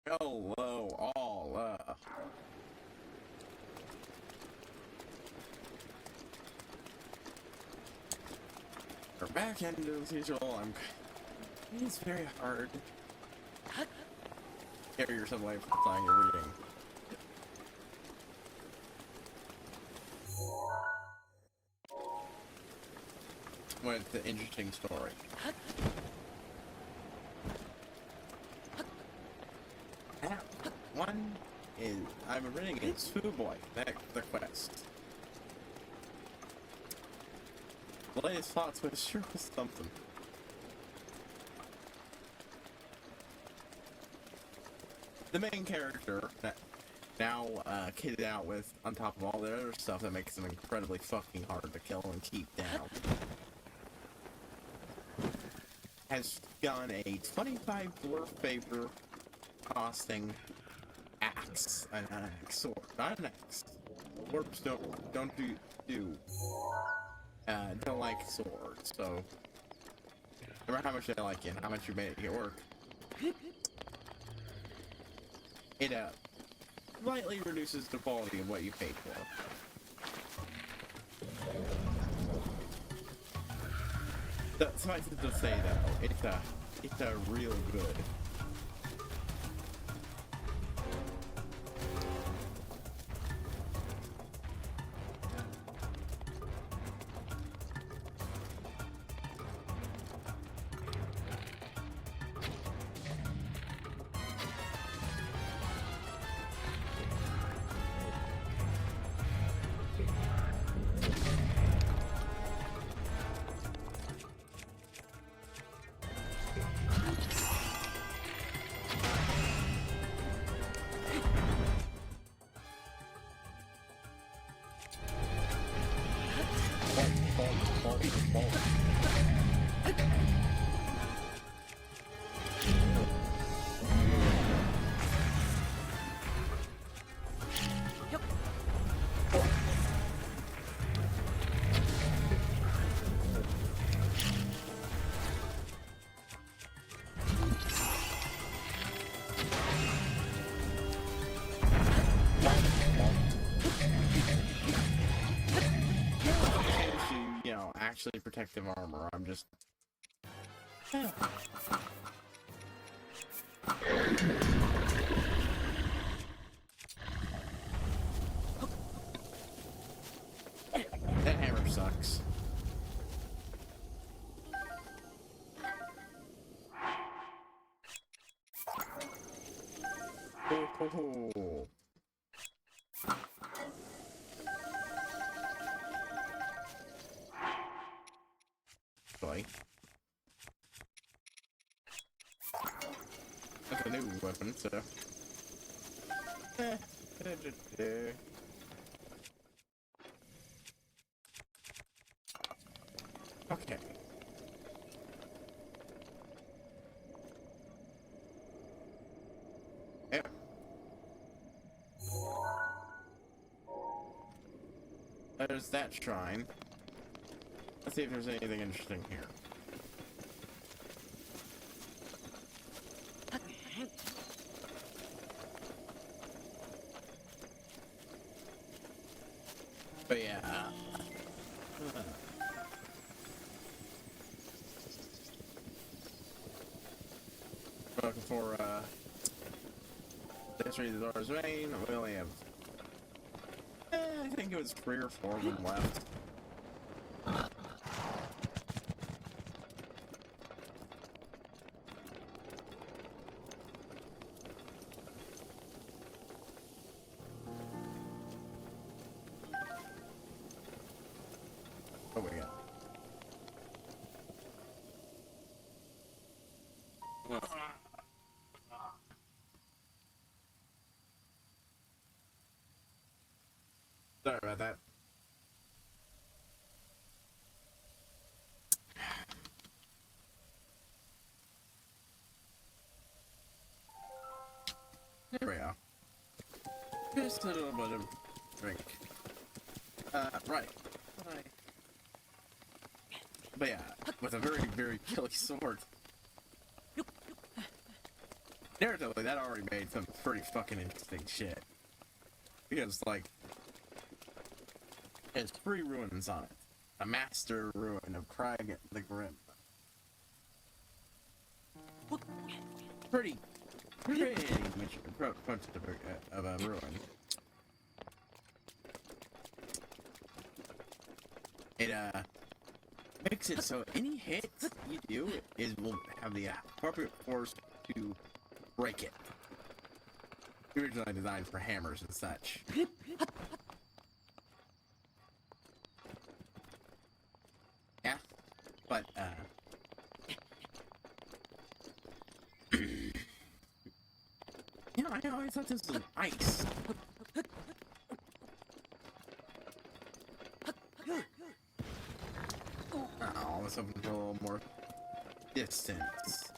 Hello, all. We're back into the usual. It's very hard. Carry yourself away from the thing you're reading. With the interesting story. One is I'm reading it's Boy, the quest. The latest plot twist sure was something. The main character, now kitted out with, on top of all the other stuff that makes him incredibly fucking hard to kill and keep down, has gotten a 25 dwarf favor costing axe, an axe sword, not an axe. Dwarves don't like swords, so no matter how much they like you and how much you made it work, it slightly reduces the quality of what you paid for. Suffice it to say though, it's a real good. Actually protective armor. I'm just that hammer sucks. Oh. Boy. That's a new weapon, so. Okay. Yeah. There's that shrine. Let's see if there's anything interesting here. But yeah. Looking for history of the Zora's Vein. We only have I think it was 3 or 4 of them left. What we got? Sorry about that. There we go. Just a little bit of drink. Right. But yeah, with a very, very killy sword. Narratively, that already made some pretty fucking interesting shit. Because, like, there's 3 ruins on it. A master ruin of Crag the Grim. Pretty much approach of a ruin. It makes it so any hit you do will have the appropriate force to break it. Originally designed for hammers and such. Yeah, but you know, I always thought this was ice. Oh, let's open for a little more distance.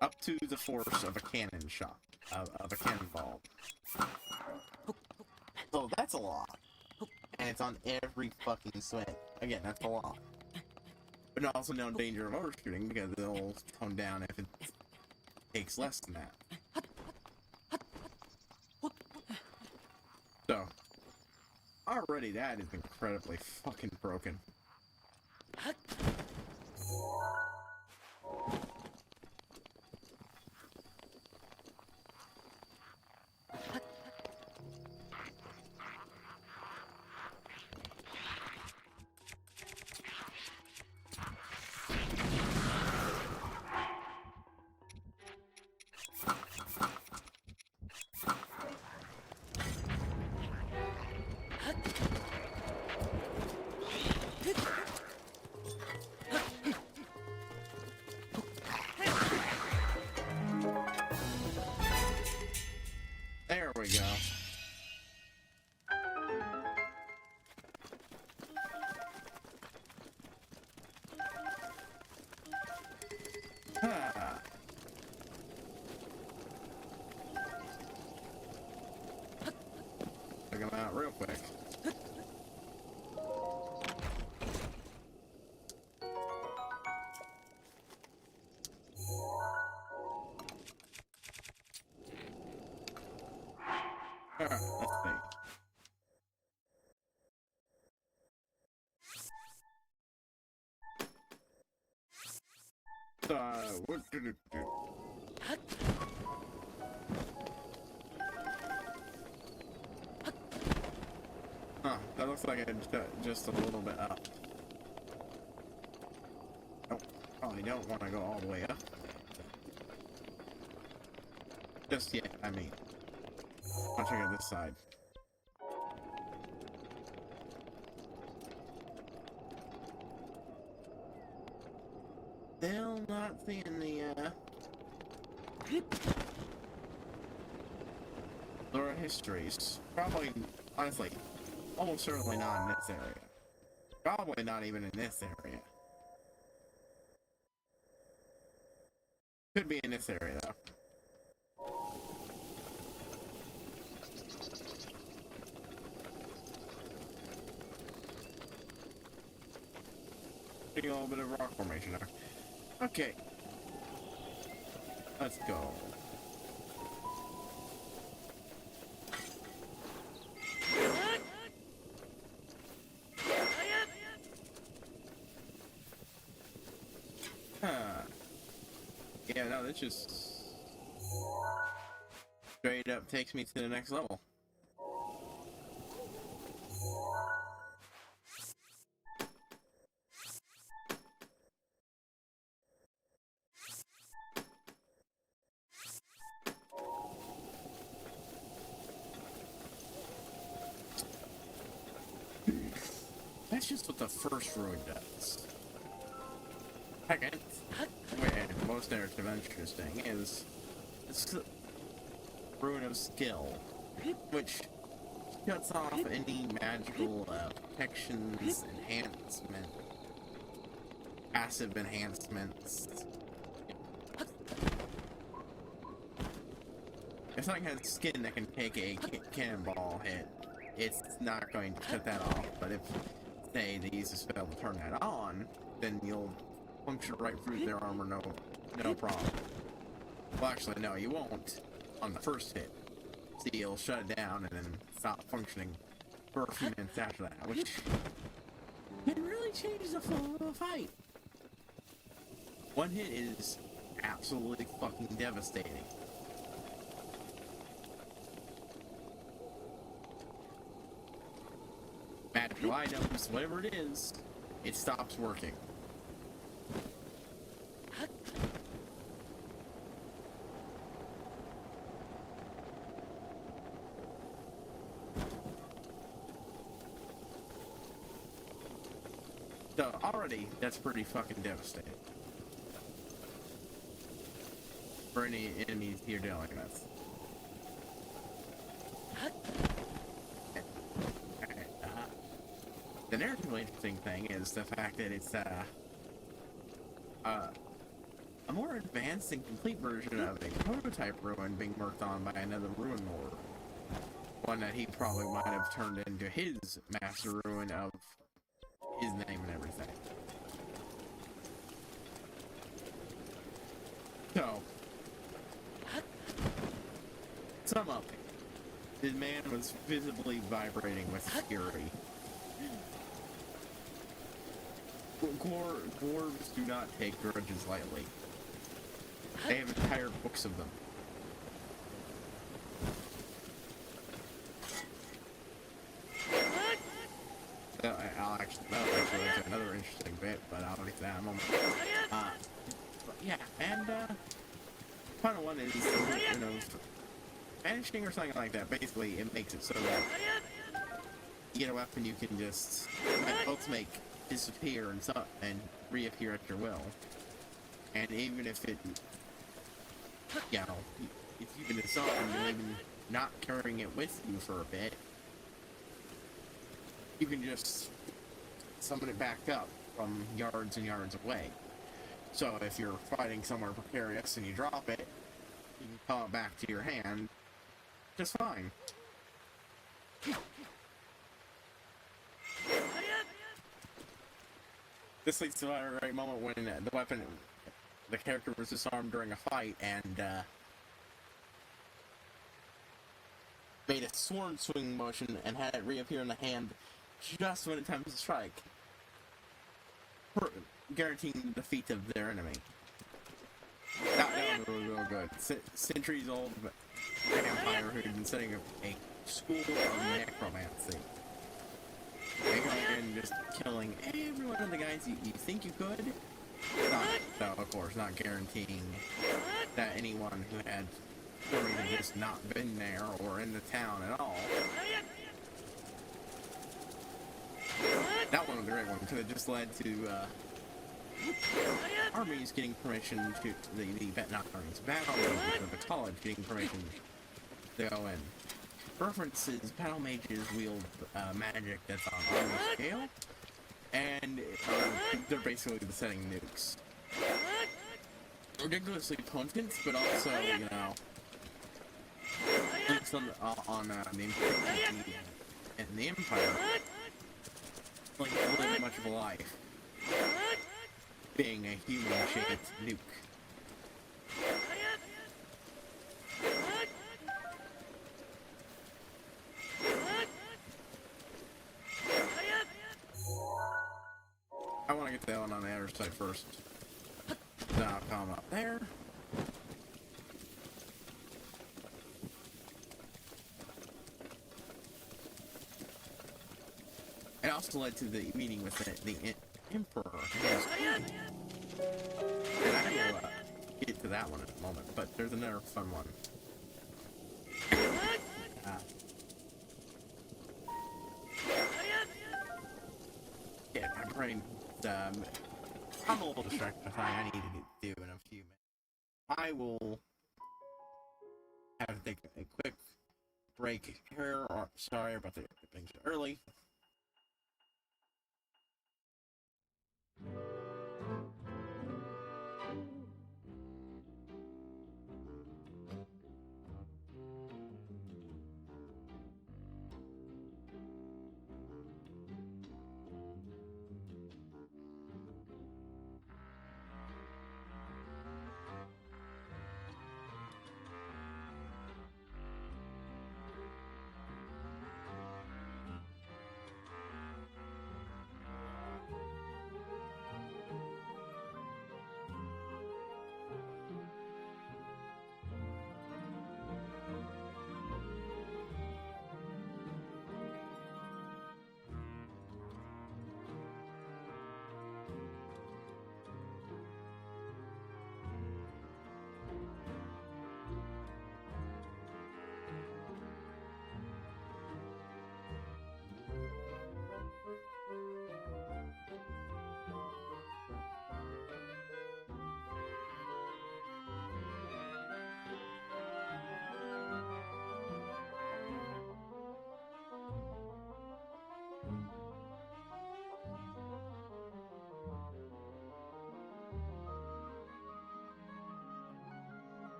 Up to the force of a cannon shot, of a cannonball. So that's a lot. And it's on every fucking swing. Again, that's a lot. But also no danger of overshooting because it'll tone down if it takes less than that. So, already that is incredibly fucking broken. There we go. Ah. Check them out real quick. Let's see. What did it do? Huh, that looks like it's just a little bit up. Oh, probably don't want to go all the way up. Just yet, I mean. I'll check out this side. Still not seeing the, Zora histories. Probably, honestly, almost certainly not in this area. Probably not even in this area. Could be in this area, though. A little bit of rock formation there. Okay. Let's go. Huh. Yeah, no, this just straight up takes me to the next level. That's just what the first ruin does. Second, and most interesting, is it's the ruin of skill, which cuts off any magical protections, enhancement, passive enhancements. If something has skin that can take a cannonball hit, it's not going to shut that off. But if, say, they use a spell to turn that on, then you'll puncture right through their armor, no problem. Well, actually, no, you won't on the first hit. So you'll shut it down and then stop functioning for a few minutes after that, which can really change the flow of a fight. One hit is absolutely fucking devastating. Magical items, whatever it is, it stops working. So already, that's pretty fucking devastating for any enemies you're dealing with. The narratively interesting thing is the fact that it's a more advanced and complete version of a prototype ruin being worked on by another ruin lord. One that he probably might have turned into his master ruin of his name and everything. So, sum up. This man was visibly vibrating with fury. Dwarves do not take grudges lightly. They have entire books of them. I'll actually into another interesting bit, but I'll get to that in a moment. But yeah, and final one is, you know, vanishing or something like that. Basically, it makes it so that you get a weapon you can just both make disappear and reappear at your will. And even if it, you know, if you've been disarmed and even not carrying it with you for a bit, you can just summon it back up from yards and yards away. So if you're fighting somewhere precarious and you drop it, you can call it back to your hand just fine. This leads to a right moment when the character was disarmed during a fight and made a sword swing motion and had it reappear in the hand just when it attempts to strike, guaranteeing the defeat of their enemy. That was real good. Centuries old vampire who had been setting up a school of necromancy. And going in and just killing every one of the guys you think you could. Of course, not guaranteeing that anyone who had just not been there or in the town at all. That one was a great one, because it just led to armies getting permission to not armies, battle mages of the college getting permission to go in. References, battle mages wield magic that's on army scale, and they're basically the setting nukes. Ridiculously potent, but also, you know, nukes on the and the Empire, like living much of a life, being a human-shaped nuke. I want to get that one on the other side first. Then I'll come up there. It also led to the meeting with the Emperor. And I will get to that one in a moment, but there's another fun one. Yeah, my brain, I'm a little distracted by something I need to do in a few minutes. I will have to take a quick break here, or sorry about the being so early.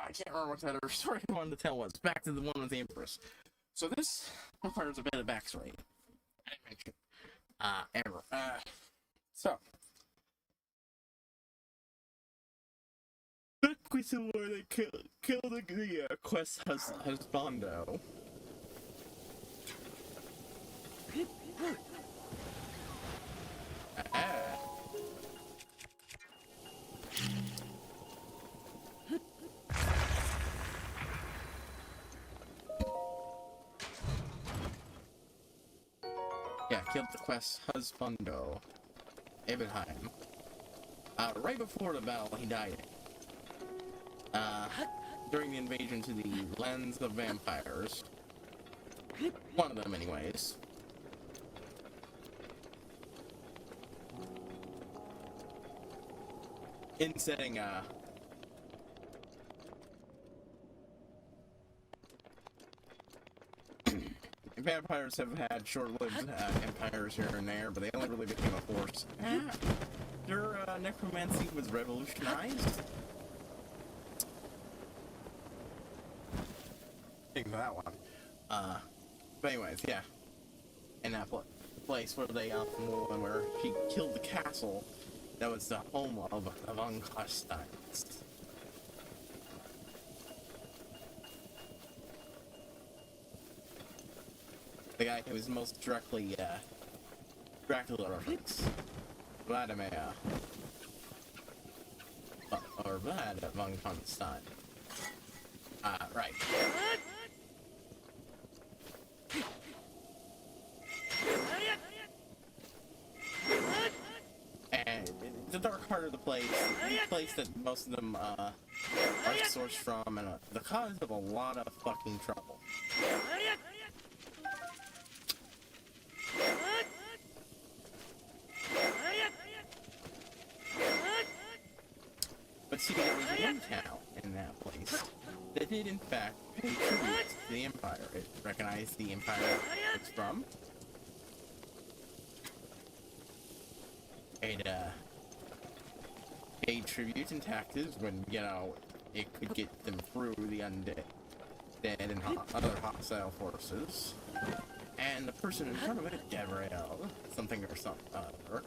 I can't remember what that other story I wanted to tell was. Back to the one with the Empress. So this requires a bit of backstory. I didn't mention ever. So the question where they killed the quest husbando. Yeah, killed the quest husbando, Abraham. Right before the battle, he died. During the invasion to the lands of vampires. One of them, anyways. In setting, vampires have had short-lived empires here and there, but they only really became a force after necromancy was revolutionized. Think of that one. But anyways, yeah. In that place where they one where she killed the castle that was the home of Unconstance. The guy who was most directly Dracula reference. Vladimir. Or Vlad von Constantine. Right. And the dark heart of the place that most of them are sourced from, and the cause of a lot of fucking trouble. But see, there was one town in that place that did in fact pay tribute to the Empire. It recognized the Empire it's from. It paid tribute and taxes when, you know, it could get them through the undead and other hostile forces. And the person in front of it, Gabrielle, something or something other,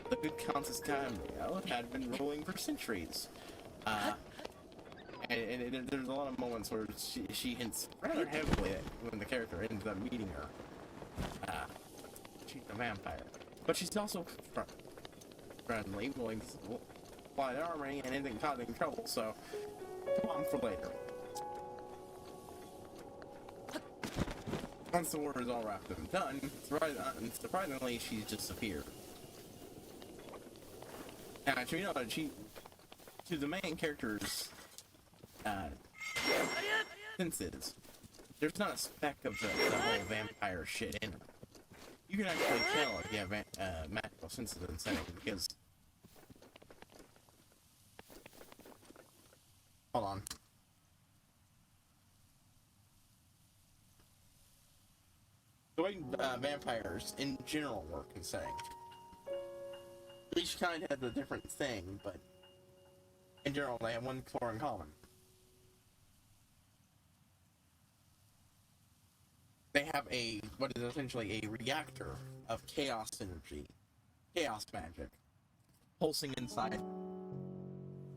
the good Countess Gabrielle had been ruling for centuries. And there's a lot of moments where she hints rather heavily at when the character ends up meeting her. She's a vampire. But she's also friendly, willing to fly the armory, and isn't causing trouble, so come on for later. Once the war is all wrapped up and done, surprisingly, she's disappeared. Now, actually, you know, to the main character's senses, there's not a speck of the whole vampire shit in her. You can actually tell if you have magical senses in setting, because... Hold on. The way vampires in general work in setting. Each kind has a different thing, but in general they have one core in common. They have what is essentially a reactor of chaos energy, chaos magic, pulsing inside.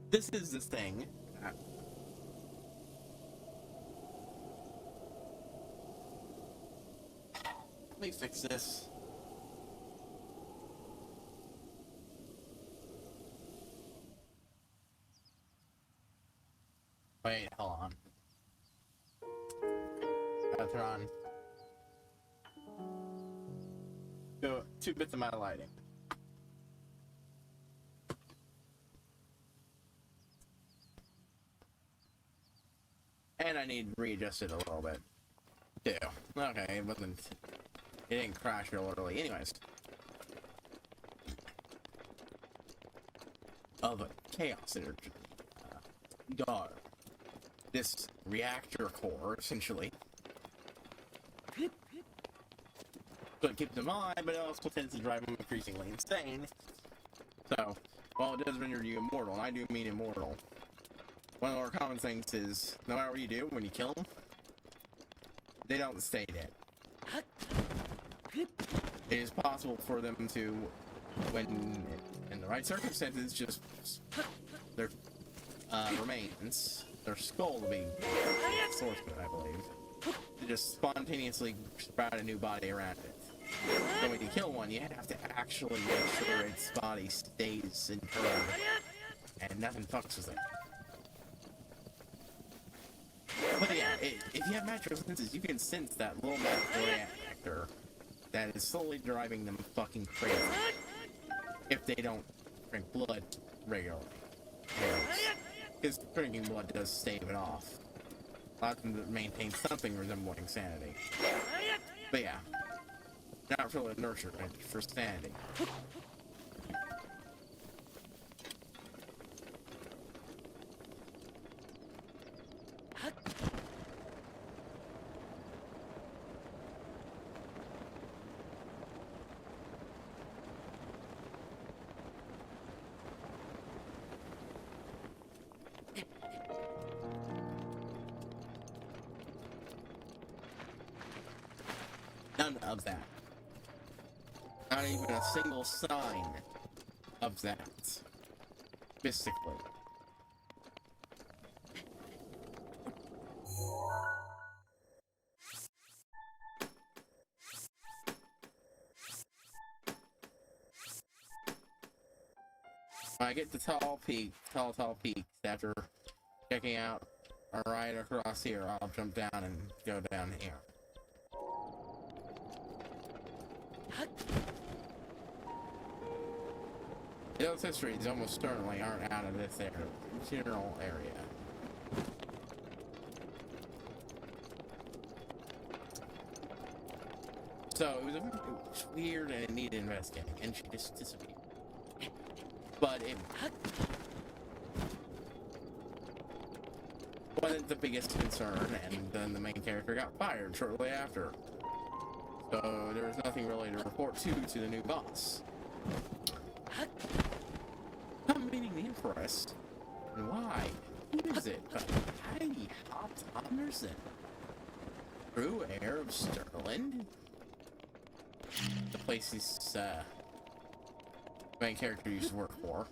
This is the thing. Let me fix this. Wait, hold on. Gotta turn on. Go 2 bits of my lighting. And I need to readjust it a little bit. Too. Okay, it didn't crash real early. Anyways. Of a chaos energy. Dark. This reactor core, essentially. So it keeps them alive, but it also tends to drive them increasingly insane. So, while it does render you immortal, and I do mean immortal, One of the more common things is, no matter what you do, when you kill them, they don't stay dead. It is possible for them to, when in the right circumstances, just their remains, their skull to be source of it, I believe, to just spontaneously sprout a new body around it. So when you kill one, you have to actually make sure its body stays interred and nothing fucks with it. But yeah, if you have magical senses, you can sense that little magical reactor that is slowly driving them fucking crazy if they don't drink blood regularly. Because drinking blood does stave it off. Allows them to maintain something resembling sanity. But yeah, not for the nurturement, for sanity. None of that. Not even a single sign of that. Mystically. When I get to tall peaks after checking out right across here, I'll jump down and go down here. Those histories almost certainly aren't out of this general area. So it was weird and it needed investigating, and she just disappeared. But it wasn't the biggest concern, and then the main character got fired shortly after. So there was nothing really to report to the new boss. I'm meeting the Empress. And why? Who is it? Heidi Hobbs Anderson. True heir of Sterling? The place his main character used to work for.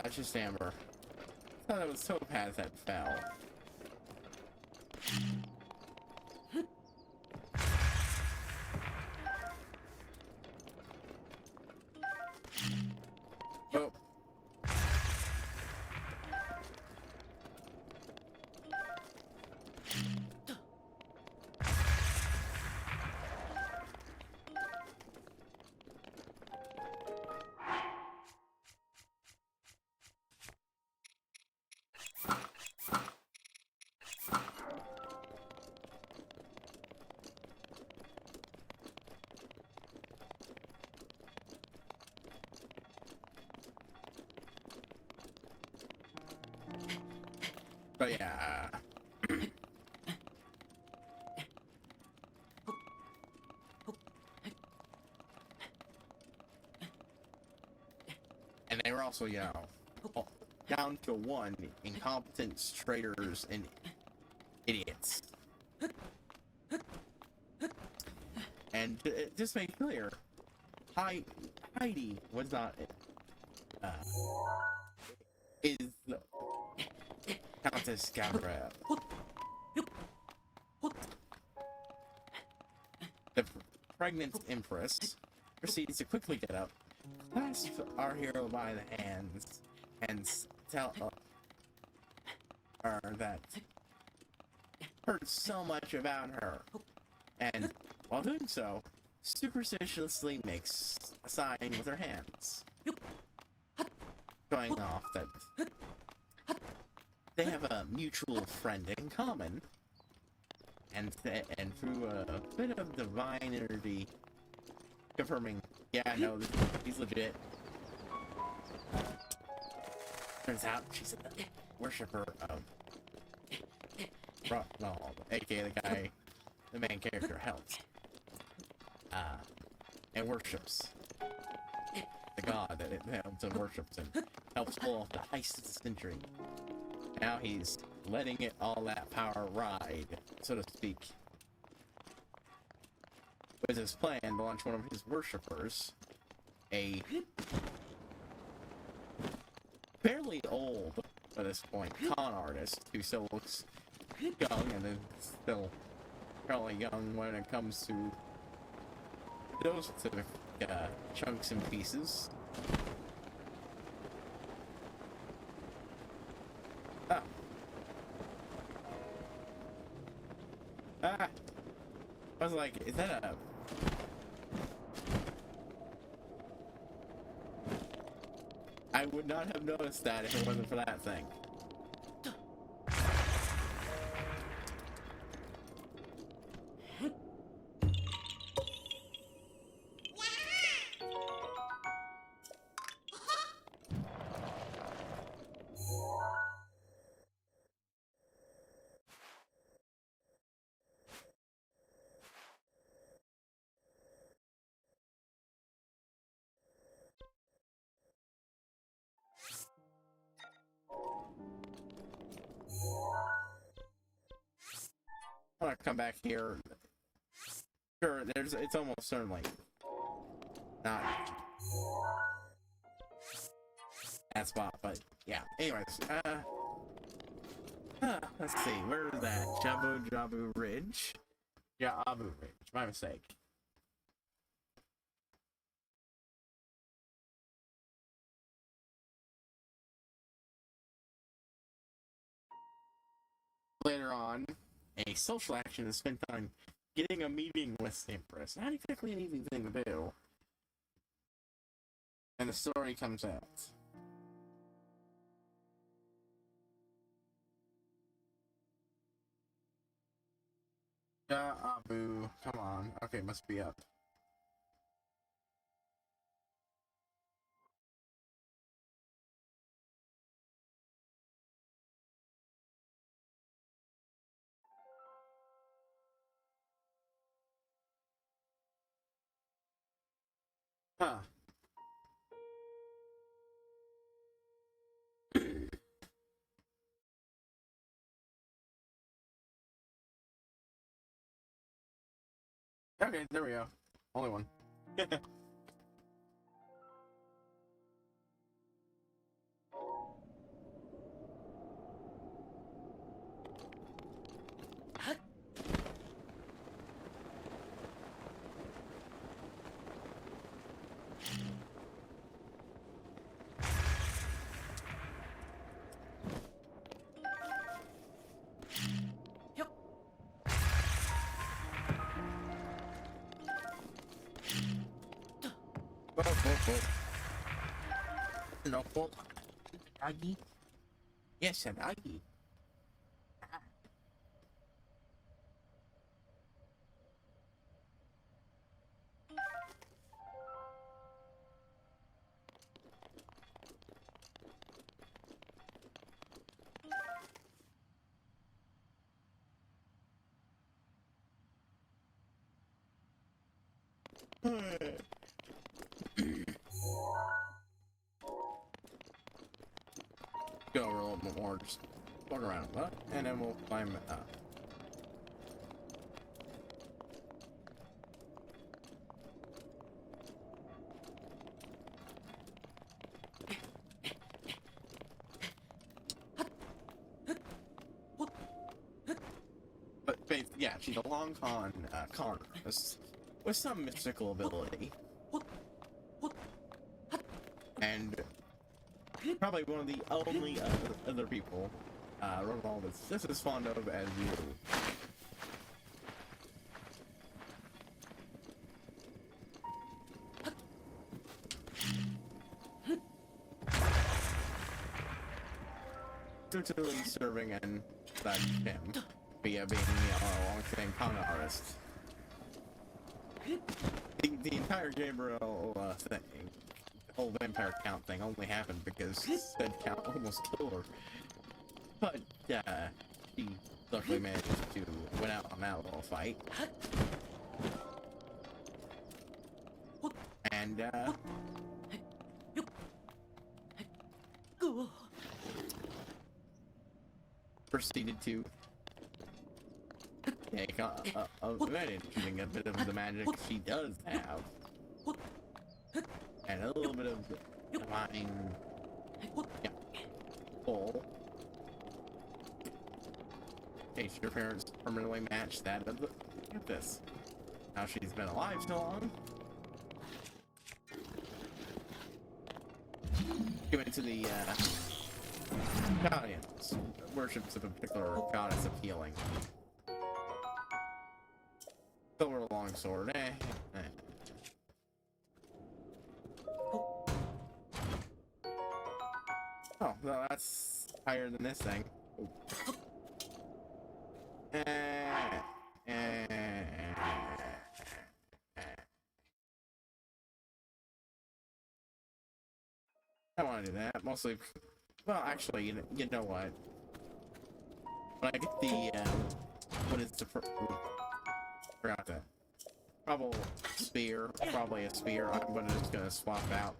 It's just Amber. I thought it was Topaz that fell. Oh. But yeah. And they were also, you know, down to one, incompetent traitors and idiots. And just make clear, Heidi was not is the Countess Gabrielle. The pregnant Empress proceeds to quickly get up, clasp our hero by the hands, and tell her that heard so much about her, and while doing so, superstitiously makes a sign with her hands, showing off that they have a mutual friend in common, and through a bit of divine energy, confirming, yeah, no, he's legit. Turns out she's a worshiper of Ronald, aka the guy the main character helps. And worships the god that it helps and worships and helps pull off the heist of the century. Now he's letting it all that power ride, so to speak. With his plan to launch one of his worshippers, a fairly old, at this point, con artist who still looks young and is still fairly young when it comes to those specific chunks and pieces. Ah. I was like, is that a... I would not have noticed that if it wasn't for that thing. I'm gonna come back here. Sure, it's almost certainly not that spot, but yeah. Anyways, let's see, where is that? Jabu Ridge? Jabu Ridge, my mistake. Later on, a social action is spent on getting a meeting with the Empress. Not exactly an easy thing to do. And the story comes out. Abu, come on. Okay, must be up. Huh. Okay, there we go. Only one. No fault. Aggie? Yes, an Aggie. Go over a little bit more, just walk around, what? And then we'll climb it up. But yeah, she's a long con with some mystical ability. And probably one of the only other people Ronald is just as fond of as you. Totally serving and that him via being a long-standing comic artist. The entire Gabriel thing whole vampire count thing only happened because said count almost killed her. But, she luckily managed to win out on that little fight. And, proceeded to take advantage using a bit of the magic she does have. And a little bit of divine pull. Case your parents permanently match that of the. Look at this. Now she's been alive so long. Go into the Italians worships of a particular goddess of healing. Silver longsword, Oh, well, that's higher than this thing. I don't want to do that. Mostly, well, actually, you know what? When I get the, what is the, forgot that. Probably a spear. I'm just gonna swap out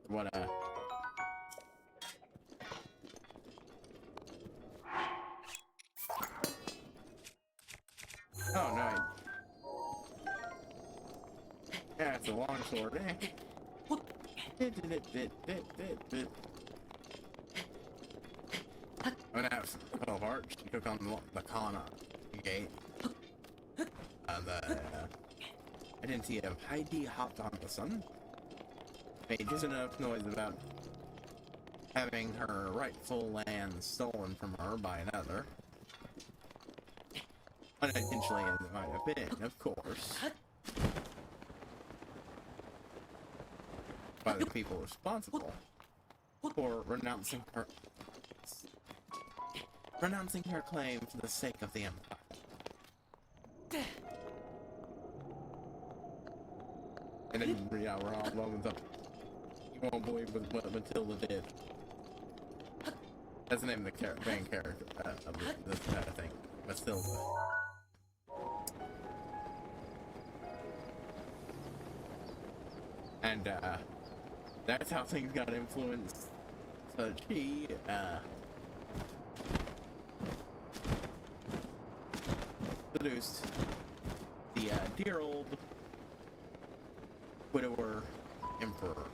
what, oh, no. Yeah, it's a longsword, I'm gonna have 12 arch to cook on the Kana gate. The identity of Heidi hopped on the sun. Made just enough noise about having her rightful land stolen from her by another. Unintentionally as it might have been, of course. By the people responsible for renouncing her claim for the sake of the Empire. And then, yeah, we're all moments up. You won't believe what Matilda did. That's the name of the main character of this thing. Matilda. And, that's how things got influenced. So she, seduced the, dear old widower emperor.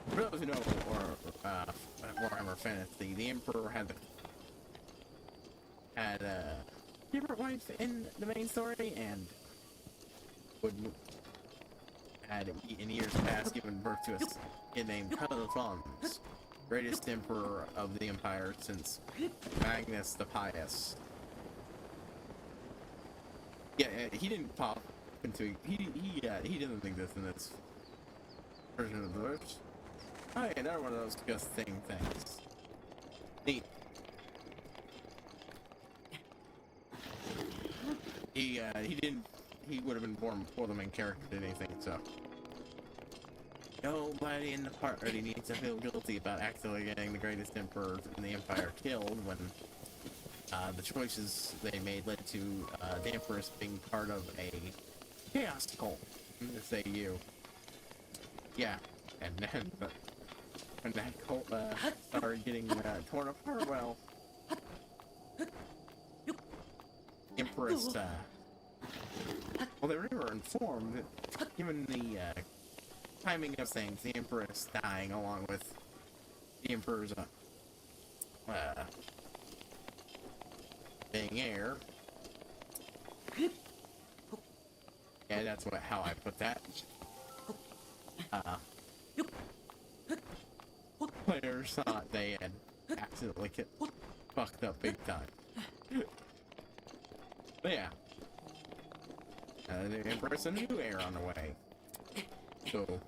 For those who know, Warhammer Fantasy, the emperor had a different wife in the main story, and had in years past given birth to a kid named Cuthons, greatest emperor of the empire since Magnus the Pious. Yeah, he didn't pop into he doesn't exist in this version of the verse. Oh yeah, another one of those disgusting things. Neat. He would have been born before the main character did anything, so. Nobody in the party needs to feel guilty about accidentally getting the greatest emperor in the empire killed when the choices they made led to the Empress being part of a chaos cult, to say you. Yeah, and then when that cult started getting torn apart, well, Empress, well, they were informed that given the timing of things, the Empress dying along with the Emperor's being heir. Yeah, that's how I put that. Players thought they had accidentally fucked up big time. But yeah. The Empress, a new heir on the way. So,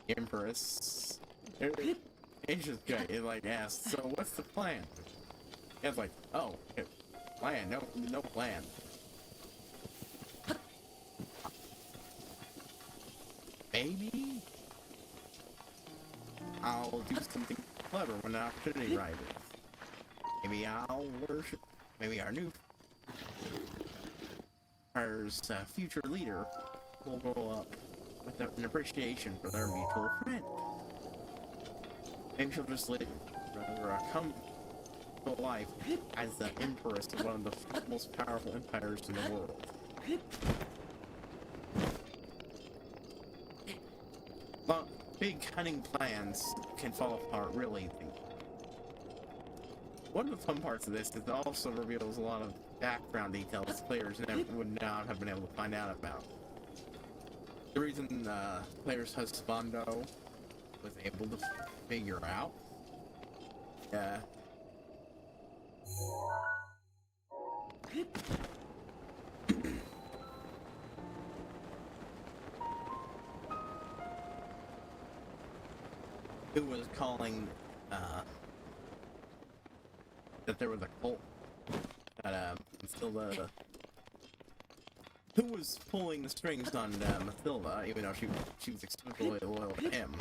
Empress, it's just good. It like asks, so what's the plan? It's like, oh, plan, no plan. maybe I'll do something clever when the opportunity arises. Maybe I'll worship. Maybe our new future leader will grow up with an appreciation for their mutual friend. Maybe she'll just come to life as the empress of one of the most powerful empires in the world. But big cunning plans can fall apart real easy. One of the fun parts of this is it also reveals a lot of background details players would not have been able to find out about. The reason player's husbando was able to figure out who was calling that there was a cult that Mathilda, who was pulling the strings on Mathilda, even though she was exclusively loyal to him.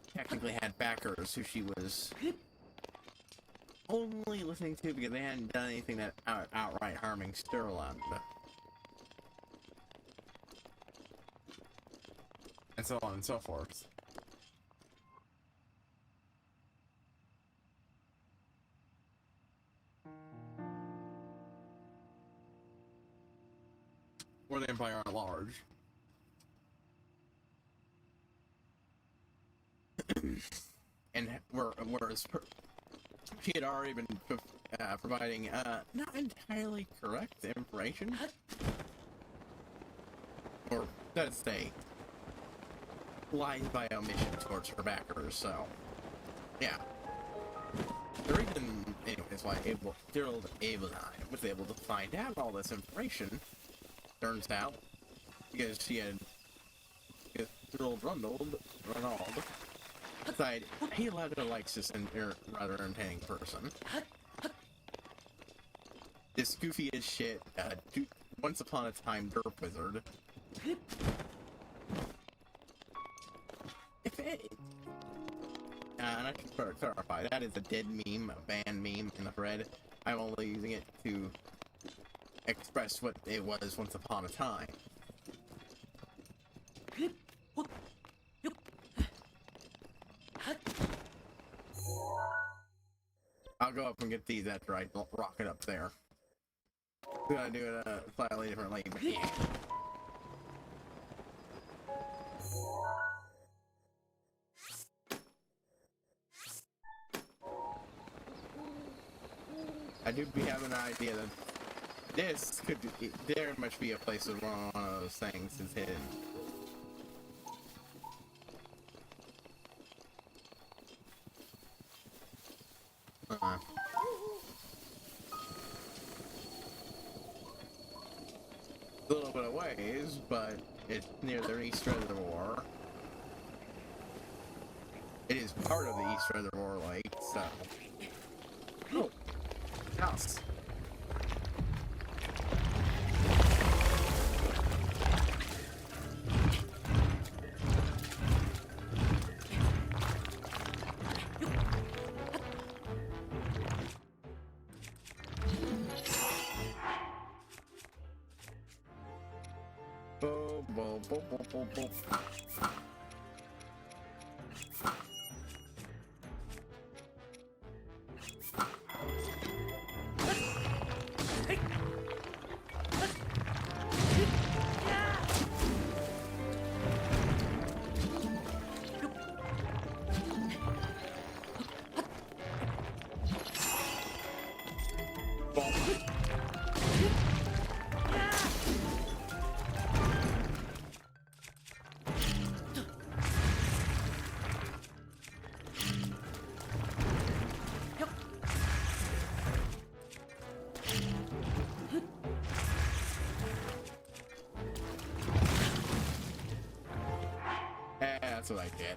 She technically had backers who she was only listening to because they hadn't done anything that outright harming Sterland. And so on and so forth. Or the Empire at large. And whereas she had already been providing not entirely correct information, or let's say lies by omission towards her backers. So, yeah. The reason, anyways, why Gerald Avedine was able to find out all this information, turns out, because Gerald Ronald decided he rather likes this rather entertaining person. This goofy as shit, once upon a time derp wizard. And I should clarify, that is a dead meme, a banned meme in the thread. I'm only using it to express what it was once upon a time. I'll go up and get these after I rocket up there. We gotta do it slightly differently, but yeah. I do have an idea that this could very much be a place where one of those things is hidden. A little bit of ways, but it's near the East Reservoir. It is part of the East Reservoir Lake, so... Oh! House! Boom, boom, boom, boom, boom, boom. That's what I get.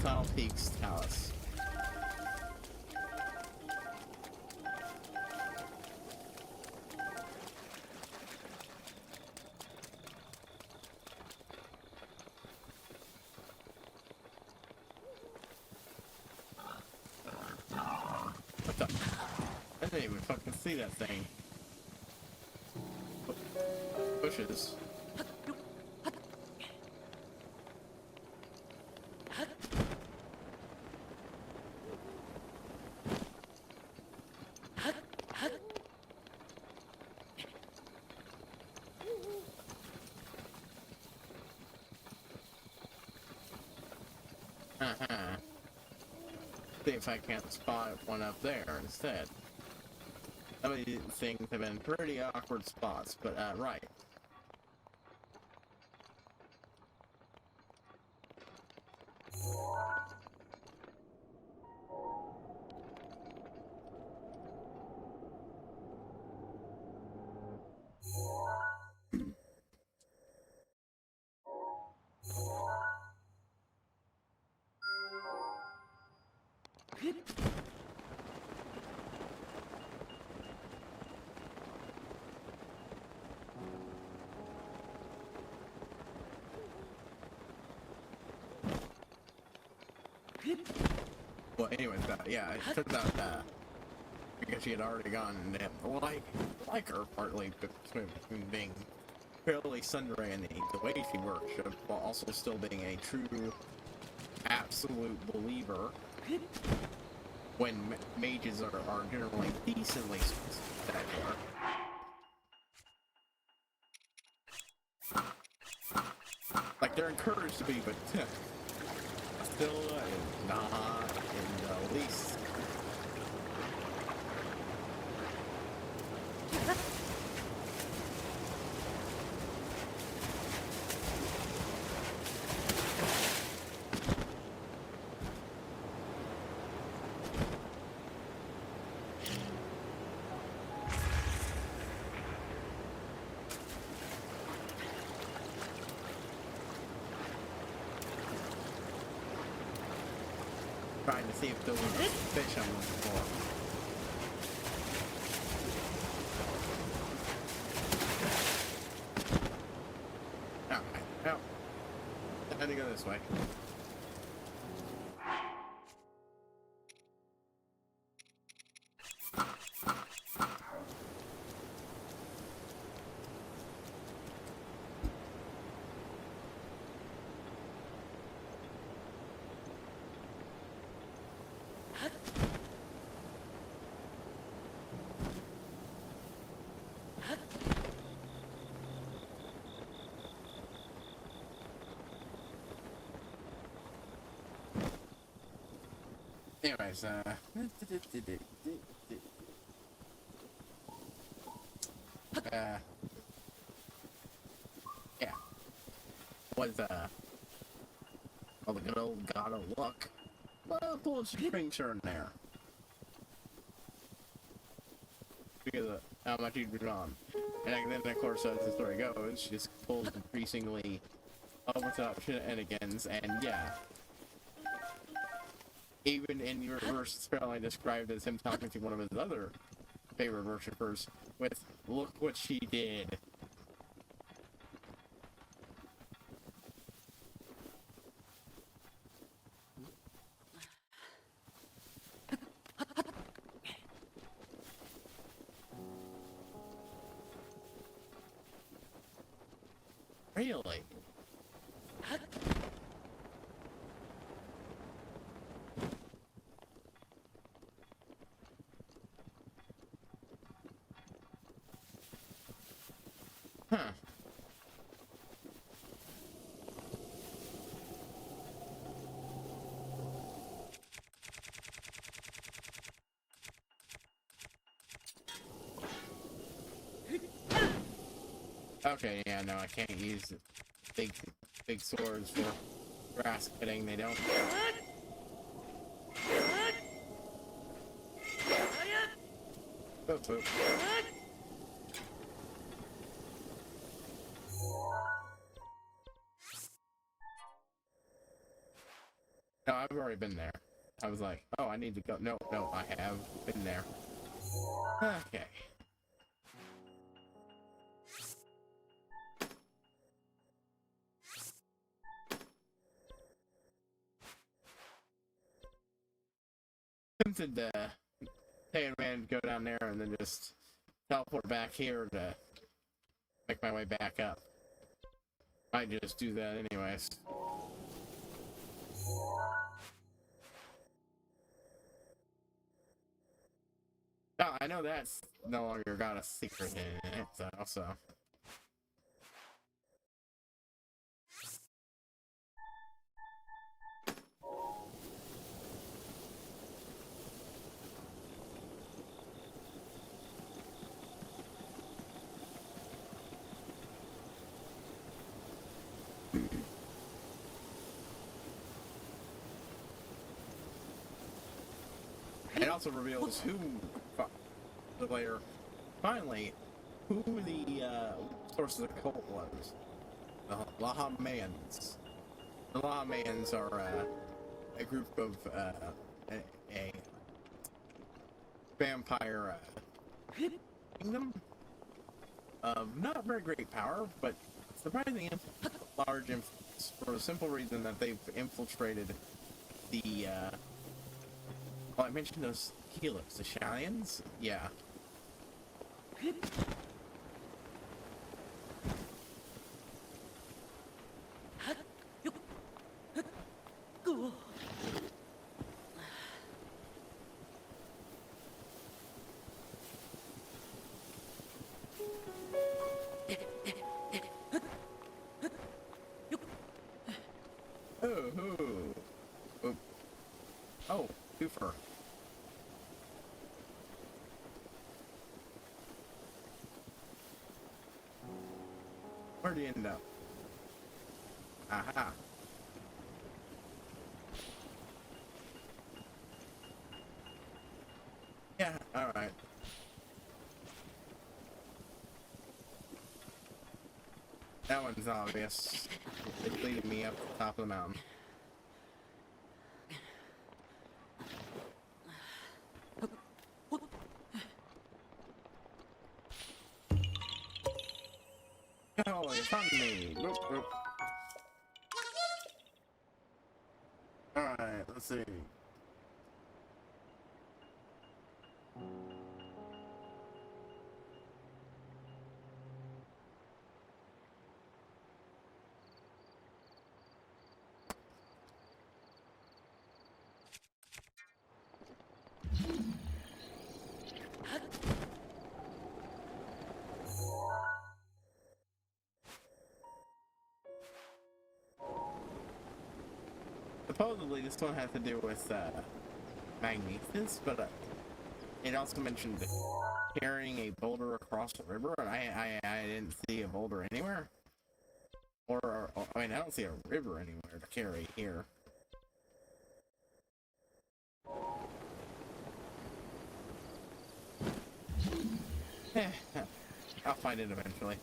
Tall Peaks Talus. What the? I didn't even fucking see that thing. Bushes. See if I can't spot one up there instead. Some of these things have been pretty awkward spots, but right. Well, anyways, yeah, it turns out because she had already gone and like her partly between being fairly sundry in the way she worshiped, while also still being a true, absolute believer. When mages are generally decently spectacular. Like, they're encouraged to be, but still not in the least. Trying to see if there was a fish I'm looking for. Okay, well, I had to go this way. Anyways, yeah, was, well, the good old god of luck. Well, pull a string in there. Because of how much you've drawn. And then, of course, as the story goes, she just pulls increasingly over the top shenanigans, and yeah. Even in your reverse spelling described as him talking to one of his other favorite worshippers with, "Look what she did." Really? Huh. Okay, yeah, no, I can't use big swords for grass cutting. They don't. Boop, boop. No, I've already been there. I was like, oh, I need to go. No, no, I have been there. Okay. Tempted to take advantage, go down there, and then just teleport back here to make my way back up. Might just do that anyways. Oh, I know that's no longer got a secret in it, so. It also reveals who the player finally who the source of the cult was. The Lahamans. The Lahamans are a group of a vampire kingdom of not very great power, but surprisingly large influence for the simple reason that they've infiltrated the well, I mentioned those Helix, the Stallions? Yeah. Oh, twofer. Where'd he end up? Aha. Yeah, alright. That one's obvious. It's leading me up the top of the mountain. Oh, it's on me. Boop, boop. Alright, let's see. Supposedly, this one has to do with magnesis, but it also mentioned carrying a boulder across the river, and I didn't see a boulder anywhere. Or, I mean, I don't see a river anywhere to carry here. I'll find it eventually.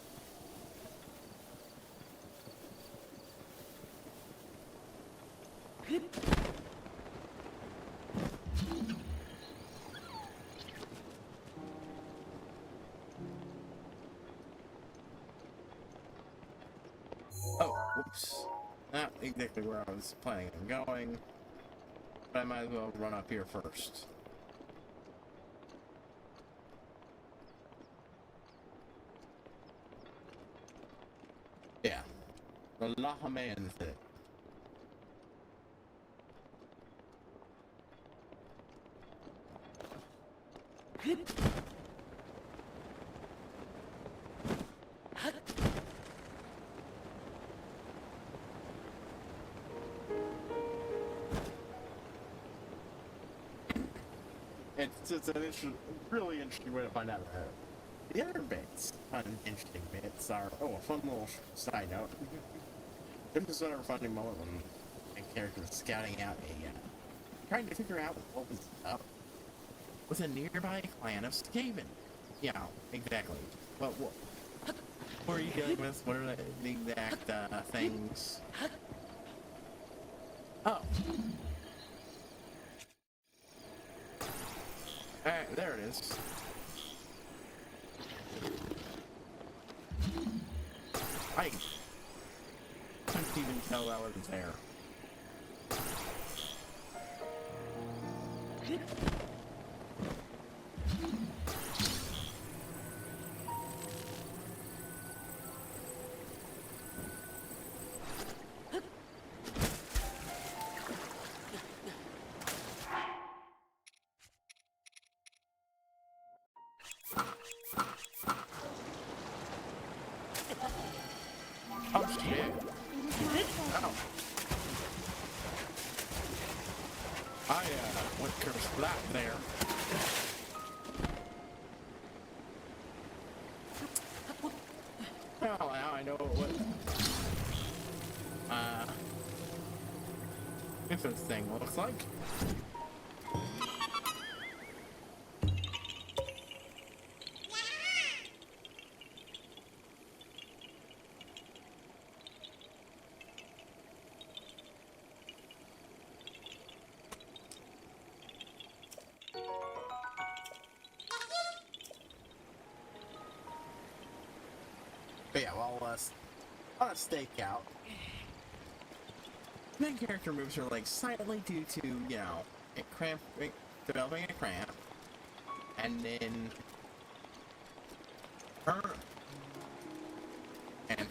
Oh, whoops. Not exactly where I was planning on going, but I might as well run up here first. Yeah. The Lahaman's it. It's just an really interesting way to find out about it. The other bits, interesting bits, are, oh, a fun little side note. There's this other funny moment when a character was scouting out trying to figure out what was up with a nearby clan of Skaven. Yeah, exactly. What are you dealing with? What are the exact things? Oh. there it is. I couldn't even tell that was there. Oh shit. Oh. I went curse black there. Oh, now I know what this thing looks like. But yeah, well, on a stakeout, main character moves her legs slightly due to, you know, developing a cramp, and then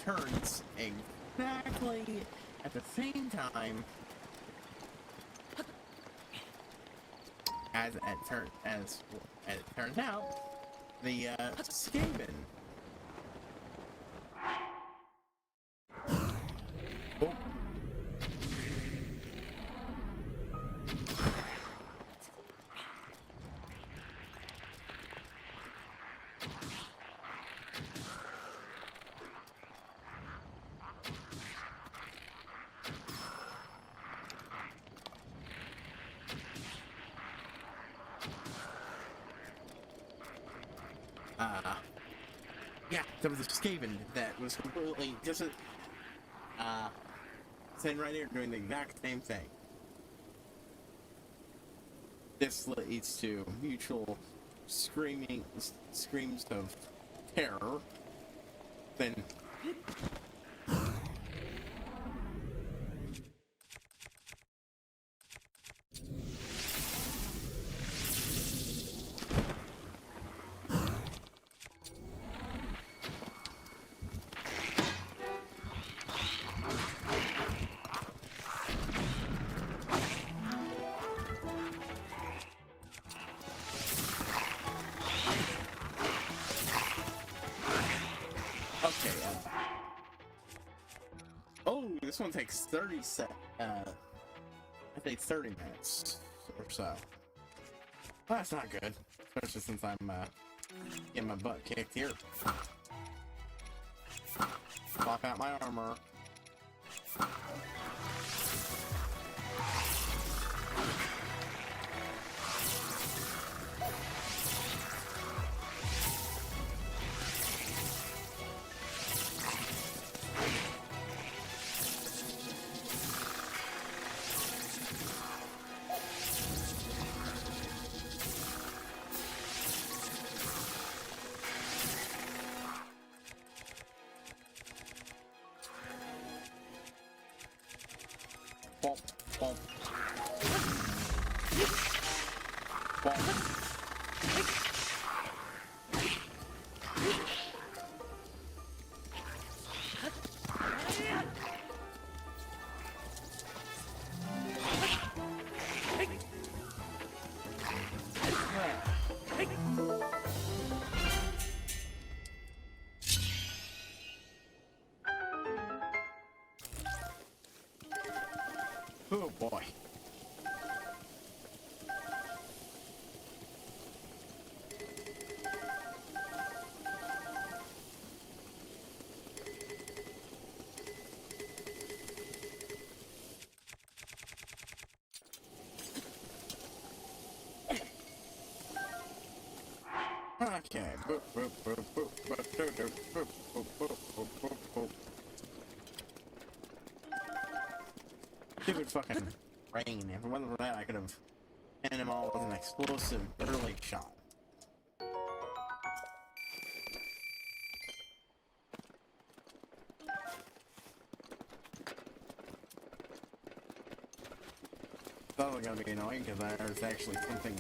turns exactly at the same time as it turns out, the Skaven. Oh. Yeah, there was a Skaven that was completely just sitting right here doing the exact same thing. This leads to mutual screams of terror. Then oh, this one takes 30 I think 30 minutes or so. Well, that's not good, especially since I'm getting my butt kicked here. Swap out my armor. Bump, bump. Bump. Oh boy. Okay. Boop, boop, boop, boop, boop, boop, boop, boop, boop, boop, boop, boop. Stupid fucking rain. If it wasn't for that, I could have ended him all with an explosive early shot. probably gonna be annoying because there's actually something,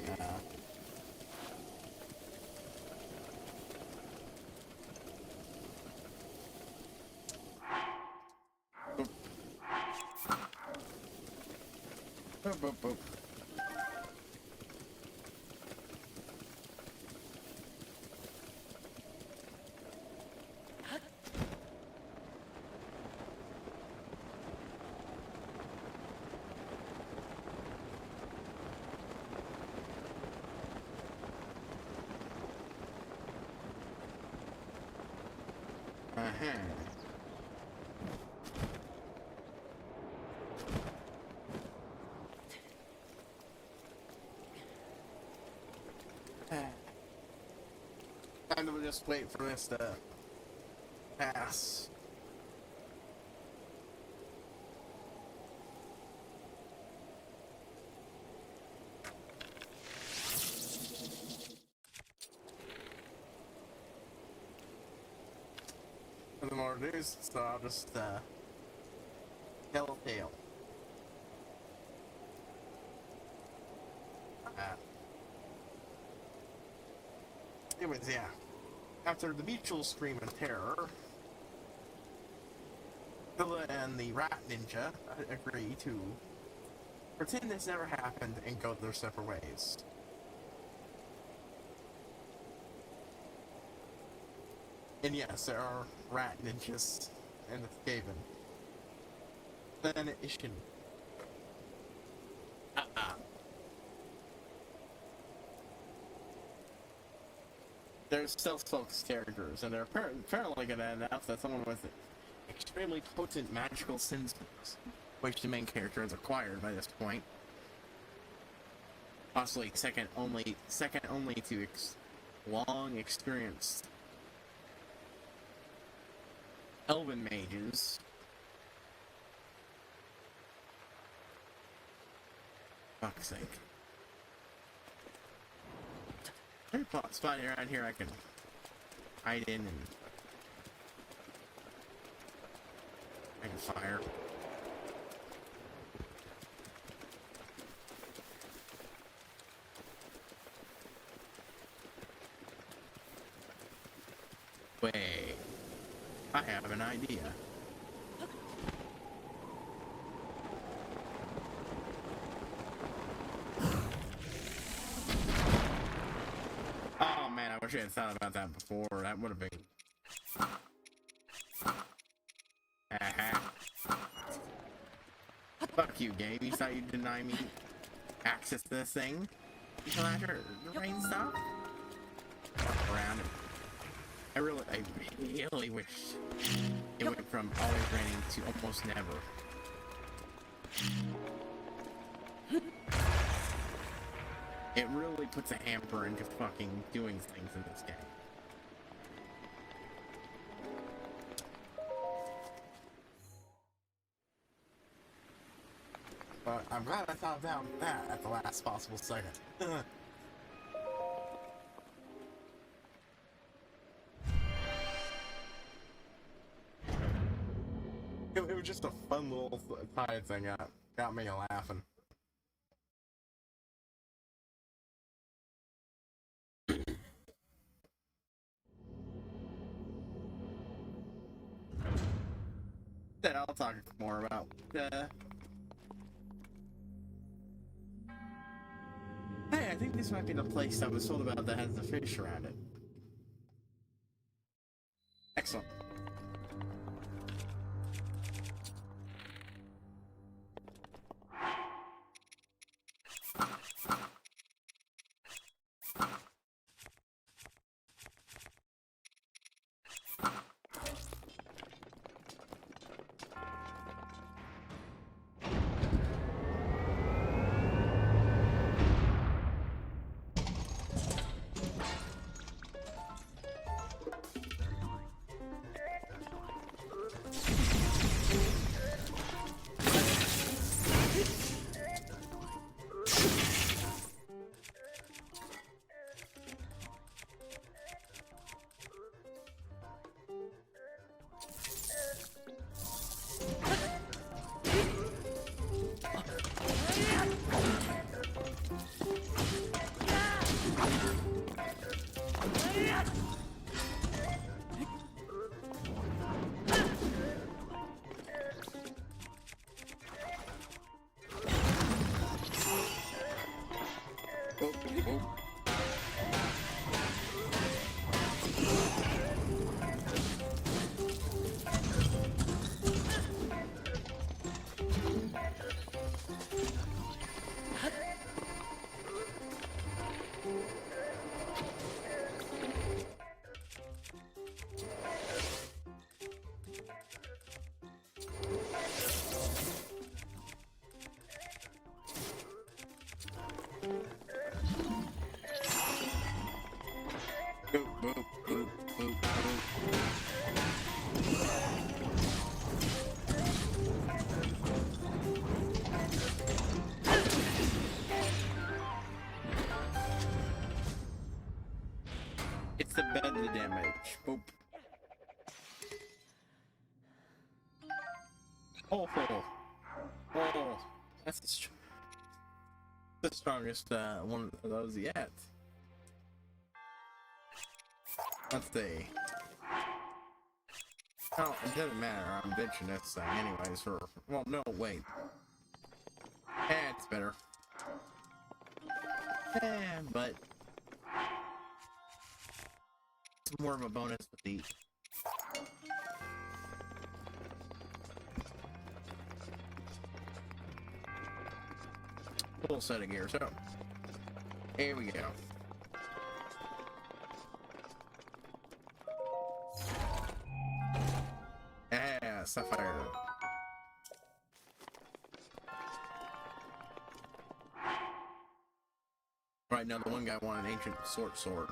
boop, boop, boop. Kind of just wait for this to pass. Nothing more news, so I'll just tell a tale. Anyways, yeah. After the mutual scream of terror, Phila and the rat ninja agree to pretend this never happened and go their separate ways. And yes, there are rat ninjas in the Skaven. Then Ishin. They're self-focused characters, and they're apparently going to announce that someone with extremely potent magical senses, which the main character has acquired by this point, possibly second only to long experienced elven mages. Fuck's sake. There's a spot around here I can hide in and I can fire. Wait, I have an idea. Oh man, I wish I had thought about that before. That would have been... Fuck you, game. You thought you'd deny me access to this thing until after the rain stopped? Around it. I really wish it went from always raining to almost never. It really puts a hamper into fucking doing things in this game. But I'm glad I thought about that at the last possible second. It was just a fun little side thing that got me laughing. Then I'll talk more about Hey, I think this might be the place I was told about that has the fish around it. Excellent. Oh, oh. Boop, boop, boop, boop, boop. It's the bed the damage. Boop. Oh, oh, that's the strongest one of those yet. Let's see. Oh, it doesn't matter. I'm ditching this thing anyways for... Well, no, wait. It's better. But... It's more of a bonus with the... Full set of gear, so... Here we go. Yeah, Sapphire. Right now, the one guy wanted an ancient sword.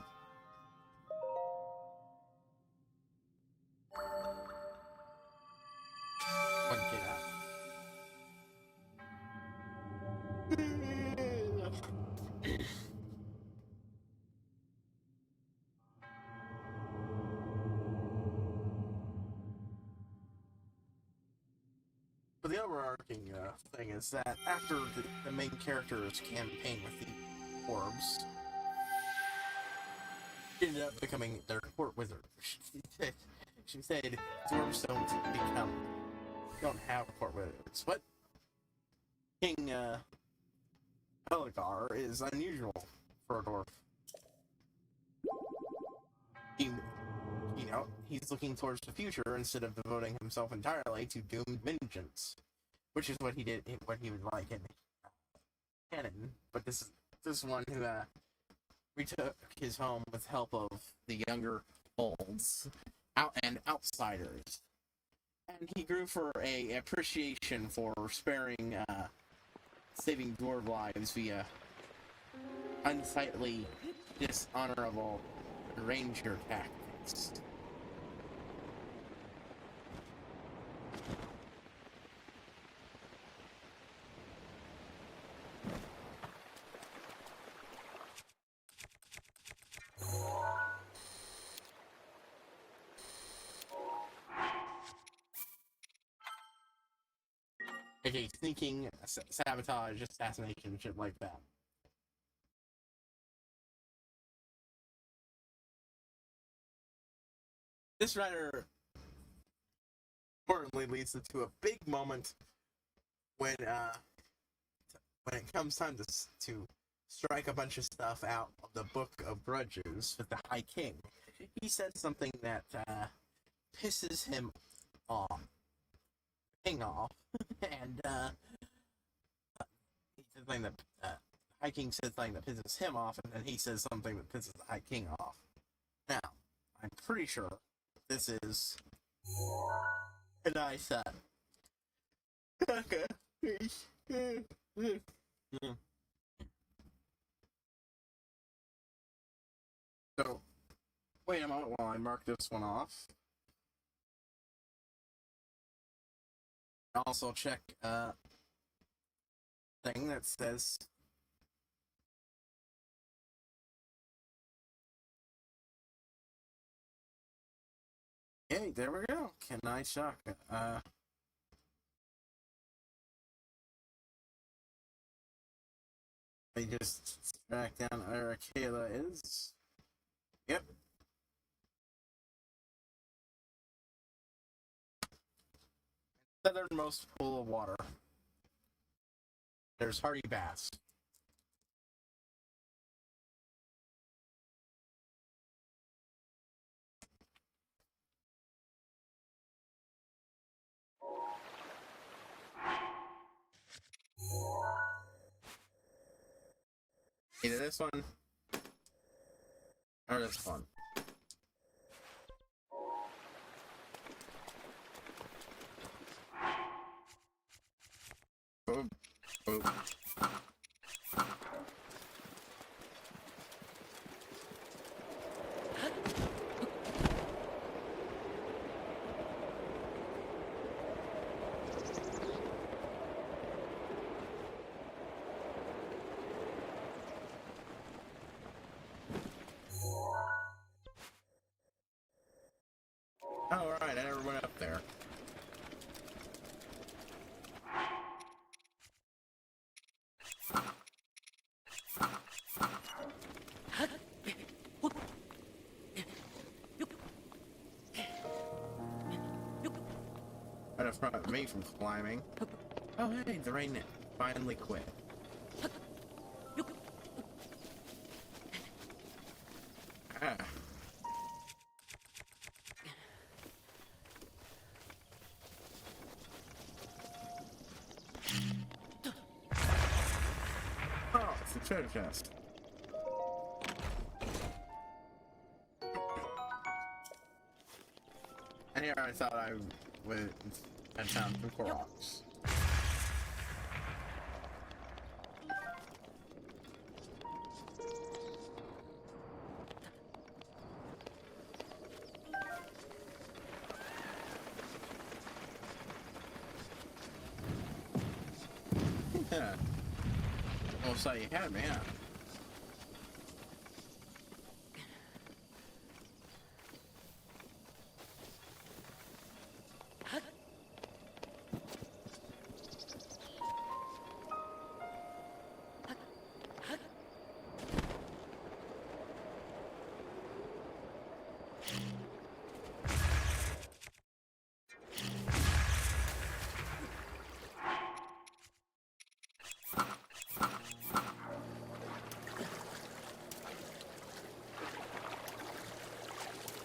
But the overarching thing is that after the main character's campaign with the orbs, she ended up becoming their court wizard. She said dwarves don't have court wizards. But King Elgar is unusual for a dwarf. He's looking towards the future instead of devoting himself entirely to doomed vengeance, which is what he would like in canon. But this is one who retook his home with help of The younger olds and outsiders. and he grew for a appreciation for saving dwarf lives via unsightly, dishonorable ranger tactics. Okay, sneaking, sabotage, assassination, shit like that. This writer importantly leads to a big moment when it comes time to strike a bunch of stuff out of the Book of Grudges with the High King. He says something that pisses him off. And he says something that High King says something that pisses him off, and then he says something that pisses the High King off. Now, I'm pretty sure this is a nice So, wait a moment while I mark this one off. Also check thing that says hey, there we go. Can I shock I just track down where Kayla is. Yep. Southernmost pool of water. There's hardy bass. Either this one or this one. Boom. Boom. Oh, right, I never went up there. Right in front of me from climbing. Oh, hey, the rain finally quit. Ah. Oh, it's the treasure chest. And here I thought I had found some Koroks. Yeah. Well, so you had me, huh?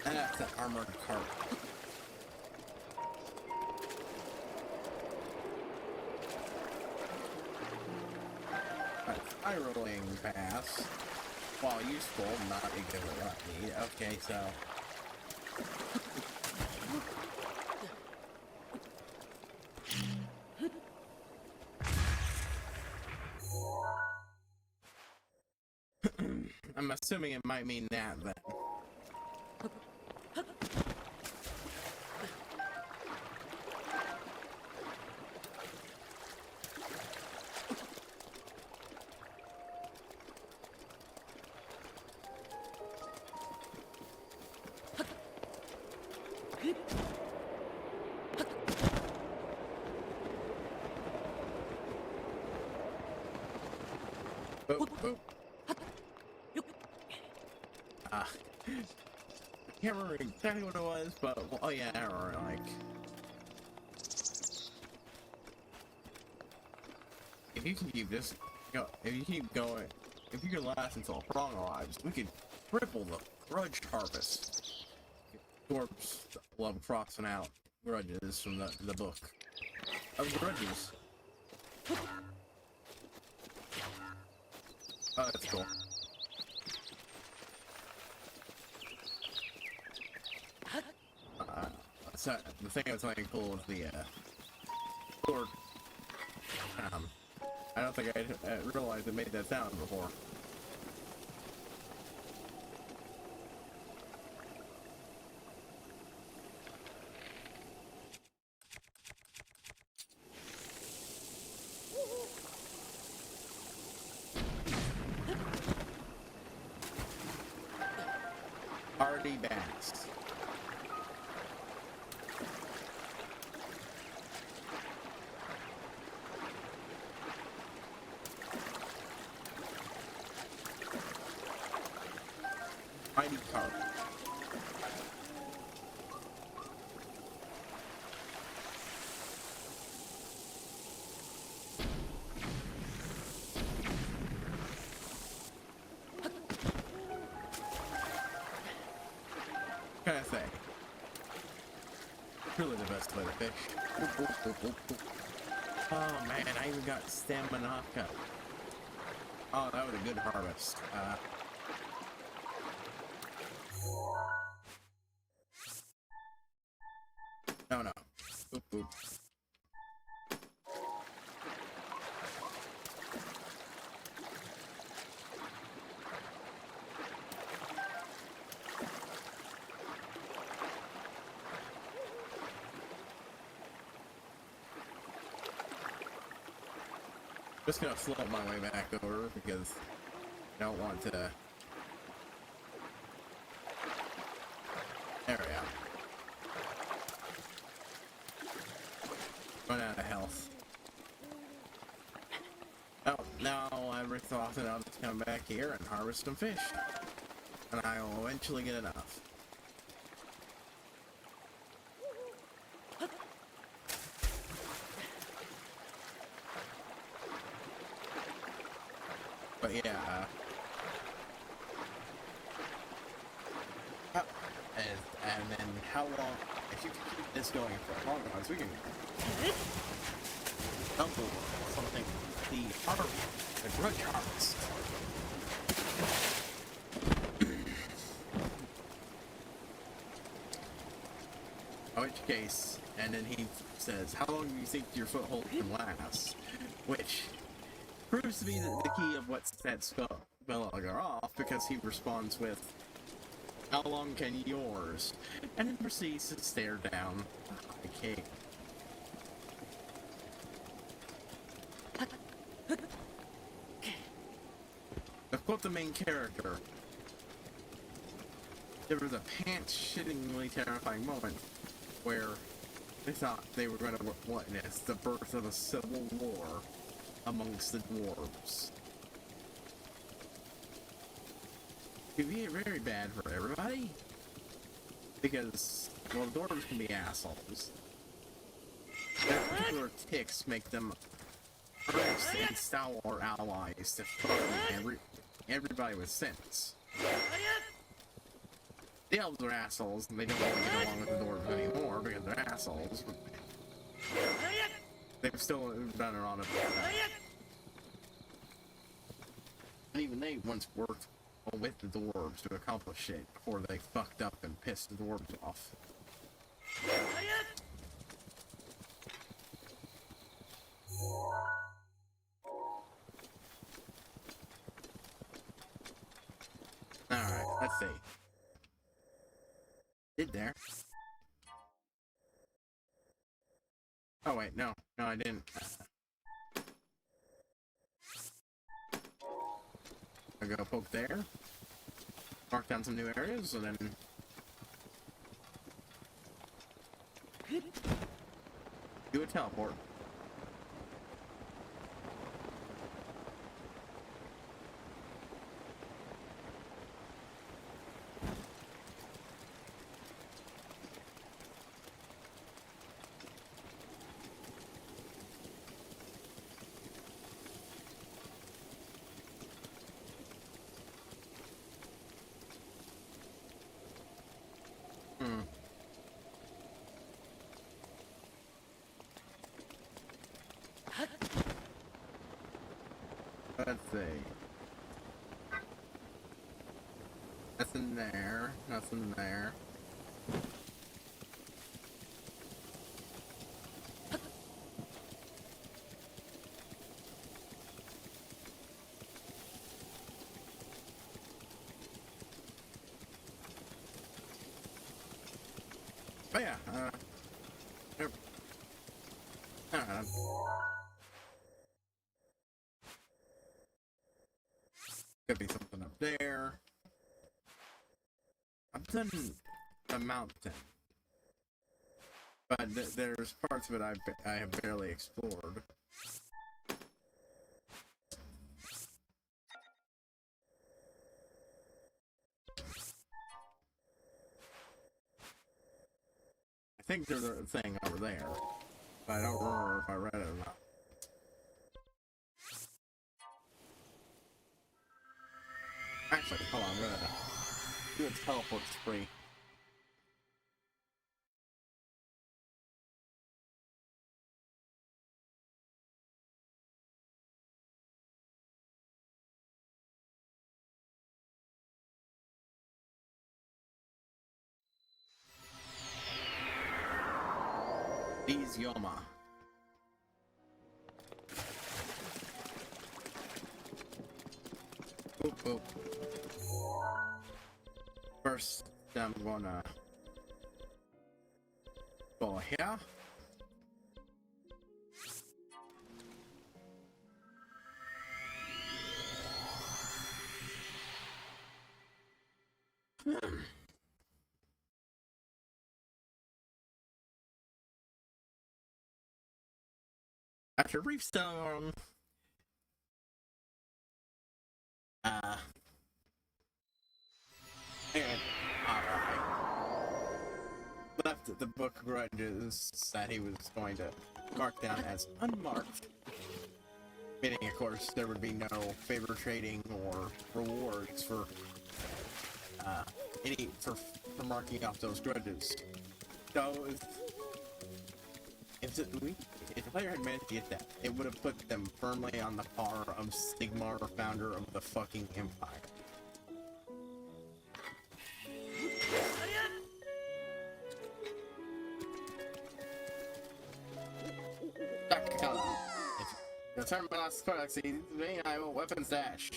And that's an armored cart. Spiraling pass. While useful, not a good need. Okay, so. I'm assuming it might mean that then. Boop, boop. I can't remember exactly what it was, but oh yeah, I remember. Like, if you can keep this, if you keep going, if you can last until Prong arrives, we could triple the grudge harvest. Dwarves love crossing out grudges from the book of grudges. Oh, that's cool. So the thing that's like cool is the sword. I don't think I realized it made that sound before. Hardy Bass. Mighty Carp. What can I say? Really the best way to fish. Boop, boop, boop, boop, boop. Oh man, I even got stamina. Oh, that was a good harvest. No, no. Oop, oop. Just gonna float my way back over because I don't want to. There we go. Run out of health. Oh, now every so often I'll just come back here and harvest some fish. And I will eventually get enough. But yeah, and then how long, if you can keep this going for long enough, we can double something, the grudge harvest. In which case, and then he says, how long do you think your foothold can last? Which proves to be the key of what sets Belagar off, because he responds with, how long can yours? And then proceeds to stare down the High King. To quote the main character, there was a pants-shittingly terrifying moment where they thought they were going to witness the birth of a civil war amongst the dwarves. It could be very bad for everybody, because, well, the dwarves can be assholes. Their particular ticks make them earnest and stalwart allies to threaten everybody with sense. The elves are assholes, and they don't want to get along with the dwarves anymore because they're assholes. They've still done it on a and even they once worked with the dwarves to accomplish it before they fucked up and pissed the dwarves off. Alright, let's see. Did there? Oh wait, no, I didn't. I go poke there, mark down some new areas, and then do a teleport. Let's see. Nothing there. Nothing there. Oh yeah, there, could be something up there. I've done a mountain, but there's parts of it I have barely explored. I think there's a thing over there, but I don't remember if I read it or not. Actually, hold on, I'm gonna do a teleport spree. These Yoma. Boop, boop. First, I'm gonna go here. After a brief storm, and left the book grudges that he was going to mark down as unmarked. Meaning, of course, there would be no favor trading or rewards for for marking off those grudges. So if the player had managed to get that, it would have put them firmly on the par of Sigmar, founder of the fucking Empire. If you return my last products, I will weapons dash.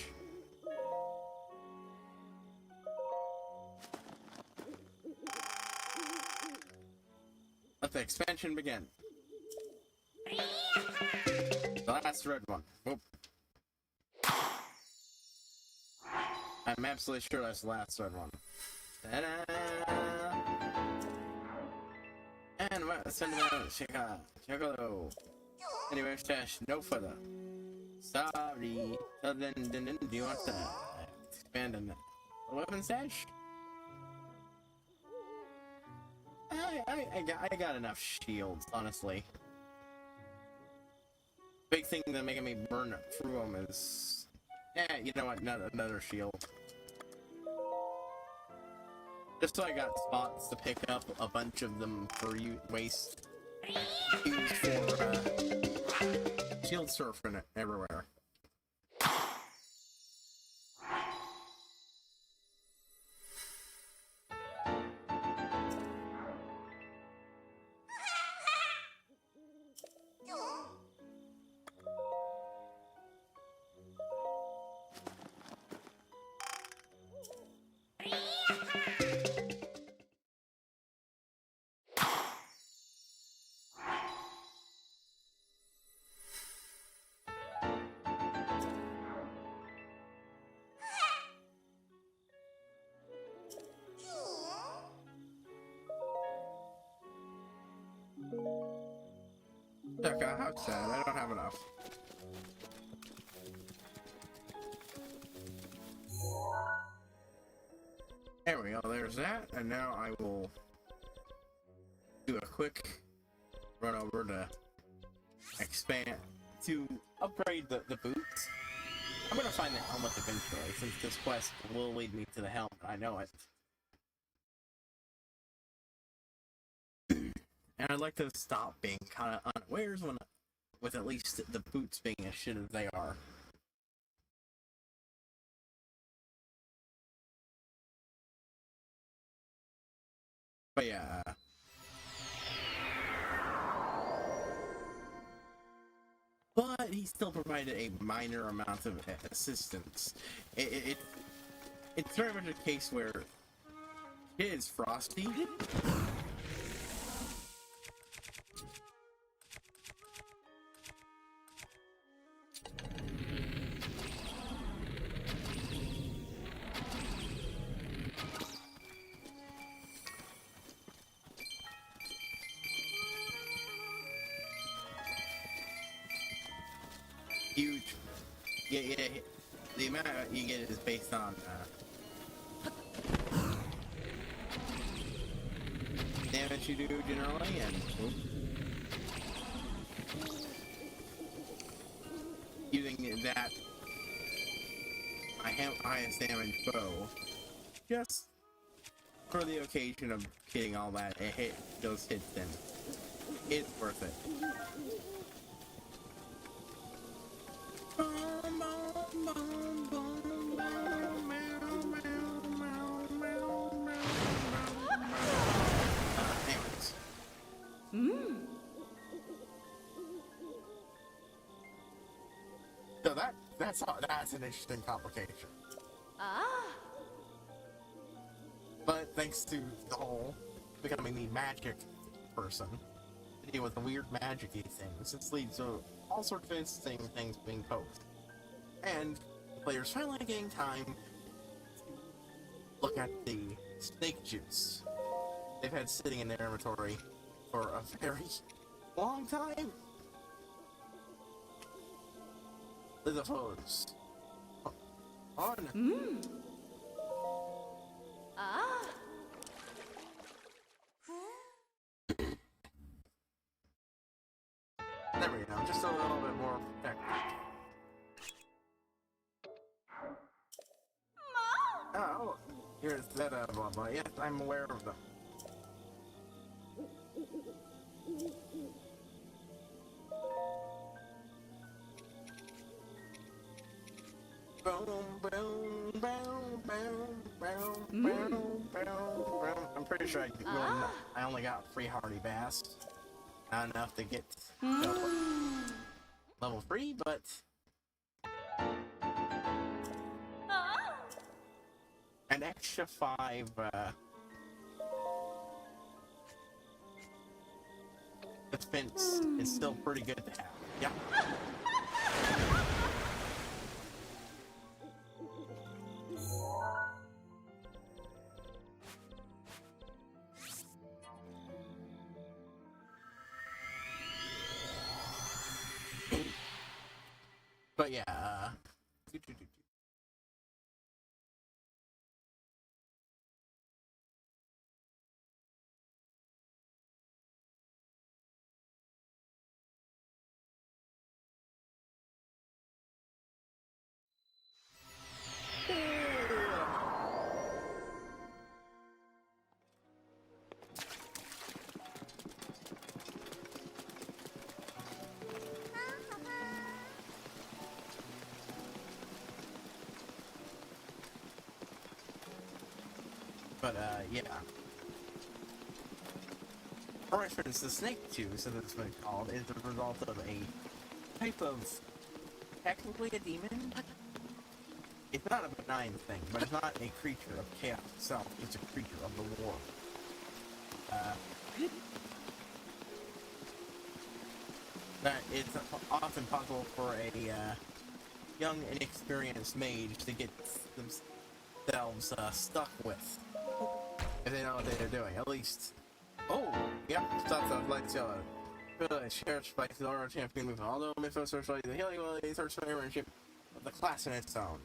Let the expansion begin. The last red one. Whoop. I'm absolutely sure that's the last red one. Ta-da! And send them out. Chicago. Anyway, stash no further. Sorry. So then, do you want to expand on the weapon stash? I got enough shields, honestly. Big thing that making me burn through them is, you know what? Another shield. Just so I got spots to pick up a bunch of them for waste. Used for shield surfing everywhere. Okay, how sad. I don't have enough. There we go, there's that, and now I will do a quick run over to expand, to upgrade the boots. I'm gonna find the helmet eventually, since this quest will lead me to the helmet, I know it. And I'd like to stop being kind of unawares with at least the boots being as shit as they are. But yeah. But he still provided a minor amount of assistance. It's very much a case where it is frosty. Huge. Yeah, the amount you get is based on damage you do generally, and using that highest damage bow just for the occasion of getting all that those hits in. It's worth it. That's an interesting complication. Ah. But thanks to the whole becoming the magic person, to deal with the weird magic-y things, this leads to all sorts of interesting things being posed. And the players finally getting time to look at the snake juice they've had sitting in their inventory for a very long time. The pose. On. Ah. There we go, just a little bit more protected. Oh, here's that, blah blah. Yes, I'm aware of them. Boom, boom, boom, boom, boom, boom, boom. I'm pretty sure I only got 3 hardy bass. Not enough to get level 3, but an extra 5 defense is still pretty good to have. Yeah. But yeah, yeah. For instance, the snake juice, as it's been called, is the result of a type of, technically a demon. It's not a benign thing, but it's not a creature of chaos itself. It's a creature of the war. That it's often possible for a young, inexperienced mage to get themselves stuck with. If they know what they're doing, at least. Oh, yeah, stuff of like Zora. Sheriff's by Zora champion move. Although Mythos socialize the healing ability, search for ownership of the class in its own.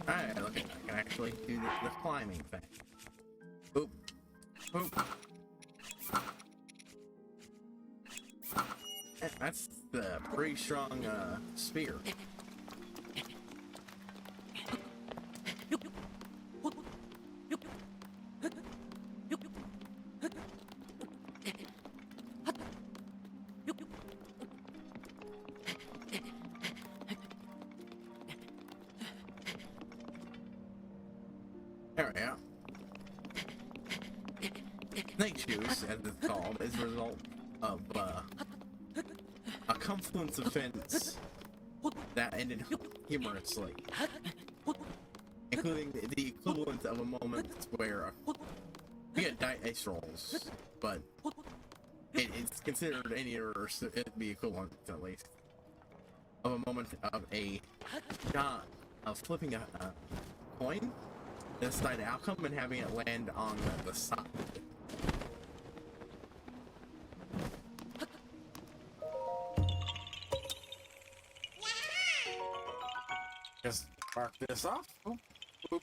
Alright, look, I can actually do the climbing thing. Boop. Boop. That's the pretty strong spear. There we go. Snake juice, as it's called, is a result of a confluence of events that ended humorously, including the equivalent of a moment where we had dice rolls, but it's considered any order it'd be equivalent, at least, of a moment of of flipping a coin, decide the outcome, and having it land on the side. Just mark this off. Boop, boop.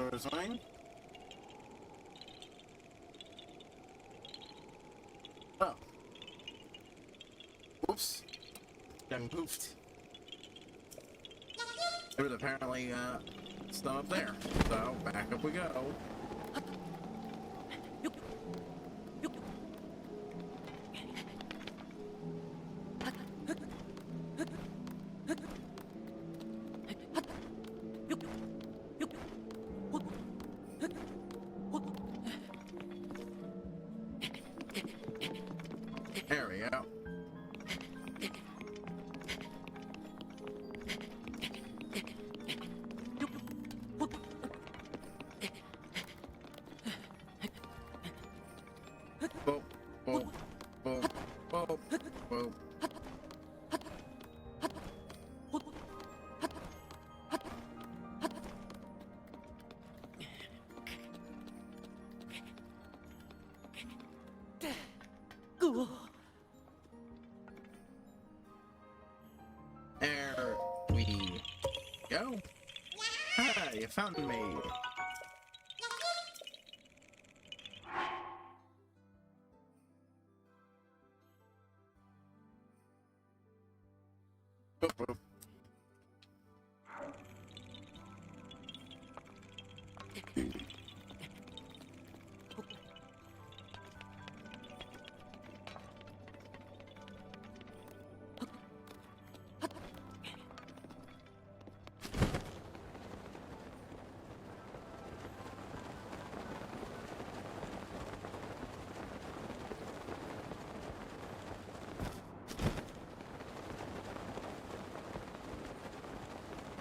Zora's fine. Oh. Whoops. Done poofed. There was apparently, stuff up there. So, back up we go. There we go. Boop, boop, boop, boop, boop. There we go. Ah, you found me. Boop, boop.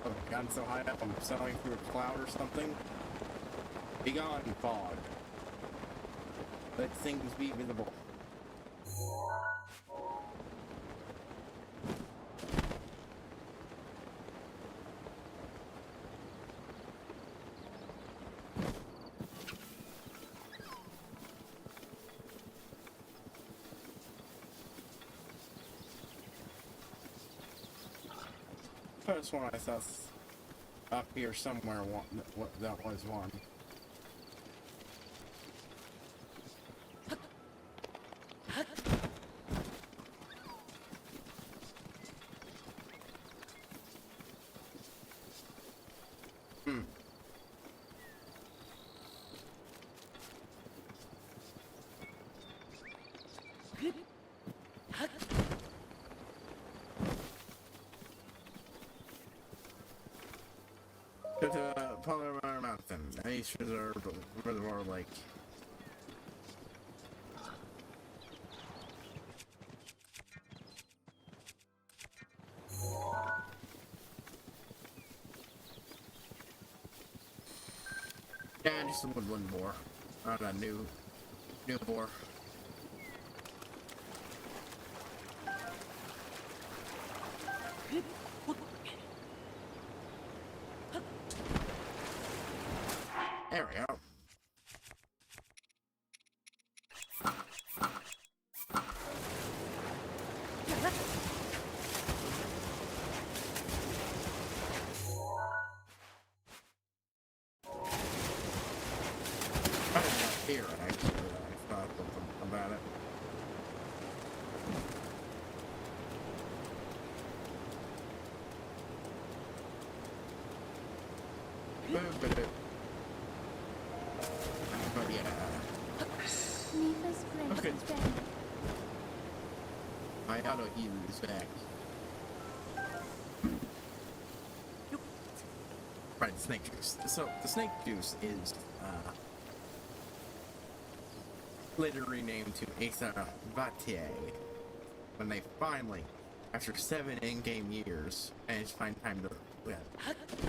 I've gotten so high up, I'm sailing through a cloud or something. Be gone, fog. Let things be visible. First one I saw up here somewhere. That was one. To the Polar Mountain, Ice Reservoir Lake. Yeah, just a woodland boar. Not a new boar. There we go. Here, actually, I thought something about it. But yeah. Okay. My auto heal is back. Right, snake juice. So the snake juice is later renamed to Asa Vatier when they finally, after 7 in-game years, managed to find time to win.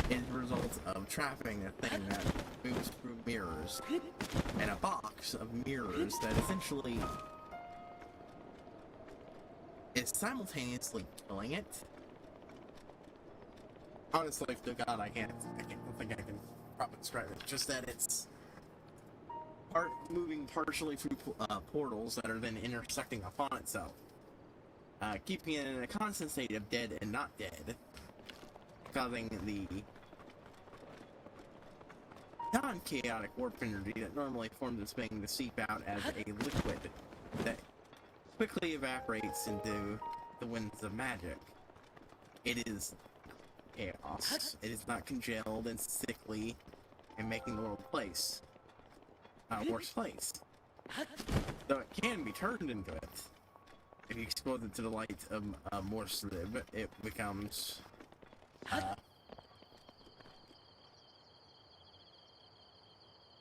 It's a result of trapping a thing that moves through mirrors and a box of mirrors that essentially is simultaneously killing it. Honestly, to God, I don't think I can probably describe it. Just that it's moving partially through portals that are then intersecting upon itself, keeping it in a constant state of dead and not dead, causing the non-chaotic warp energy that normally forms its wing to seep out as a liquid that quickly evaporates into the winds of magic. It is chaos. It is not congealed and sickly and making the world worse place. Though it can be turned into it. If you expose it to the light of more slib, it becomes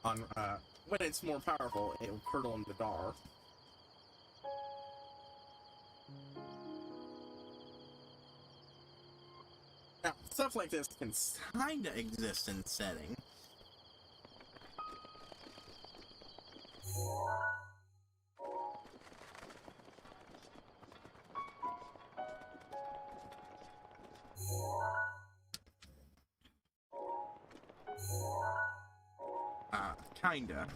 when it's more powerful, it will curdle in the dark. Now, stuff like this can kinda exist in setting. Kinda.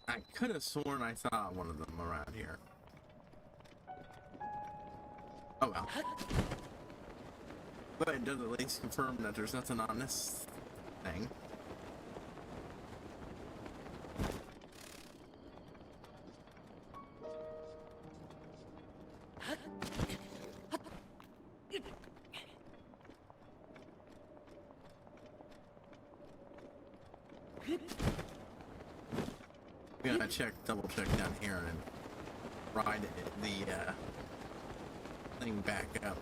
I could have sworn I saw one of them around here. Oh well. But it does at least confirm that there's nothing on this thing. We gotta double check down here and ride the thing back up.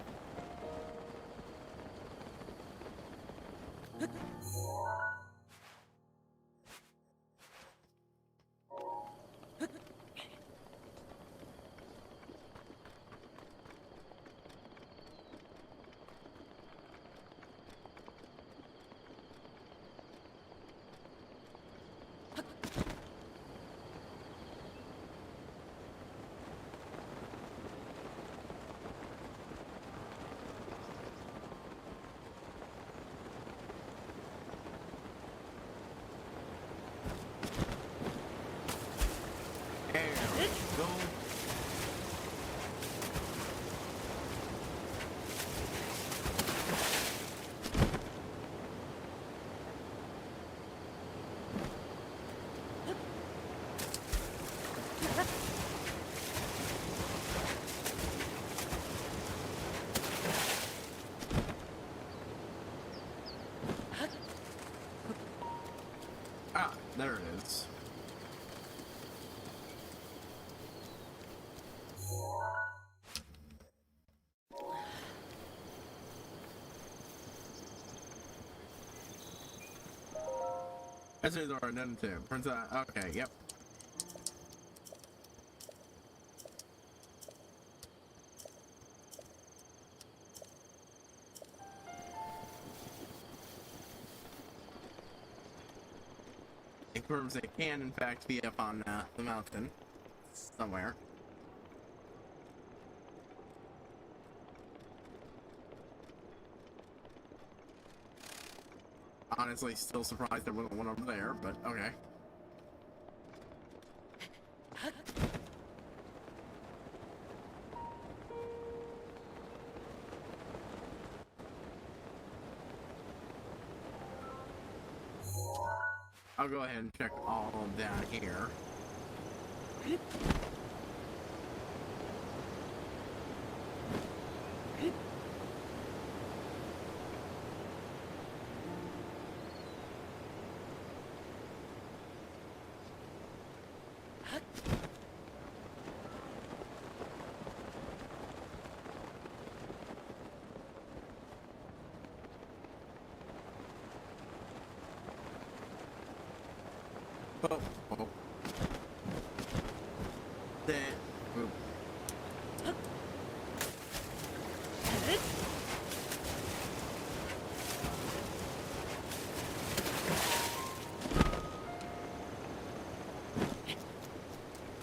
Go. Ah, there it is. This is our identity. Princess. Okay, yep. It confirms it can, in fact, be up on the mountain somewhere. Honestly, still surprised there wasn't one over there, but okay. I'll go ahead and check all down here. Oh, oh. There. Oop.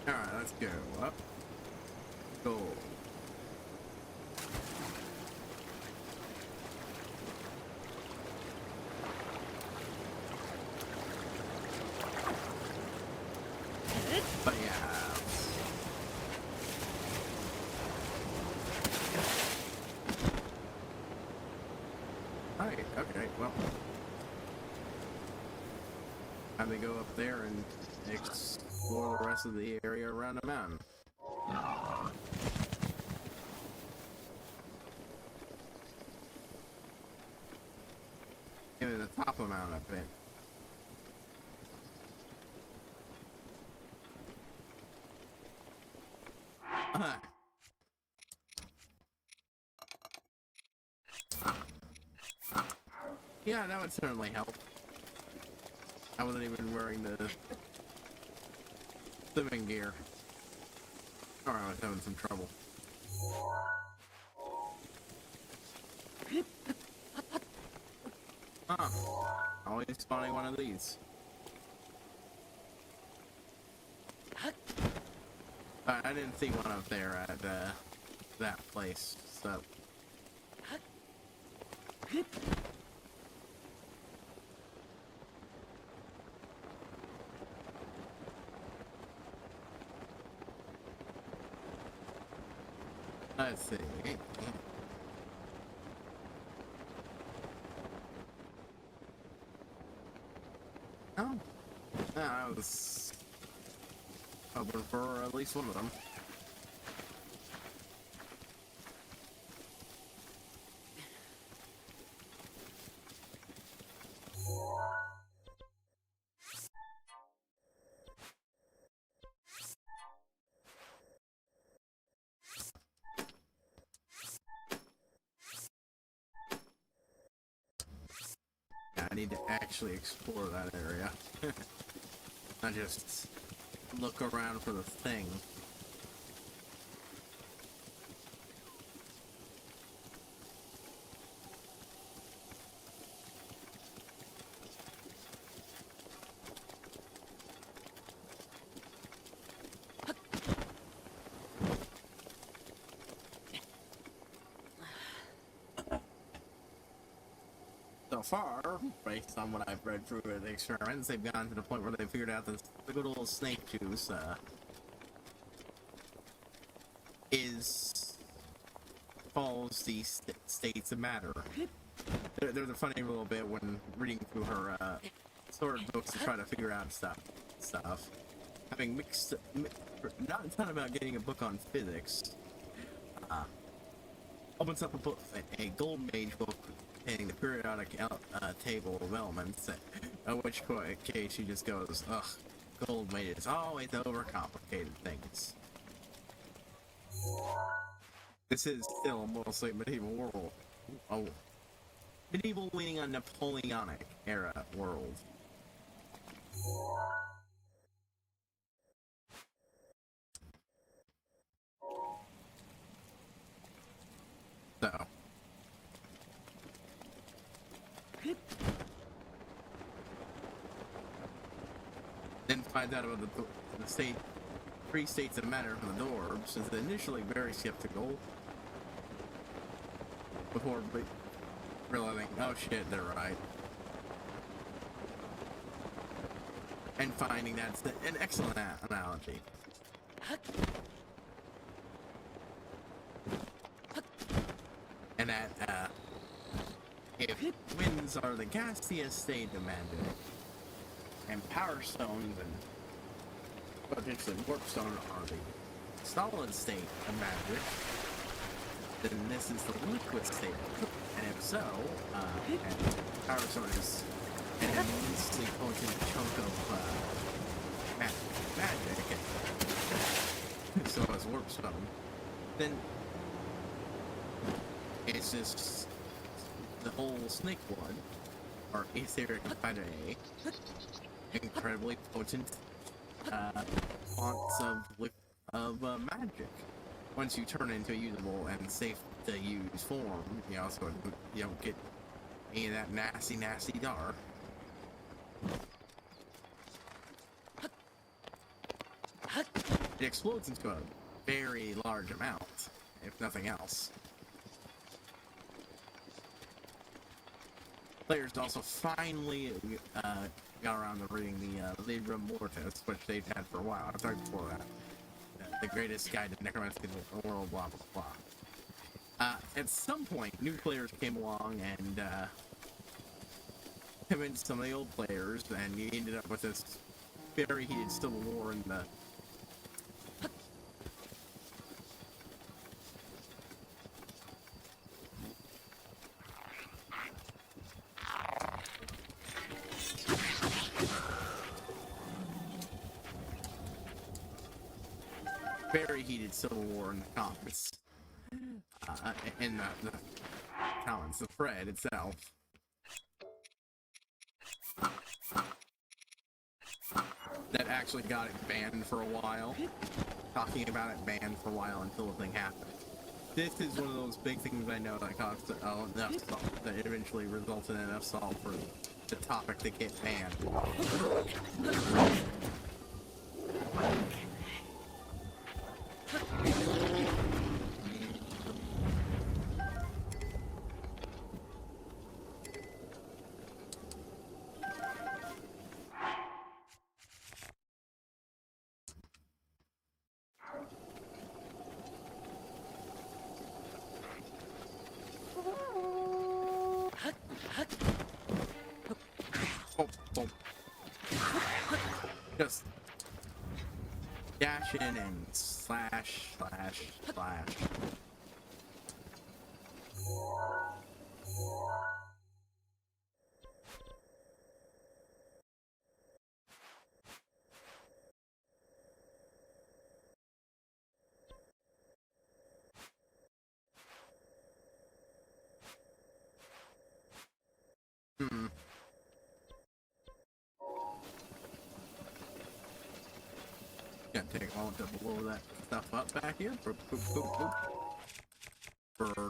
Alright, let's go up. Go. But yeah. Okay, well. Time to go up there and explore the rest of the area around the mountain. Even the top of the mountain, I think. Yeah, that would certainly help. I wasn't even wearing the swimming gear. Or I was having some trouble. Always spawning one of these. I didn't see one up there at that place, so. Let's see. Oh, I was hoping for at least one of them. I need to actually explore that area. Not just look around for the thing. So far, based on what I've read through the experiments, they've gotten to the point where they figured out that the good old snake juice follows the states of matter. There's a funny little bit when reading through her sword books to try to figure out stuff. Having not a ton about getting a book on physics. Opens up a book, a Gold Mage book containing the periodic table of elements, at which case she just goes, ugh, Gold Mage is always overcomplicated things. This is still mostly a medieval world. Oh, medieval leaning on Napoleonic era world. So. Then finds out about the three states of matter from the dwarves, is initially very skeptical before realizing, oh shit, they're right. And finding that's an excellent analogy. And that, if winds are the gaseous state of magic, and power stones and potentially warp stone are the solid state of magic, then this is the liquid state. And if so, and power stone is an immensely potent chunk of magic, and so is warp stone, then it's just the whole snake blood, or etheric matter, incredibly potent fonts of magic. Once you turn into a usable and safe to use form, you know, so you don't get any of that nasty dark. It explodes into a very large amount, if nothing else. Players also finally got around to reading the Libra Mortis, which they've had for a while. I've talked before that. The greatest guide to necromancy in the world, blah, blah, blah. At some point, new players came along and convinced some of the old players, and you ended up with this very heated civil war in the civil war in the comments, in the comments, the thread itself. That actually got it banned for a while. Talking about it banned for a while until the thing happened. This is one of those big things I know that caused enough salt, that eventually resulted in enough salt for the topic to get banned. Just dash in and slash. Gonna take a moment to blow that stuff up back here for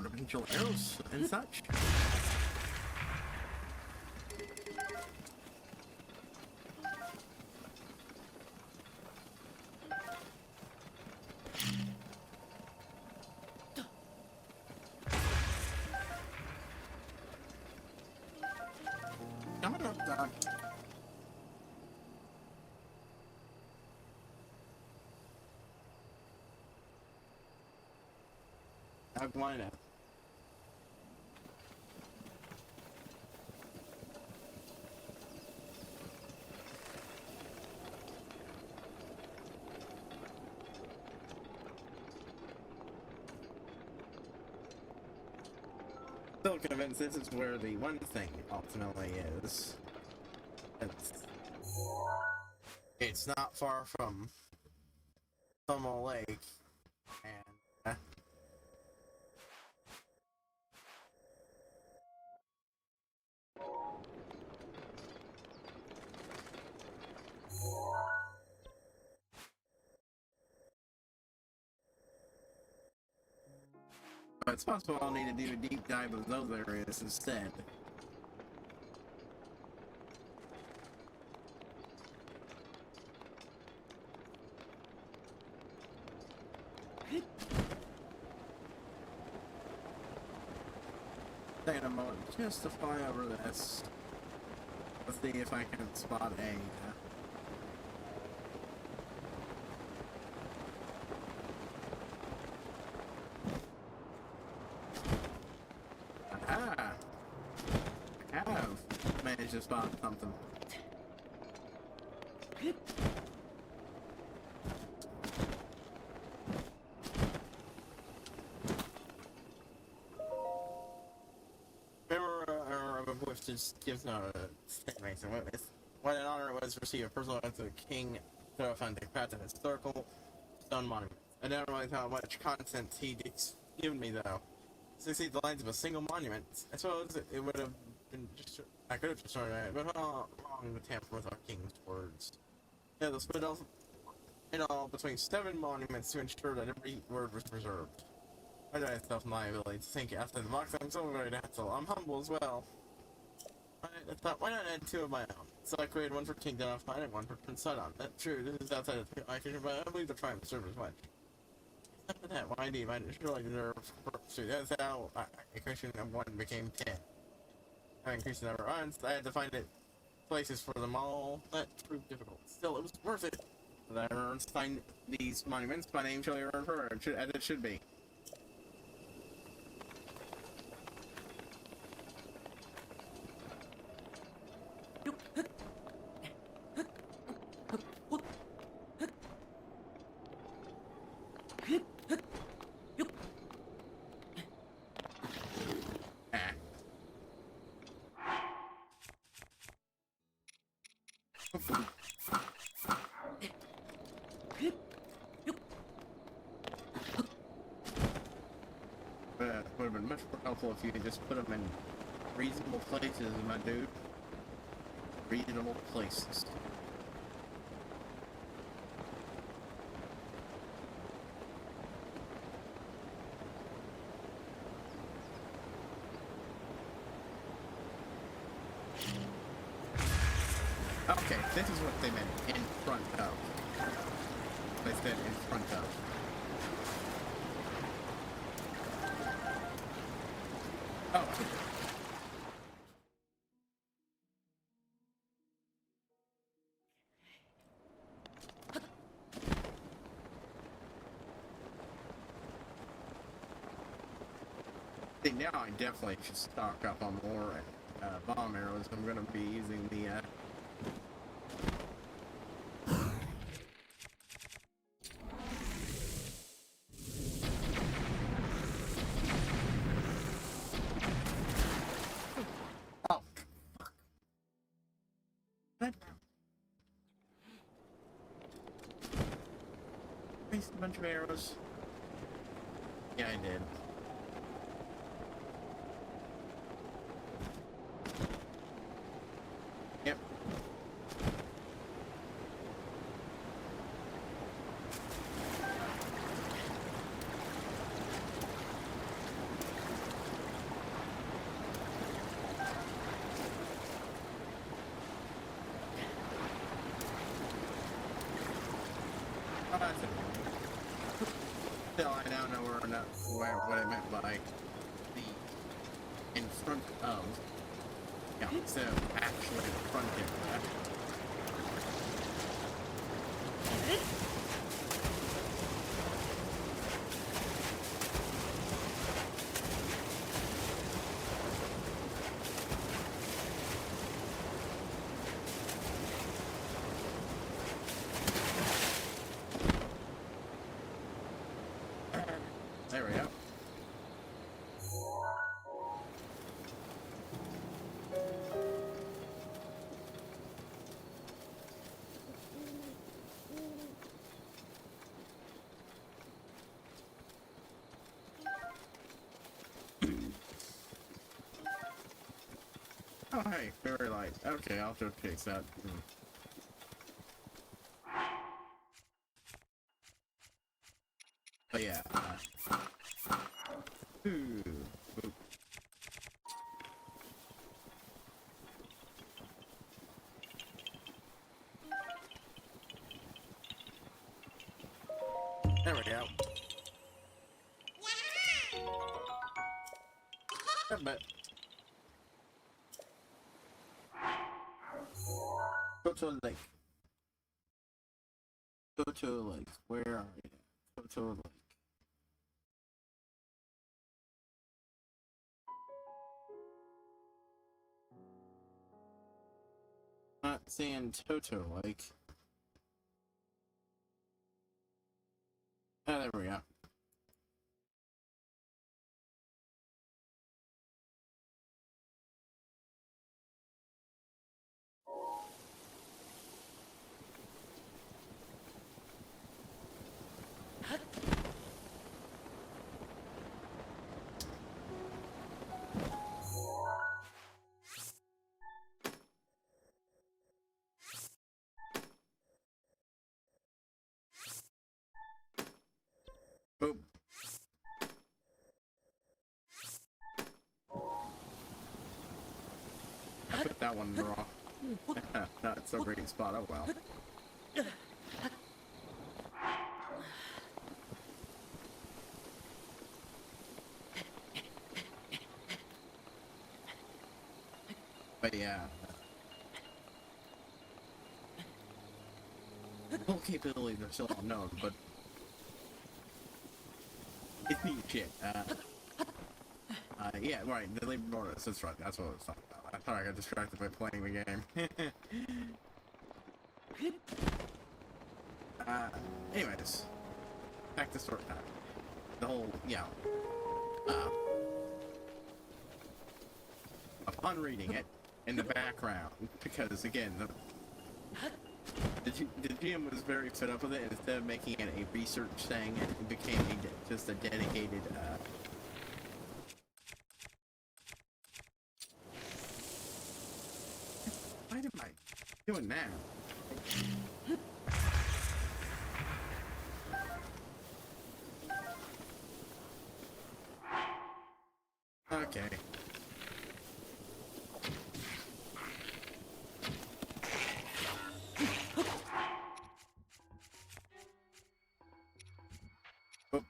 dimensional arrows and such. Coming up, Doc. Why not? Still convinced this is where the one thing ultimately is. It's not far from Tomo Lake, and but it's possible I'll need to do a deep dive of those areas instead. Take a moment just to fly over this. Let's see if I can spot a managed to spot something. Just gives no statement. What an honor it was to receive a personal letter to the king to found a craft of historical stone monument. I never really thought how much content he'd given me though. 60 the lines of a single monument. I suppose it would have been just I could have just started it, but how long to tamper with our king's words. Yeah, they'll split in all between 7 monuments to ensure that every word was preserved. I doubt myself my ability to think after the box. I'm so very natural. I'm humble as well. I thought, why not add 2 of my own? So I created one for King Denafine and one for Prince Sidon. That's true, this is outside of my kingdom, but I believe the triumph served as much. Except for that, why indeed, I surely deserve pursuit. That's how a Christian of 1 became 10. Having increased the number of runs, I had to find places for them all. That proved difficult. Still, it was worth it. That I earned find these monuments, my name shall be earned forever, as it should be. would have been much more helpful if you could just put them in reasonable places, my dude. Reasonable places. Okay, this is what they meant. In front of. They said in front of. Oh. See, now I definitely should stock up on more bomb arrows. I'm gonna be using the oh, fuck. What? Waste a bunch of arrows. Yeah, I did. Yep. Oh, that's it. Still, I now know what I meant by the in front of. Yeah, instead of actually in front of it. There we go. Oh, hey, very light. Okay, I'll just fix that. But yeah, ooh. There we go. But go to the lake. Go to the lake. Where are you? Go to the lake. Not seeing Toto Lake. Oh, there we go. Boop. I put that one raw. Not so great spot, oh well. But yeah. Full capabilities are still unknown, but it's neat shit. Yeah, right, the labor bonus, that's right, that's what I was talking about. I thought I got distracted by playing the game. Anyways, back to story time. The whole, yeah. Upon reading it, in the background, because again, the GM was very fed up with it. Instead of making it a research thing, it became just a dedicated Doing now. Okay. Oh.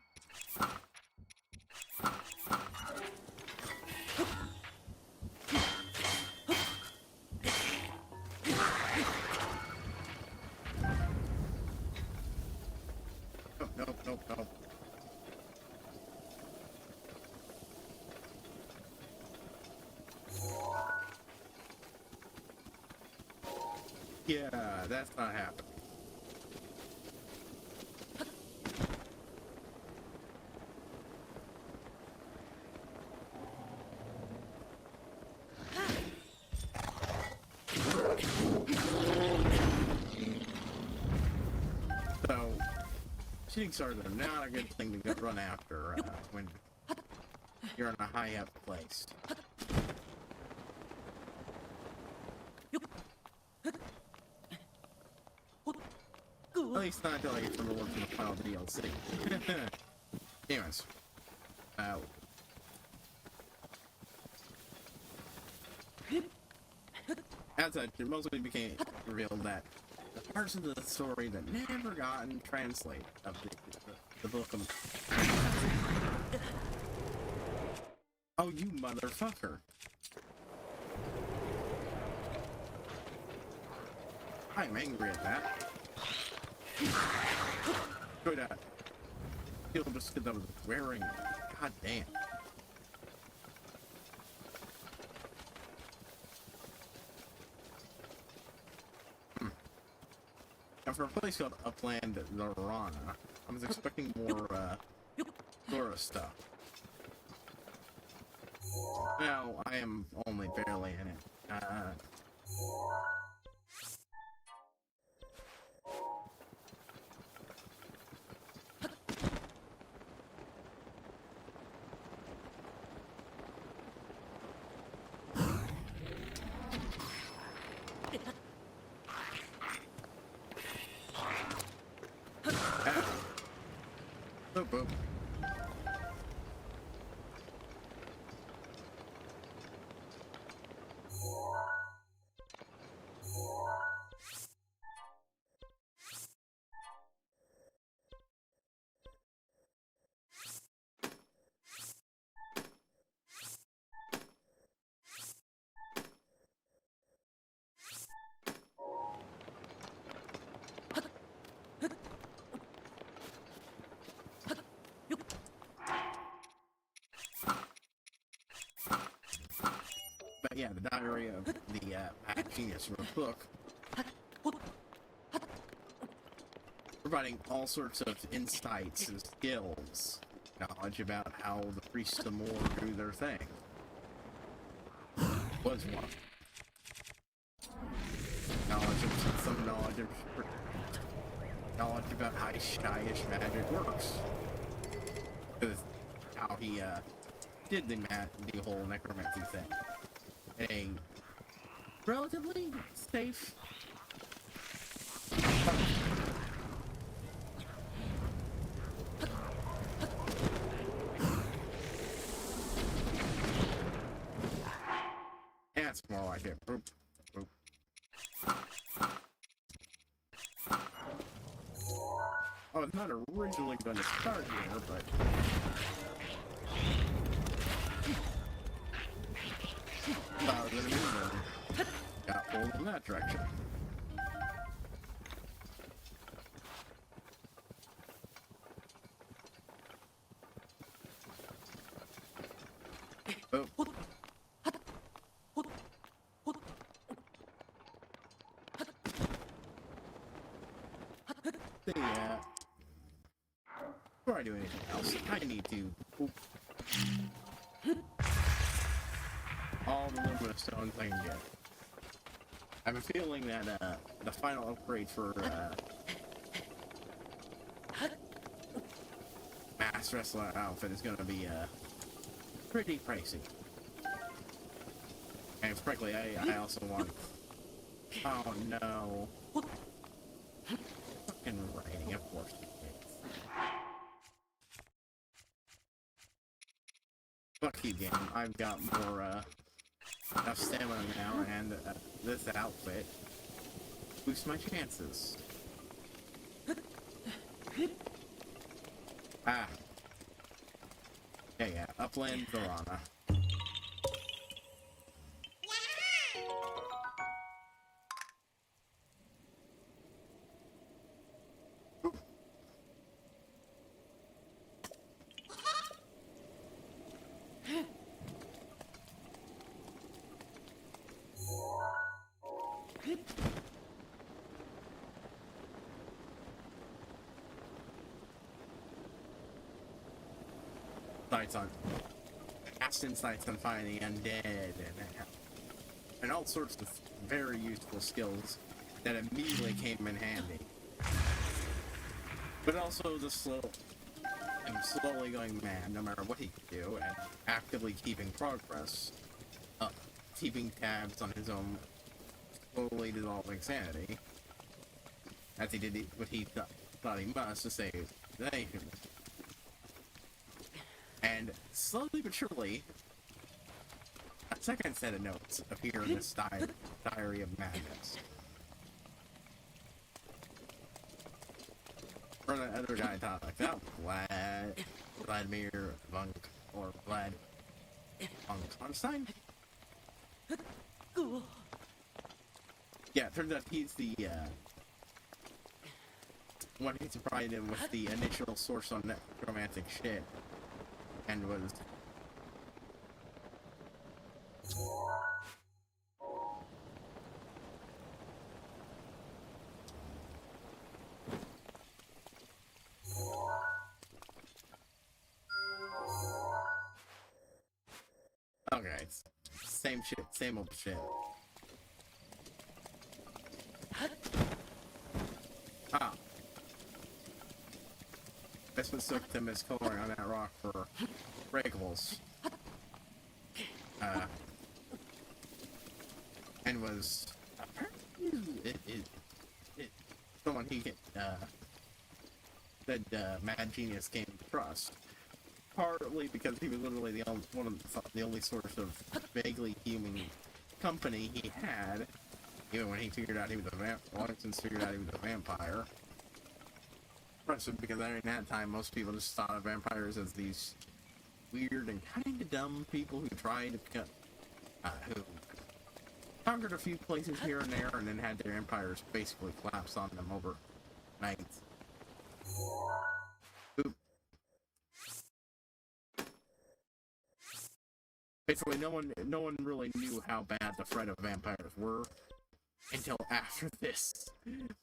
Nope. Yeah, that's not happening. So, shooting stars are not a good thing to go run after when you're in a high up place. At least not until I get some rewards from the final DLC. Anyways. As such, it mostly became revealed that the parts of the story that never gotten translated of the book of... Oh, you motherfucker. I'm angry at that. Good at kill just because I was wearing it. God damn. Now for a place called Upland Zora, I was expecting more Zora stuff. Now I am only barely in it. Boop boop. But yeah, the diary of the genius wrote a book providing all sorts of insights and skills, knowledge about how the priests of Moor do their thing. Was one. Some knowledge about how Shyish magic works. Because how he did the whole necromancy thing. A relatively safe yeah, it's more like it. Boop, boop. I was not originally going to start here, but thought I was going to move and got pulled in that direction. Oh. Yeah. Before I do anything else, I need to all the luminous stones I can get. I have a feeling that the final upgrade for Mass Wrestler outfit is going to be pretty pricey. And frankly, I also want Oh no. Fucking writing, of course it is. Fuck you, game. I've got more, enough stamina now, and this outfit boosts my chances. Ah. Yeah, Upland Zora. Sights on cast insights on finding undead and all sorts of very useful skills that immediately came in handy. But also the slowly going mad no matter what he could do, and actively keeping progress up, keeping tabs on his own slowly dissolving sanity, as he did what he thought he must to save the nation. And slowly but surely, a second set of notes appear in this diary of madness. Or that other guy thought like, oh, Vladimir Von, or Vlad von Constein? Yeah, it turns out he's the, one who supplied him with the initial source on necromantic shit. And was okay, it's same shit, same old shit. Ah. This mistook them as coloring on that rock for breakables. And was someone he said Mad Genius came to trust. Partly because he was literally the only source of vaguely human company he had, even when he figured out he was figured out he was a vampire. Because during that time, most people just thought of vampires as these weird and kind of dumb people who tried to who conquered a few places here and there, and then had their empires basically collapse on them overnight. Oop. Basically, no one really knew how bad the threat of vampires were until after this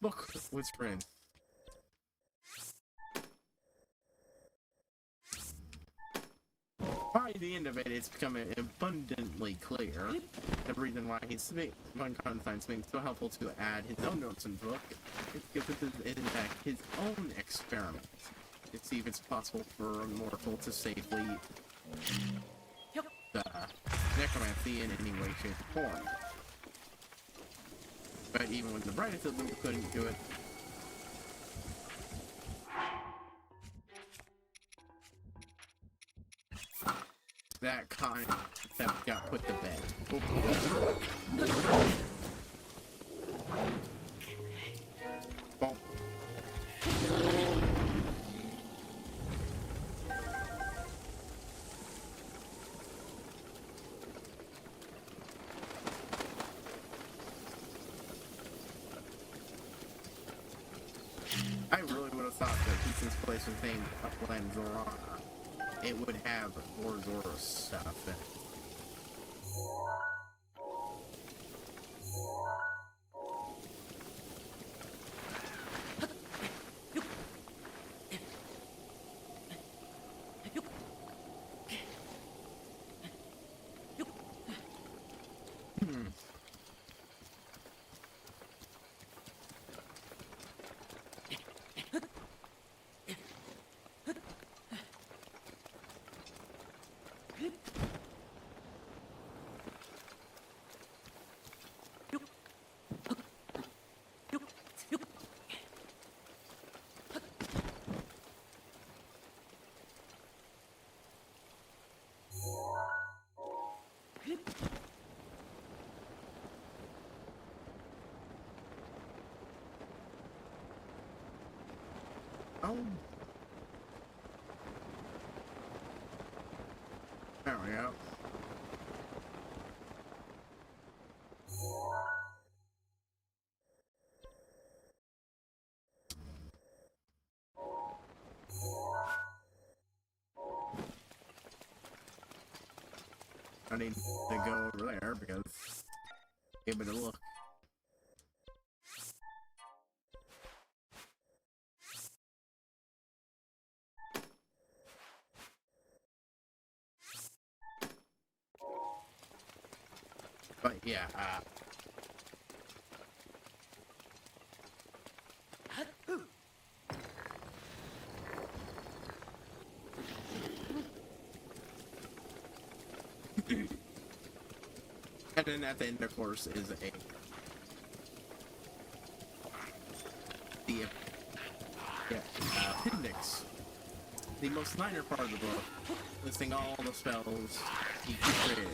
book was written. By the end of it, it's becoming abundantly clear the reason why Von Constein's being so helpful to add his own notes in the book is because this is in fact his own experiment to see if it's possible for a mortal to safely necromancy in any way, shape, or form. But even when the brightest of them couldn't do it, that concept got put to bed. Well, I really would have thought that since this place was named Upland Zora, it would have more Zora stuff in it. down. There we go. I need to go over there because give it a look. But yeah, and then at the end, of course, is the appendix, the most minor part of the book, listing all the spells he created,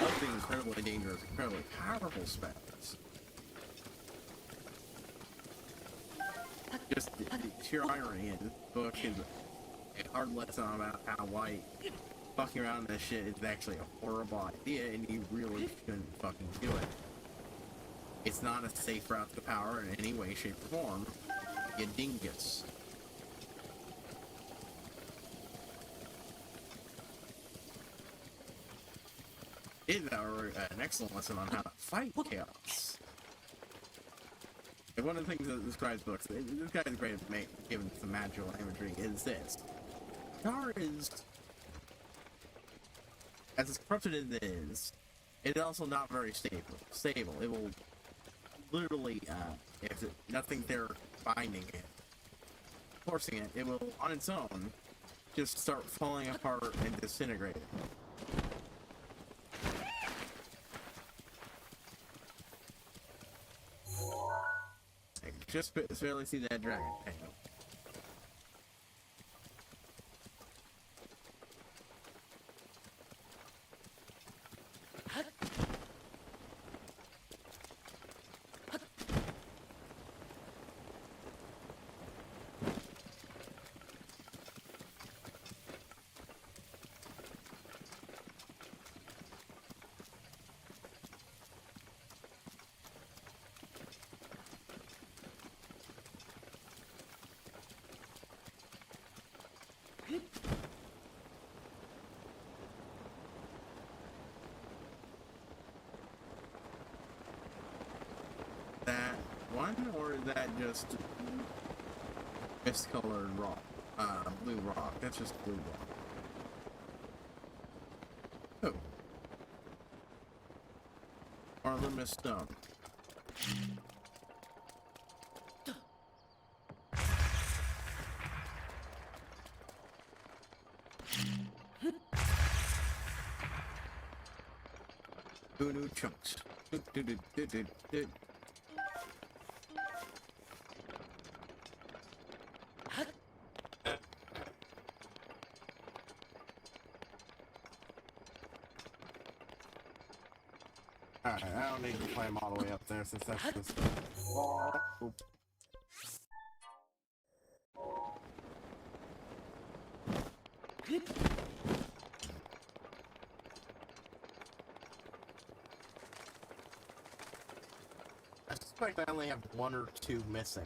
all the incredibly dangerous, incredibly powerful spells. Just the sheer irony in the book is a hard lesson about how why fucking around this shit is actually a horrible idea, and you really shouldn't fucking do it. It's not a safe route to power in any way, shape, or form. You dingus. It is, however, an excellent lesson on how to fight chaos. And one of the things that describes books, this guy is great at giving some magical imagery, is this. Power is, as corrupted as it is also not very stable. It will literally, if nothing there binding it, forcing it, it will, on its own, just start falling apart and disintegrating. I can just barely see that dragon tail. That one, or is that just mist-colored rock? Blue rock. That's just blue rock. Oh. Or luminous stone. Two new chunks. Alright, I don't need to climb all the way up there since that's just wall. Oop. I suspect I only have one or two missing.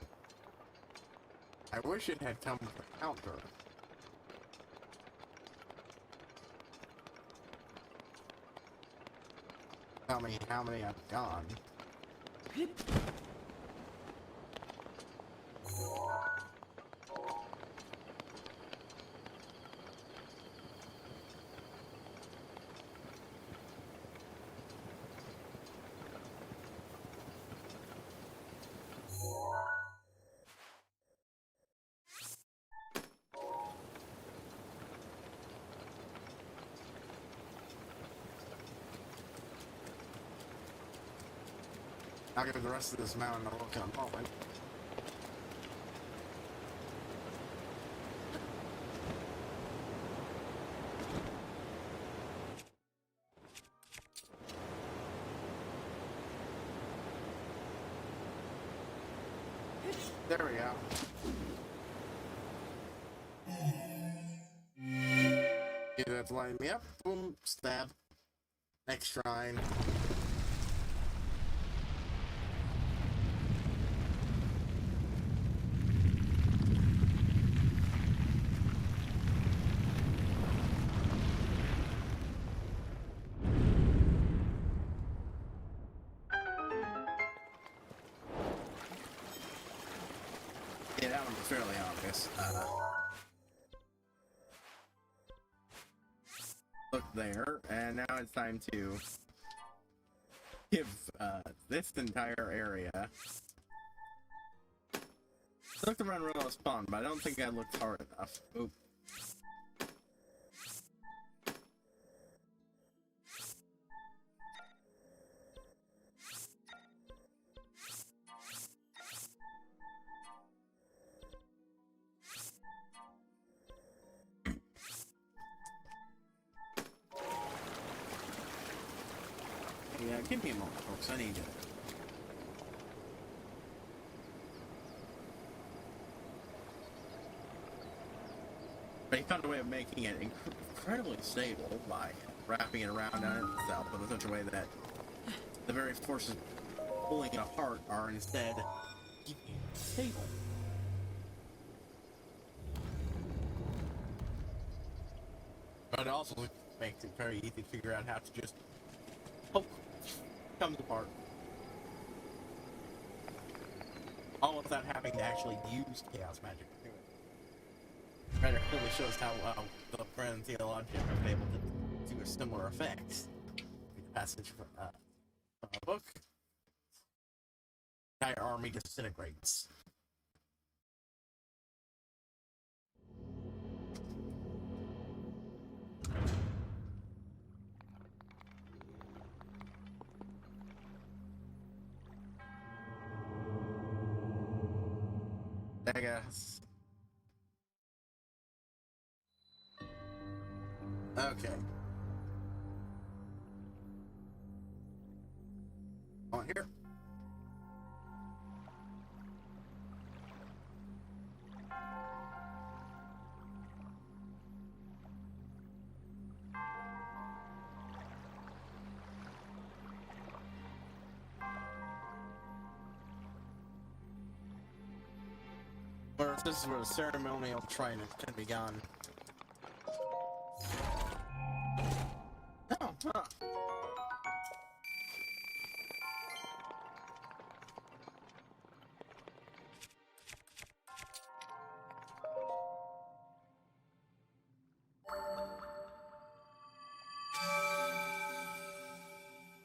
I wish it had come with a counter. Tell me how many I've gone. I'll give the rest of this mountain a look in a moment. There we go. starts lining me up. Boom, stab. Next shrine. Yeah, that one was fairly obvious. Look there, and now it's time to give this entire area. I looked around real spawn, but I don't think I looked hard enough. Oop. Yeah, give me a moment, folks. I need it. But he found a way of making it incredibly stable by wrapping it around on itself in such a way that the various forces pulling it apart are instead keeping it stable. But it also makes it very easy to figure out how to just poke. Comes apart. All without having to actually use chaos magic to do it. Rather clearly shows how the Grand Theologian have been able to do a similar effect. The passage from a book. Entire army disintegrates. I guess. Okay. On here. Whereas this is where the ceremonial training can be gone. Oh, huh.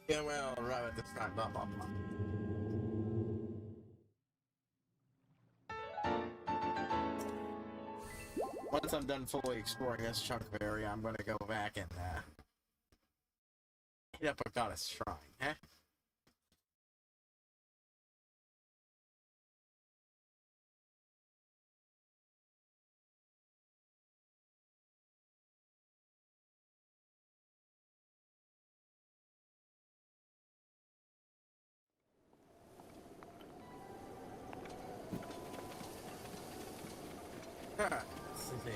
Yeah, well, right at this time, blah, blah, blah. Once I'm done fully exploring this chunk of area, I'm gonna go back and, hit up a goddess shrine, eh? Huh, this is a...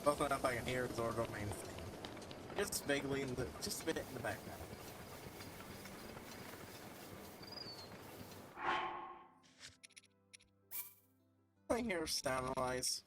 Close enough I can hear Zora main thing. Just vaguely in the, just a bit in the background. I hear sound wise.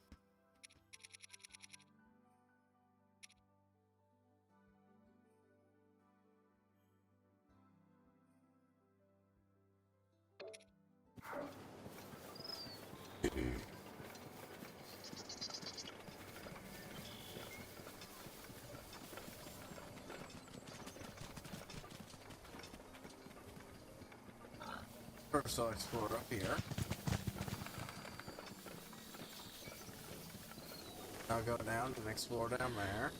First I'll explore up here. I'll go down and explore down there.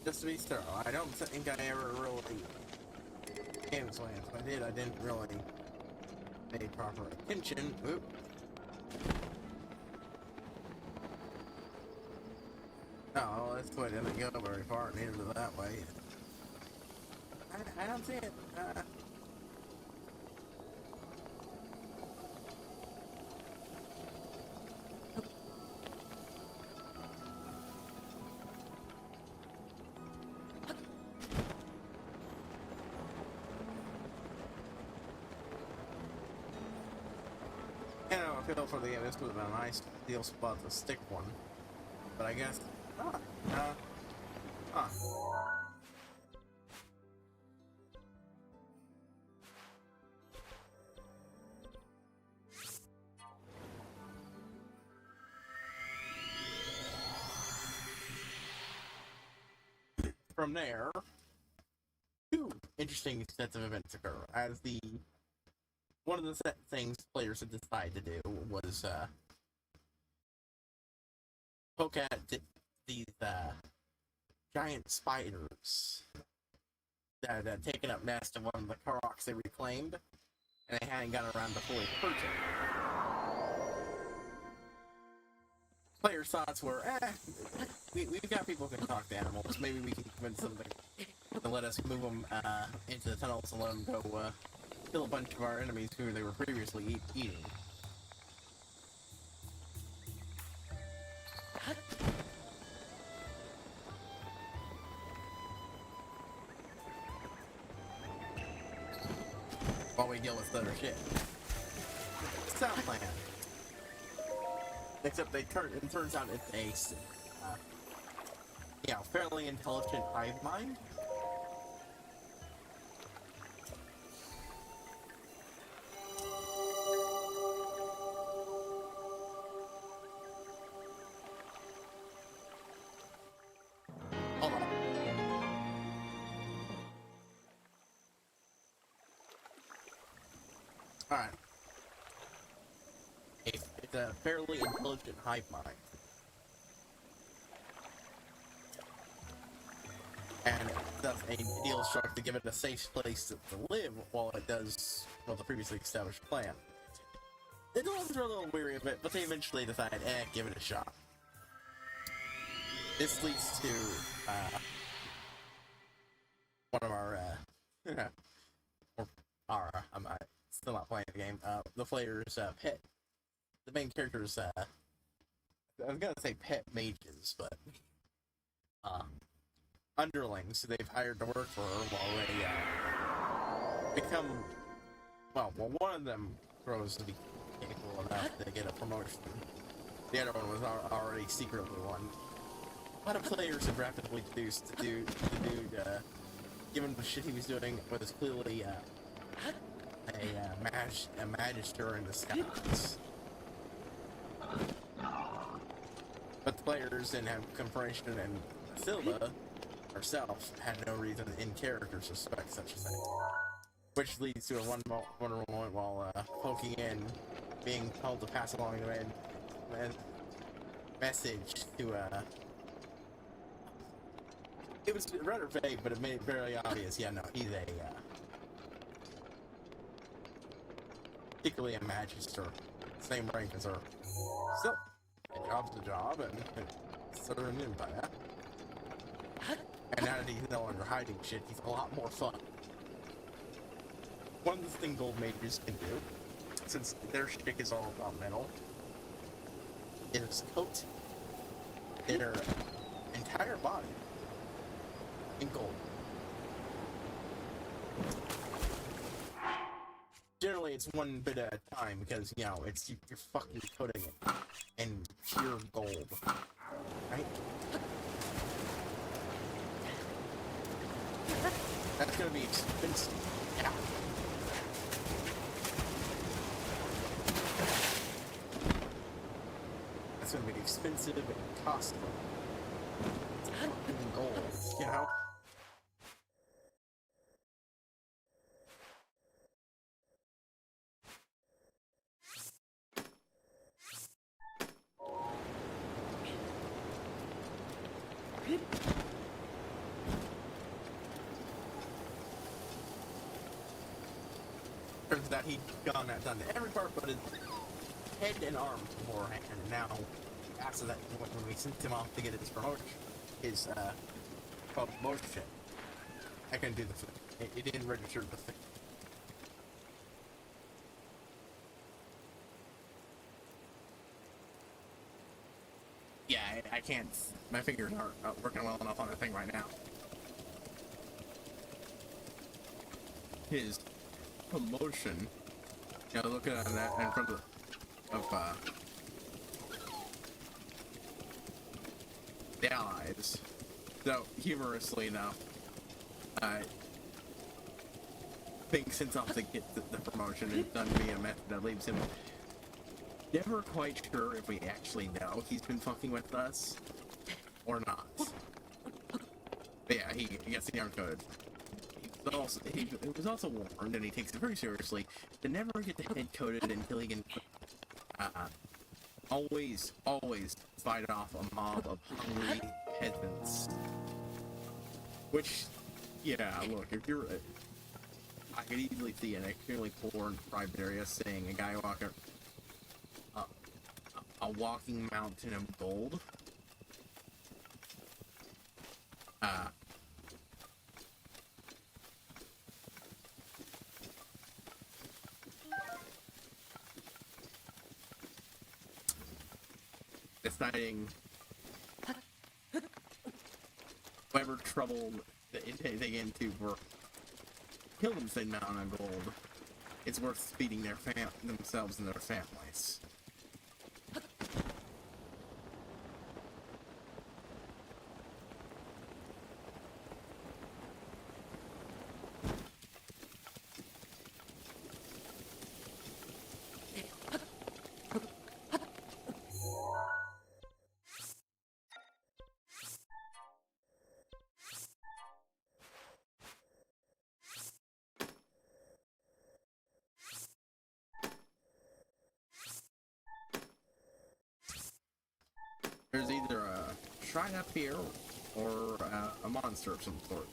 Just to be thorough, I don't think I ever really came this way. If I did, I didn't really pay proper attention. Oop. No, this way doesn't go very far, neither to that way. I don't see it. You know, I feel for the this would have been a nice deal spot to stick one. But I guess not. Huh. From there, two interesting sets of events occur. As the one of the things players had decided to do was poke at these giant spiders that had taken up nest in one of the rocks they reclaimed, and they hadn't gotten around to fully purging. Players' thoughts were, we've got people who can talk to animals. Maybe we can convince them to let us move them into the tunnels and let them go kill a bunch of our enemies who they were previously eating. While we deal with other shit. Sound plan. Except it turns out it's a fairly intelligent hive mind. Hold on. Alright. It's a fairly intelligent hive mind. And thus a deal struck to give it a safe place to live while it does the previously established plan. The dwarves were a little weary of it, but they eventually decided, give it a shot. This leads to one of our I'm still not playing the game. The player's pet. The main character's I was gonna say pet mages, but underlings who they've hired to work for her while they become well, one of them grows to be capable enough to get a promotion. The other one was already secretly one. A lot of players have rapidly deduced the dude, given the shit he was doing, was clearly a magister in disguise. But the players didn't have confirmation, and Silva herself had no reason in character to suspect such a thing. Which leads to a one moment while poking in, being told to pass along a message to it was rather vague, but it made it very obvious. Yeah, no, he's a particularly a magister, same rank as her. So, a job's a job, and certain in by that. And now that he's no longer hiding shit, he's a lot more fun. One of the things gold mages can do, since their shtick is all about metal, is coat their entire body in gold. Generally, it's one bit at a time because, you know, it's you're fucking coating it in pure gold, right? That's gonna be expensive. Yeah. That's gonna be expensive and costly. It's fucking gold, you know? Turns out he'd done to every part but his head and arms beforehand, and now, after that, when we sent him off to get his promotion, his promotion. I couldn't do the thing. It didn't register the thing. Yeah, I can't. My fingers aren't working well enough on the thing right now. His promotion. You know, looking at that in front of the allies. So, humorously enough, I think since I'll get the promotion, it's done via a method that leaves him never quite sure if we actually know he's been fucking with us or not. But yeah, he gets the code. He was also warned, and he takes it very seriously, to never get the head coded until he can always fight off a mob of hungry peasants. Which, yeah, look, if you're, I could easily see an extremely poor and private area seeing a guy walking a walking mountain of gold. Deciding whatever trouble they get into for kill them said mountain of gold, it's worth feeding their themselves and their families. There's either a shrine up here or a monster of some sort.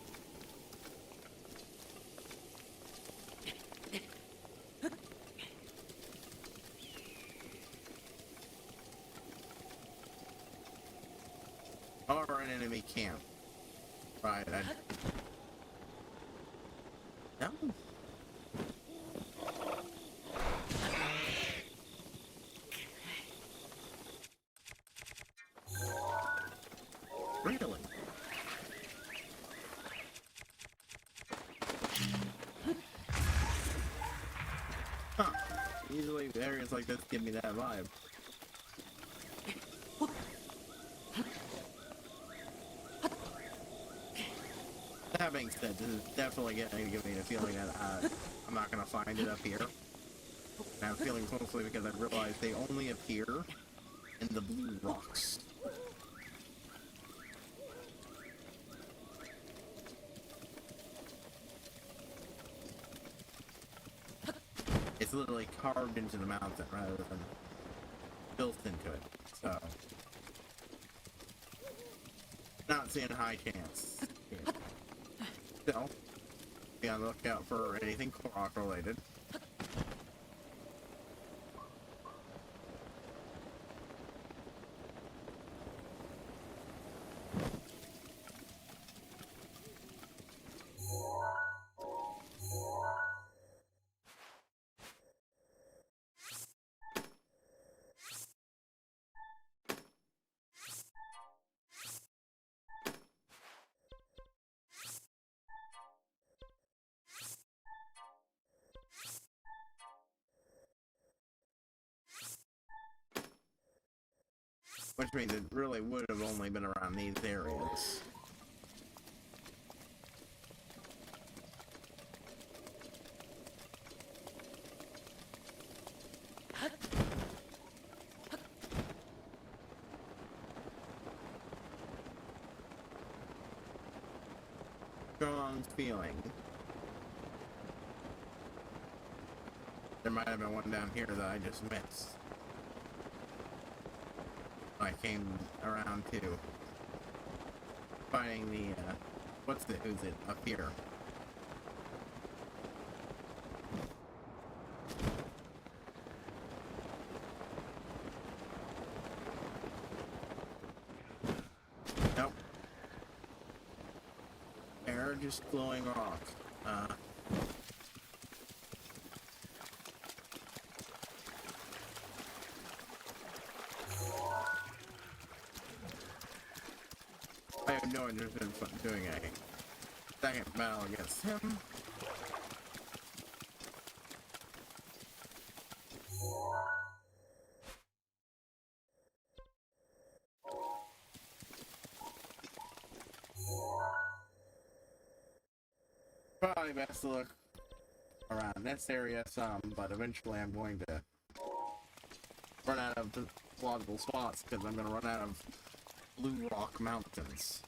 Or an enemy camp. Right, no? Really? Huh. Usually areas like this give me that vibe. That being said, this is definitely getting to give me the feeling that I'm not going to find it up here. And I'm feeling mostly because I realized they only appear in the blue rocks. It's literally carved into the mountain rather than built into it. So, not seeing a high chance here. Still, be on the lookout for anything rock related. Which means it really would have only been around these areas. Strong feeling. There might have been one down here that I just missed. I came around to finding the, who's it, up here. Nope. largest glowing rock. I have no interest in doing a second battle against him. Probably best to look around this area some, but eventually I'm going to run out of plausible spots because I'm going to run out of Blue Rock Mountains.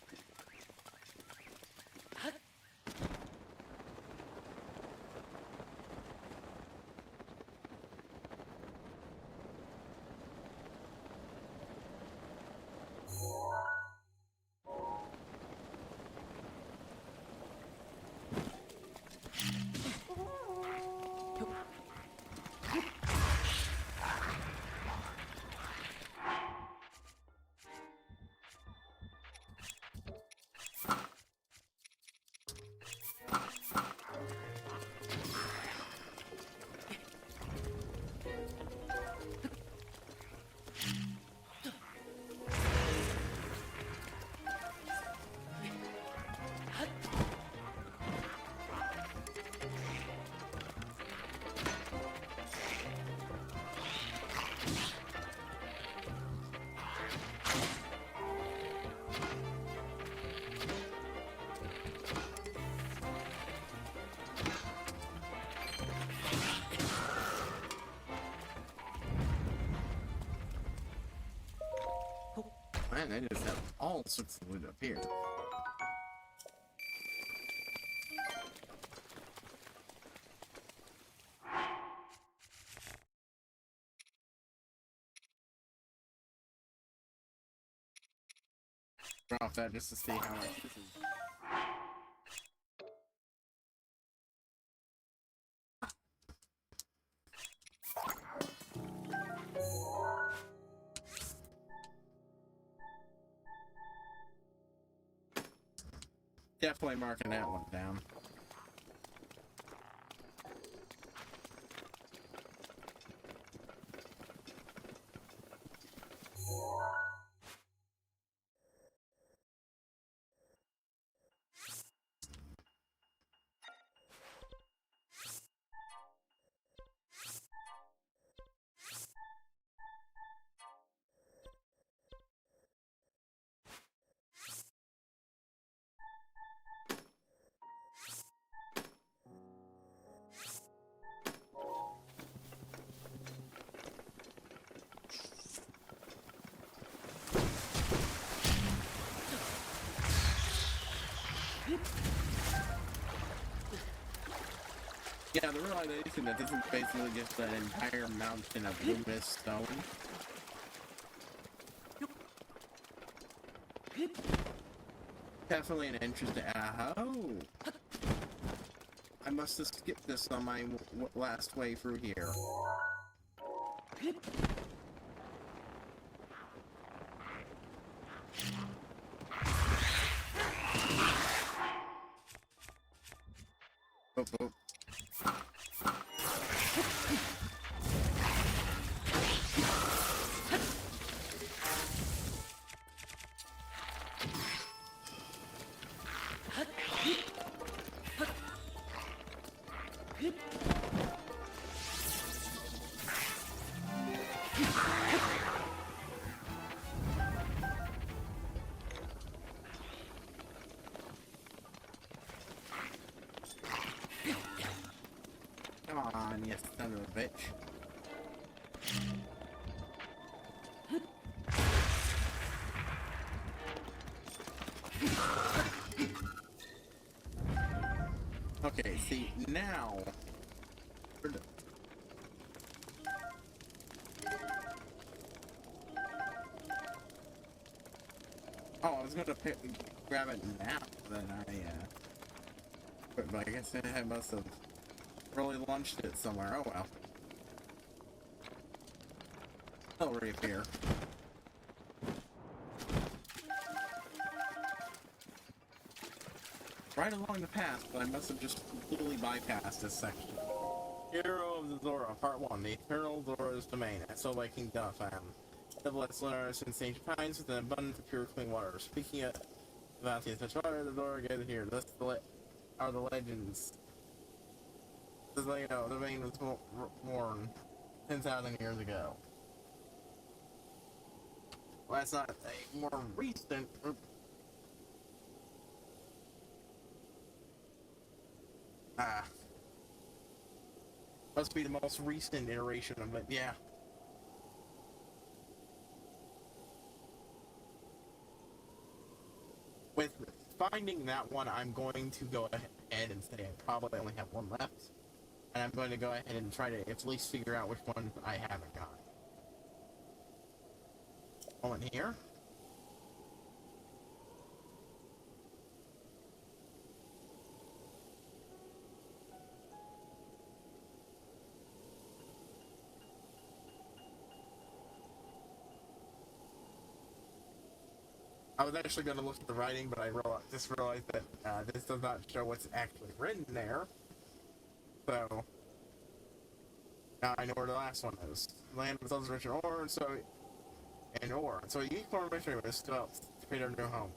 Man, they just have all sorts of loot up here. Off that just to see how much this is. Definitely marking that one down. Yeah, the realization that this is basically just an entire mountain of luminous stone. Definitely an interesting. Oh! I must have skipped this on my last way through here. Oh, oh. Come on, you son of a bitch. Okay, see, now... Oh, I was gonna grab it now, then but I guess I must have really launched it somewhere. Oh well. I'll reappear. right along the path, but I must have just completely bypassed this section. Hero of the Zora, Part 1, The Eternal Zora's Domain, Sold by King Duffam. Civilized learners since ancient times with an abundance of pure, clean water. Speaking of about the such water, the Zora gathered here. Thus are the legends. As you know, the domain was born 10,000 years ago. Well, that's not a more recent. Must be the most recent iteration of it, yeah. With finding that one, I'm going to go ahead and say I probably only have one left. And I'm going to go ahead and try to at least figure out which one I haven't got. One here. I was actually going to look at the writing, but I just realized that this does not show what's actually written there. So, now I know where the last one is. Land with those rich in ore, and so a unique formation was developed to create our new home.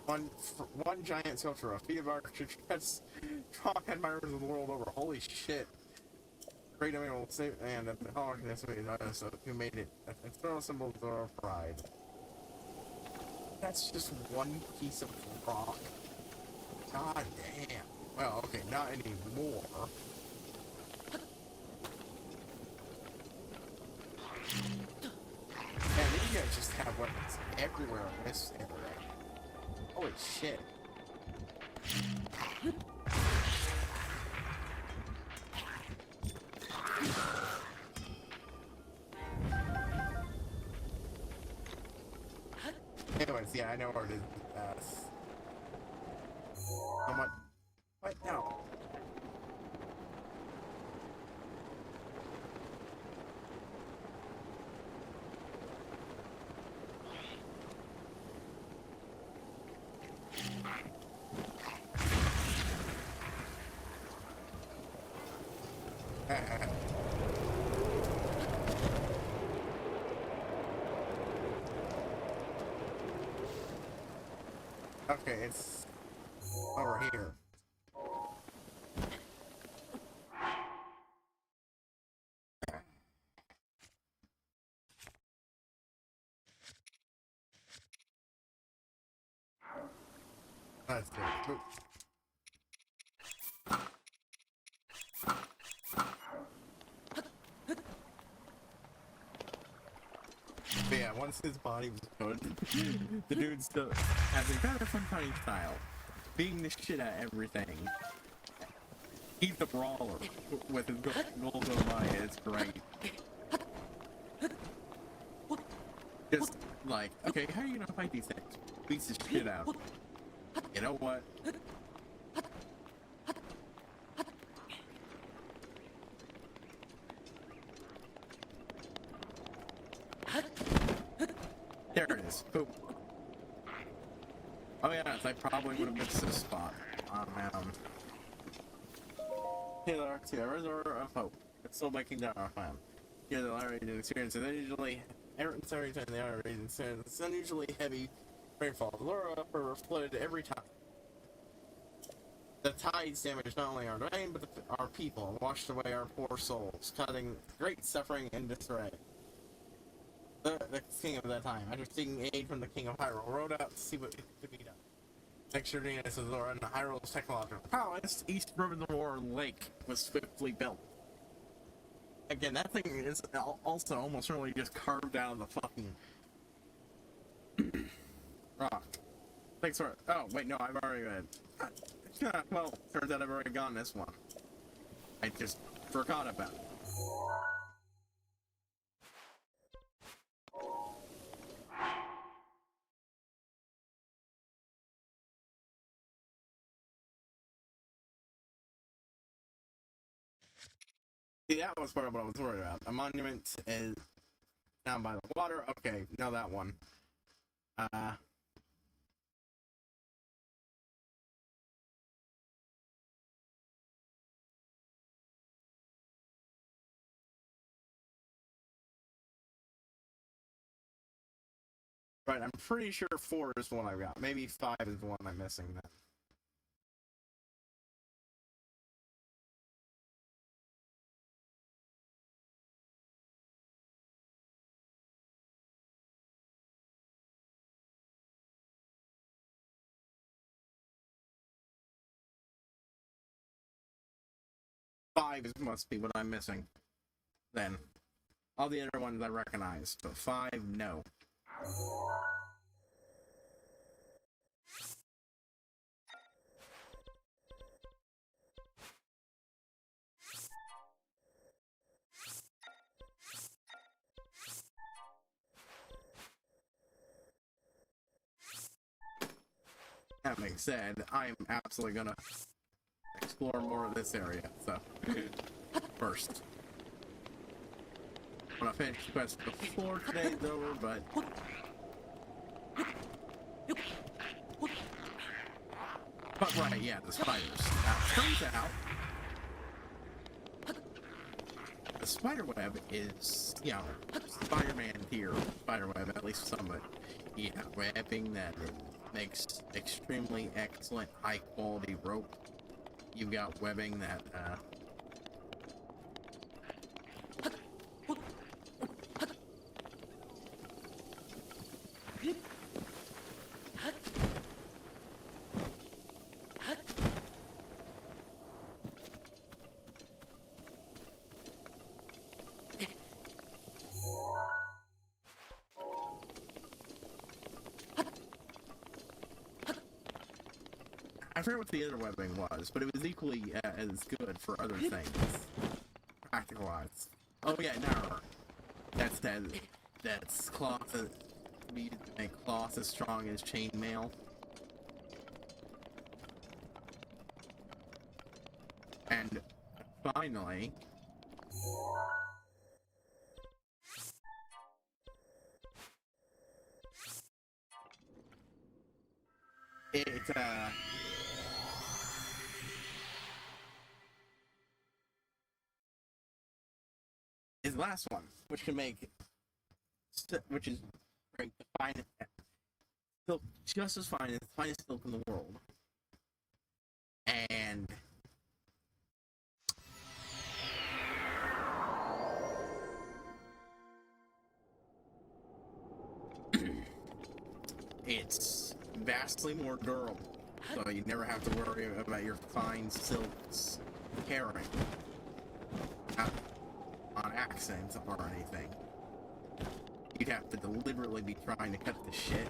One giant sculpture, a feat of architecture that's drawn admirers of the world over. Holy shit. Great domain will save, and the hallmark who made it an eternal symbol of Zora pride. That's just one piece of rock. God damn. Well, okay, not anymore. Man, these guys just have weapons everywhere in this area. Holy shit. Anyways, yeah, I know where it is. Somewhat. What? No. Okay, it's over here. That's good. But yeah, once his body was coated, the dude still has a rather fun fighting style, beating the shit out of everything. He's the brawler with his gold eye. It's great. Just like, okay, how are you gonna fight these things? Beats the shit out. You know what? There it is. Boom. Oh yeah, I probably would have missed this spot. Oh man. Taylor to the Reservoir of Hope. It's still making down our plan. Here the Larry experience is unusually every time the Larry experience it's unusually heavy rainfall. The Zora River flooded every time. The tides damaged not only our domain but our people and washed away our poor souls, causing great suffering and disarray. The king of that time, after seeking aid from the king of Hyrule, rode out to see what could be done. Next year, Dina says Zora and Hyrule's technological prowess east of the War Lake was swiftly built. Again, that thing is also almost really just carved out of the fucking rock. Thanks for. Oh wait, no, I've already read. Well, turns out I've already gotten this one. I just forgot about it. See, that was part of what I was worried about. A monument is down by the water. Okay, know that one. Right, I'm pretty sure 4 is the one I've got. Maybe 5 is the one I'm missing then. Must be what I'm missing. Then. All the other ones I recognize, but 5, no. That being said, I'm absolutely gonna explore more of this area, so first. I'm gonna finish the quest before today's over, but right, yeah, the spiders. Now, turns out the spider web is, you know, Spider-Man here, spider web, at least some of it. You have webbing that makes extremely excellent high quality rope. You've got webbing that I forget what the other webbing was, but it was equally as good for other things. Practical-wise. Oh yeah, no. That's cloth that we used to make cloth as strong as chainmail. And finally, it is the last one, which can make, which is great, the finest silk, just as fine as the finest silk in the world, and it's vastly more durable, so you never have to worry about your fine silks tearing on accident or anything. You'd have to deliberately be trying to cut the shit.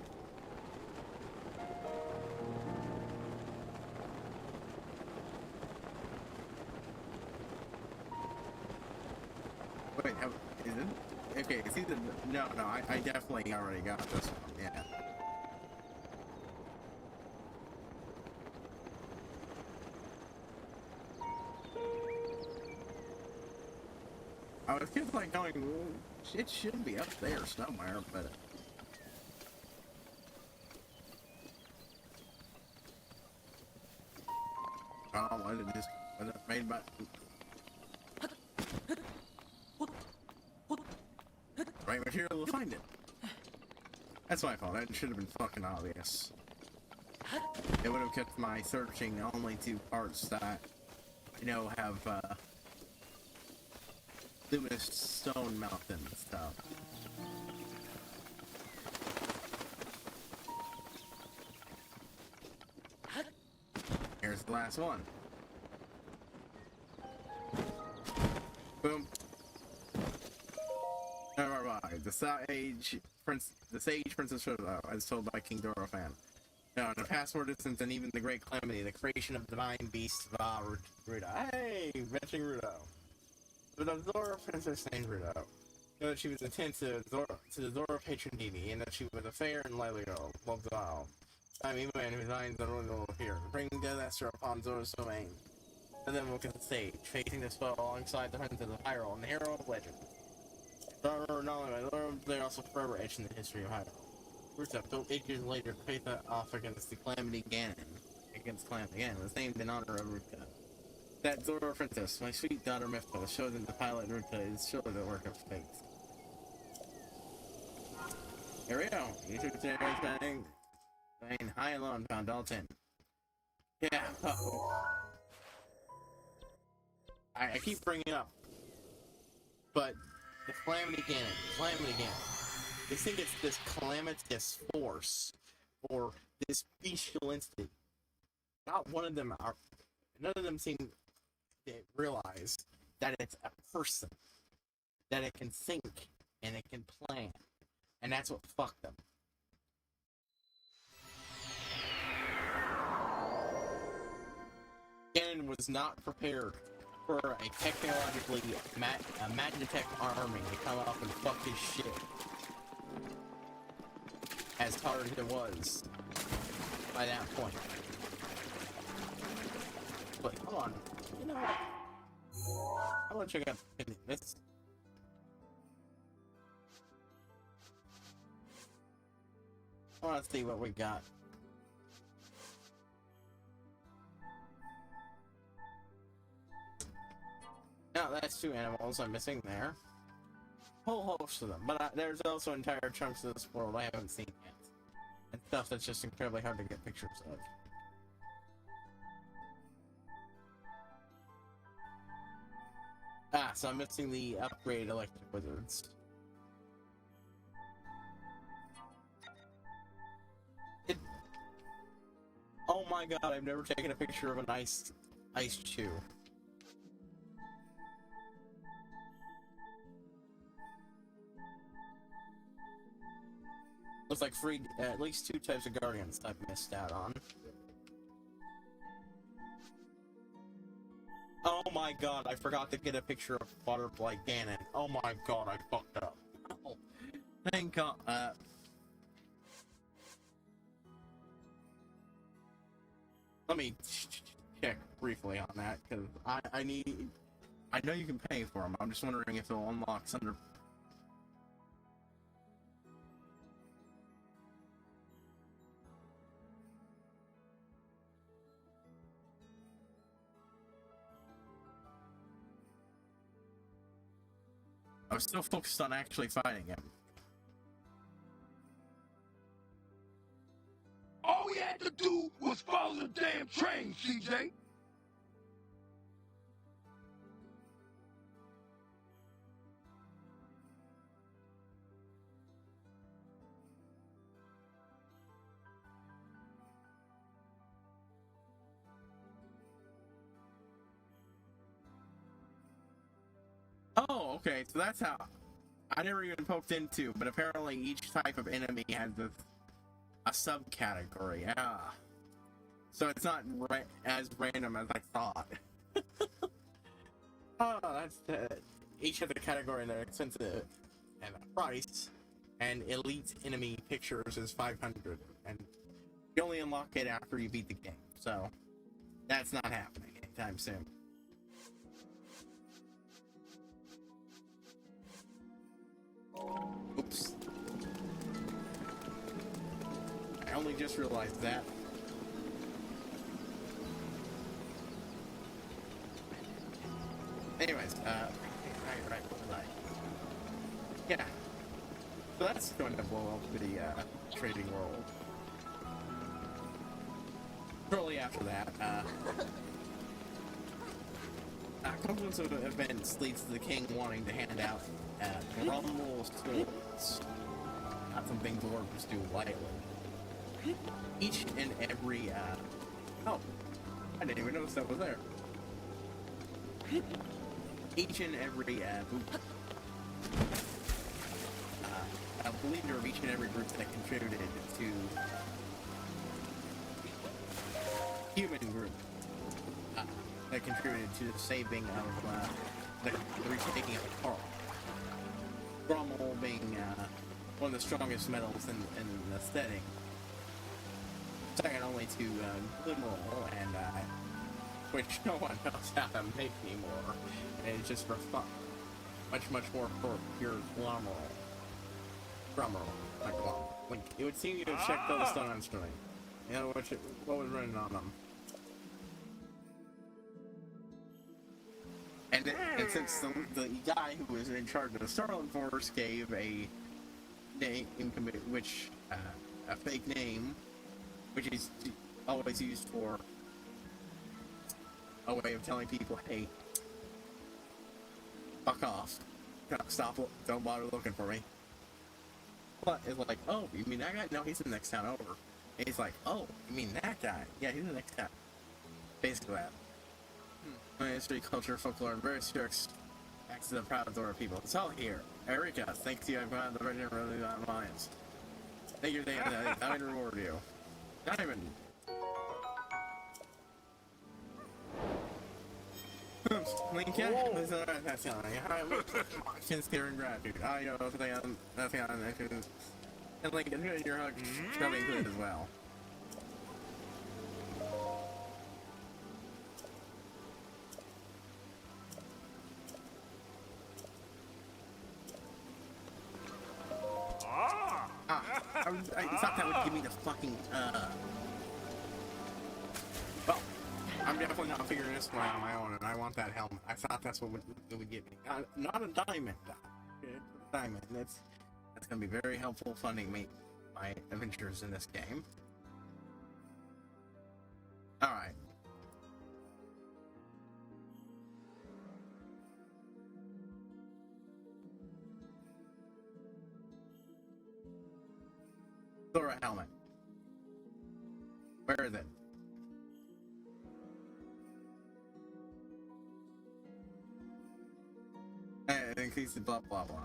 Wait, is it? Okay, it's either... No, I definitely already got this one, yeah. I was just like going, well, it should be up there somewhere, but... Oh, was it made by... Right material to find it. That's my fault, that should have been fucking obvious. It would have kept my searching only to parts that, you know, have, luminous stone mountain stuff. Here's the last one. Boom. The sage Princess Rudo, as told by King Doro fan. No, the past more distant than even the Great Calamity, the creation of divine beast Rudo. Hey, mentioning Rudo. But the Zora princess named Rudo. You know that she was akin to the Zora patron deity, and that she was a fair and lively girl, loved all. I'm a man whose eyes are will appear, bringing disaster upon Zora's domain. And then look at the stage, facing the spell alongside the princess of Hyrule and the hero of legend. Zora, not only by Zora, they're also forever etched in the history of Hyrule. Ruto, built 8 years later to face that off against the Calamity Ganon. Was named in honor of Ruto. That Zora princess, my sweet daughter Mifta, was chosen to pilot Ruta is surely the work of fate. Here we go. You took the thing. High and low and found Dalton. Yeah. I keep bringing it up, but the Calamity Ganon. They think it's this calamitous force or this bestial instinct. Not one of them are. None of them seem to realize that it's a person, that it can think and it can plan, and that's what fucked them. Ganon was not prepared for a technologically Magitech army to come up and fuck his shit. As hard as it was by that point. But hold on, you know what? I want to check out this. I want to see what we got. Now that's 2 animals I'm missing there. Whole host of them, but there's also entire chunks of this world I haven't seen yet. And stuff that's just incredibly hard to get pictures of. Ah, so I'm missing the upgrade electric wizards. Oh my god, I've never taken a picture of an ice chew. Looks like at least 2 types of guardians I've missed out on. Oh my god, I forgot to get a picture of Butterfly Ganon. Oh my god, I fucked up. Oh, thank god. Let me check briefly on that, because I know you can pay for them. I'm just wondering if they'll unlock under. I was still focused on actually fighting him. All we had to do was follow the damn train, CJ. Oh, okay, so that's how. I never even poked into, but apparently each type of enemy has a subcategory. Ah. So it's not as random as I thought. Oh, that's each has a category and their expensive and a price, and elite enemy pictures is 500, and you only unlock it after you beat the game. So that's not happening anytime soon. Oops. I only just realized that. Anyways, right. Yeah. So that's going to blow up the trading world. Shortly after that, a confluence of events leads to the king wanting to hand out Grumble swords. Not something dwarves do lightly. Each and every, oh, I didn't even notice that was there. Each and every, a leader of each and every group that contributed to human group that contributed to the saving of the retaking of the Carl. Grummel being one of the strongest metals in the setting, second only to Glimmerl, and which no one knows how to make anymore, and it's just for fun. Much more for pure Glimmerl. Like Link. It would seem you to check those on screen. You know what was running on them. And since the guy who was in charge of the Starling Force gave a name, which a fake name, which is always used for a way of telling people, hey, fuck off, stop, don't bother looking for me. But it's like, oh, you mean that guy? No, he's the next town over. And he's like, oh, you mean that guy? Yeah, he's the next town. Basically that. History, culture, folklore, and various tricks. Acts of the proud Zora people. It's all here. Erika, thanks to you, I've got the Virgin Really Alliance. Thank you, Diamond reward you. Diamond! Link, yeah, that's not sincere and gratitude. I know that's and Link, your hug shall be included as well. I thought that would give me the fucking, well, I'm definitely not figuring this one out on my own, and I want that helmet. I thought that's what it would give me. Not a diamond, though. Diamond. That's gonna be very helpful funding me, my adventures in this game. Alright. Zora helmet. Where is it? And increase the blah blah blah.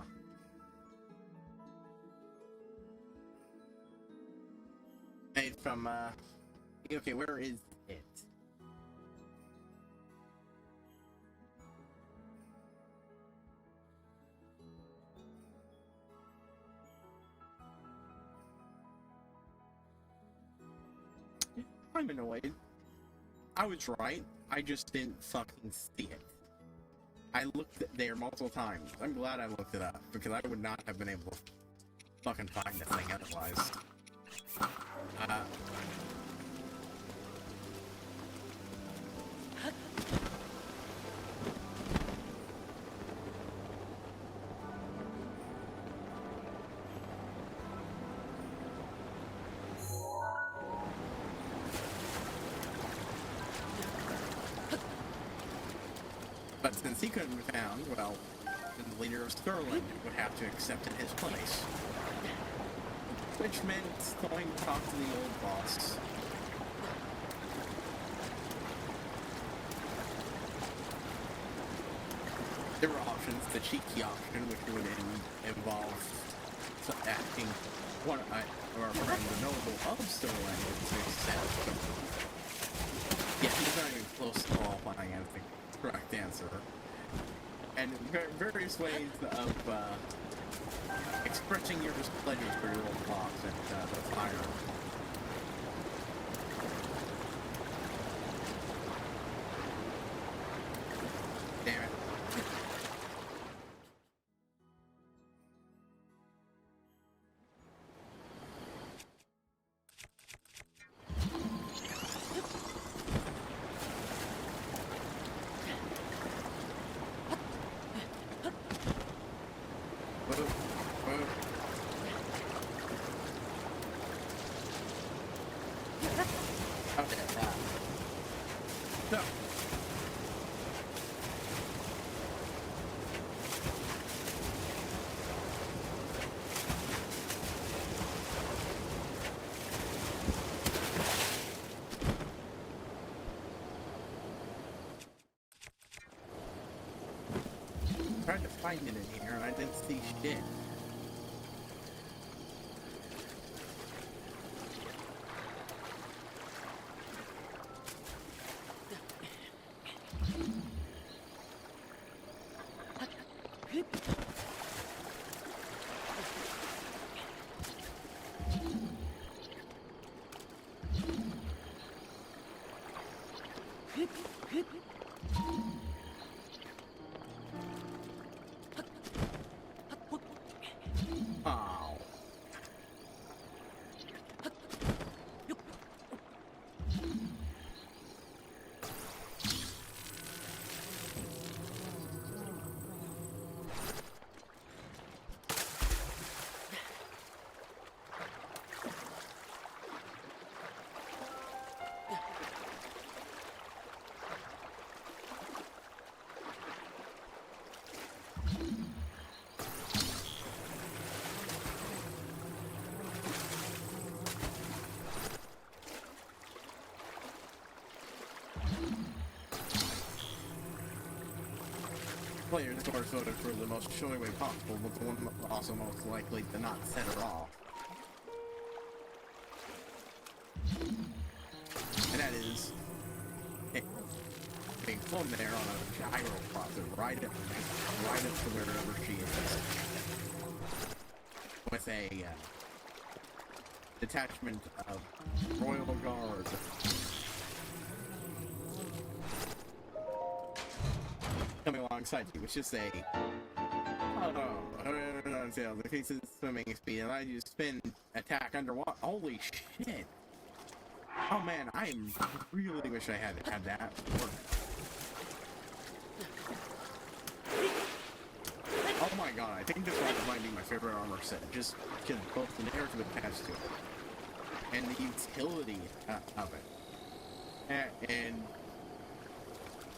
Made from okay, where is it? I'm annoyed. I was right. I just didn't fucking see it. I looked there multiple times. I'm glad I looked it up, because I would not have been able to fucking find the thing otherwise. But since he couldn't be found, well, then the leader of Sterling would have to accept in his place. Which meant going to talk to the old boss. There were options. The cheeky option, which would involve asking one of our friend, the noble of Sterling, to accept. Yeah, he's not even close to qualifying as the correct answer. And various ways of expressing your displeasure for your old boss at the fire. Damn it. I tried to find it in here and I didn't see shit. Oh. Players, of course, voted for the most showy way possible, but the one also most likely to not set her off. And that is being flown there on a gyroprop right up to wherever she is, with a detachment of royal guards coming alongside you, which is a the cases swimming speed, and I use spin attack underwater. Holy shit! Oh man, I really wish I had that work. Oh my god, I think this one might be my favorite armor set, just because both the narrative attached to it and the utility of it. And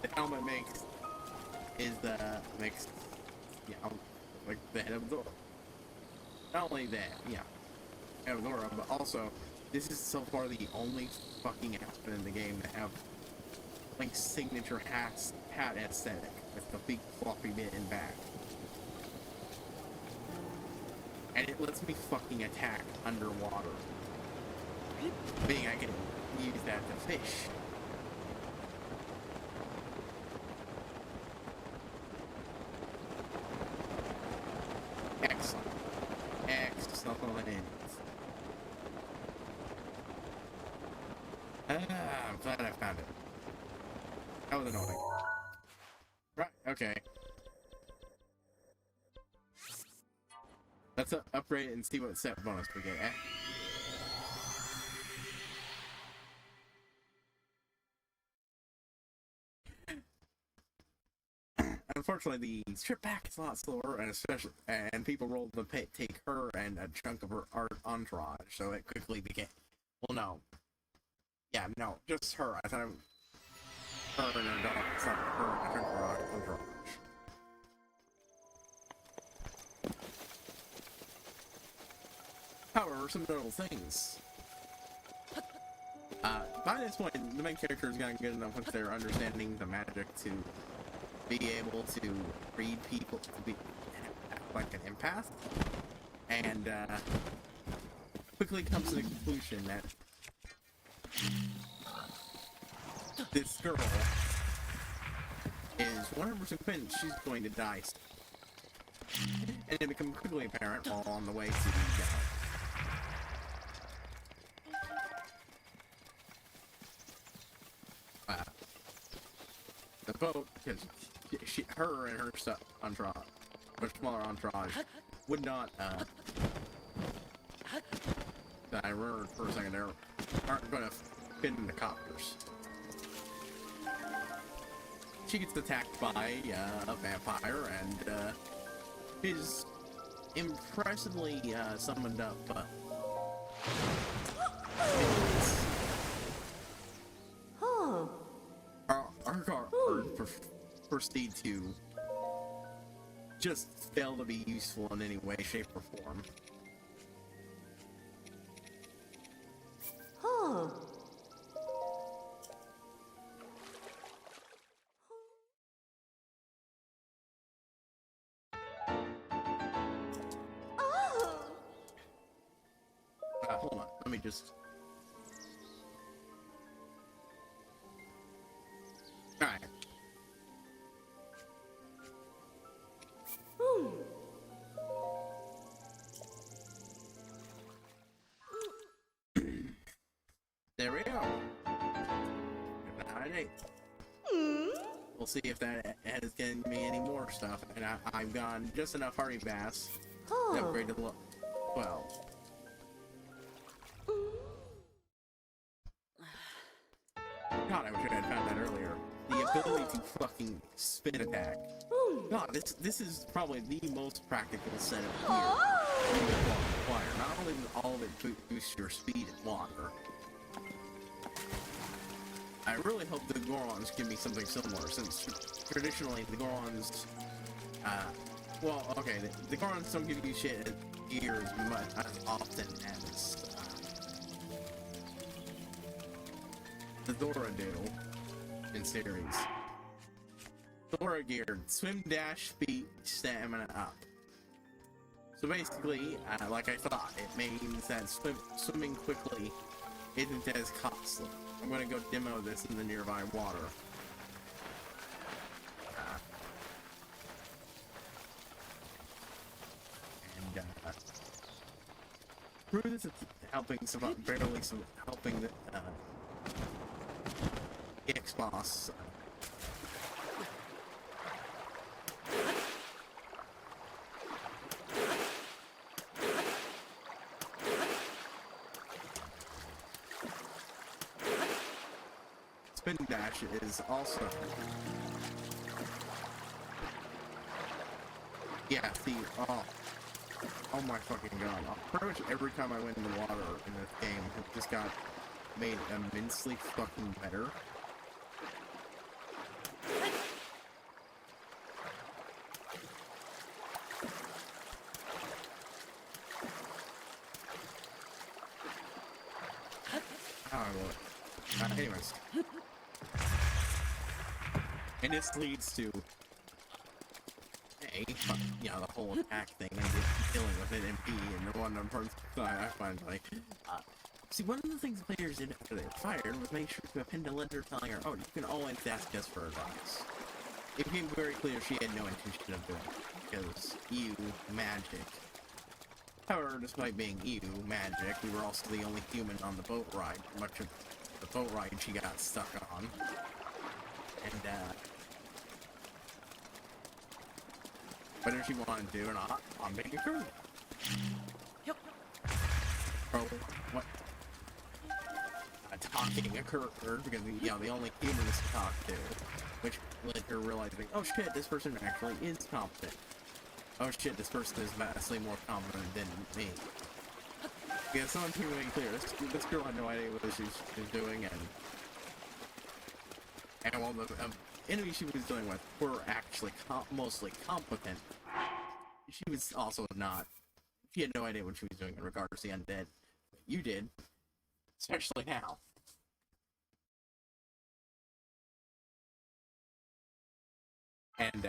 the helmet makes you know, like the head of Zora. Not only that, yeah, head of Zora, but also this is so far the only fucking outfit in the game to have Link's signature hat aesthetic with the big floppy bit in back. And it lets me fucking attack underwater. Being I can use that to fish. Excellent. Excellent. I'm glad I found it. That was annoying. Right, okay. Let's upgrade it and see what set bonus we get. Unfortunately, the trip back is a lot slower, and people roll to take her and a chunk of her art entourage, so it quickly became. Well, no. Yeah, no, just her. I thought her and her dog. It's not her and a chunk of her entourage. However, some notable things. By this point, the main character has gotten good enough with their understanding the magic to be able to read people, to be like an empath, and quickly comes to the conclusion that this girl is 100% convinced she's going to die. And it becomes quickly apparent while on the way to the boat, because her and her entourage, much smaller entourage, would not, I remembered for a second there, aren't going to fit in the copters. She gets attacked by a vampire and is impressively summoned up. Our guard proceed to just fail to be useful in any way, shape, or form. Hold on, let me just... Alright. There we go. We'll see if that has given me any more stuff. And I've gone just enough Hardy Bass to upgrade to the 12. God, I wish I had found that earlier. The ability to fucking spin attack. God, this is probably the most practical set of gear you will require. Not only does all of it boost your speed and water, I really hope the Gorons give me something similar, since traditionally the Gorons, well, okay, the Gorons don't give you shit gear as often as the Zora do in series. Zora geared, swim, dash, speed, stamina up. So basically, like I thought, it means that swimming quickly isn't as costly. I'm gonna go demo this in the nearby water. And through this, it's helping helping the X-Boss. Spin dash is also. Yeah, see, oh my fucking god. Pretty much every time I went in the water in this game, it just got made immensely fucking better. Anyways. And this leads to the whole attack thing and dealing with an MP and the one person I find like see, one of the things players did after they were fired was make sure to append a letter telling her, oh, you can always ask us for advice. It became very clear she had no intention of doing it, because EU magic. However, despite being EU magic, we were also the only human on the boat ride. Much of the boat ride she got stuck on. And, whether she wanted to or not, I'm making sure. Oh, what? Talking occurred because, the only humans to talk to, which led her realizing, oh shit, this person actually is competent. Oh shit, this person is vastly more competent than me. Because someone to make clear, this girl had no idea what she was doing, and while the enemies she was dealing with were actually mostly competent, she was also not. She had no idea what she was doing in regards to the undead. You did. Especially now. And,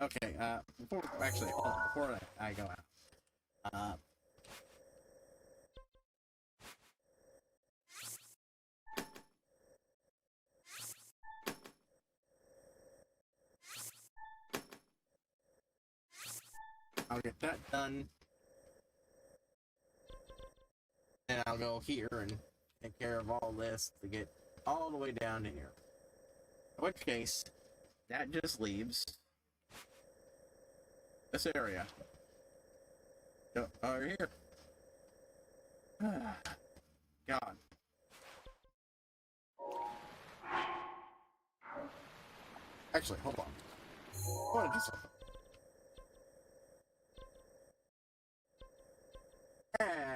okay, before I go out, I'll get that done, and I'll go here and take care of all this to get all the way down to here. In which case, that just leaves this area. So, over here. God. Actually, hold on. I want to do something.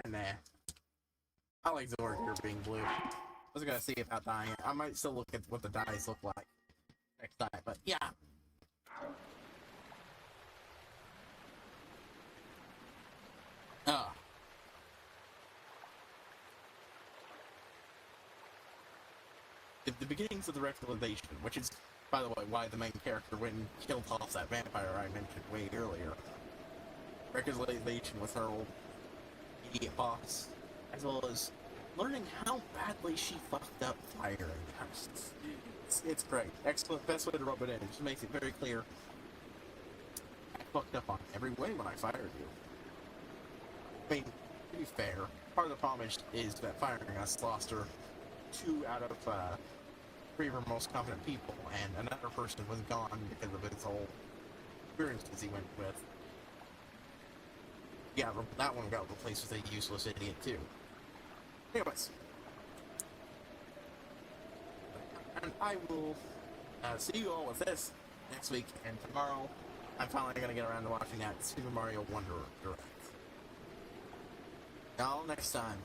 Nah. I like Zora here being blue. I was gonna see about dyeing it. I might still look at what the dyes look like next time, but yeah. The beginnings of the Reclamation, which is, by the way, why the main character went and killed off that vampire I mentioned way earlier. Reclamation with her old idiot boss, as well as learning how badly she fucked up firing houses. It's great. Excellent. Best way to rub it in. It just makes it very clear. I fucked up on every way when I fired you. I mean, to be fair, part of the problem is that firing us lost her 2 out of 3 of her most competent people, and another person was gone because of his whole experiences he went with. Yeah, that one got replaced with a useless idiot too. Anyways. And I will see you all with this next week, and tomorrow I'm finally going to get around to watching that Super Mario Wonder Direct. Y'all next time.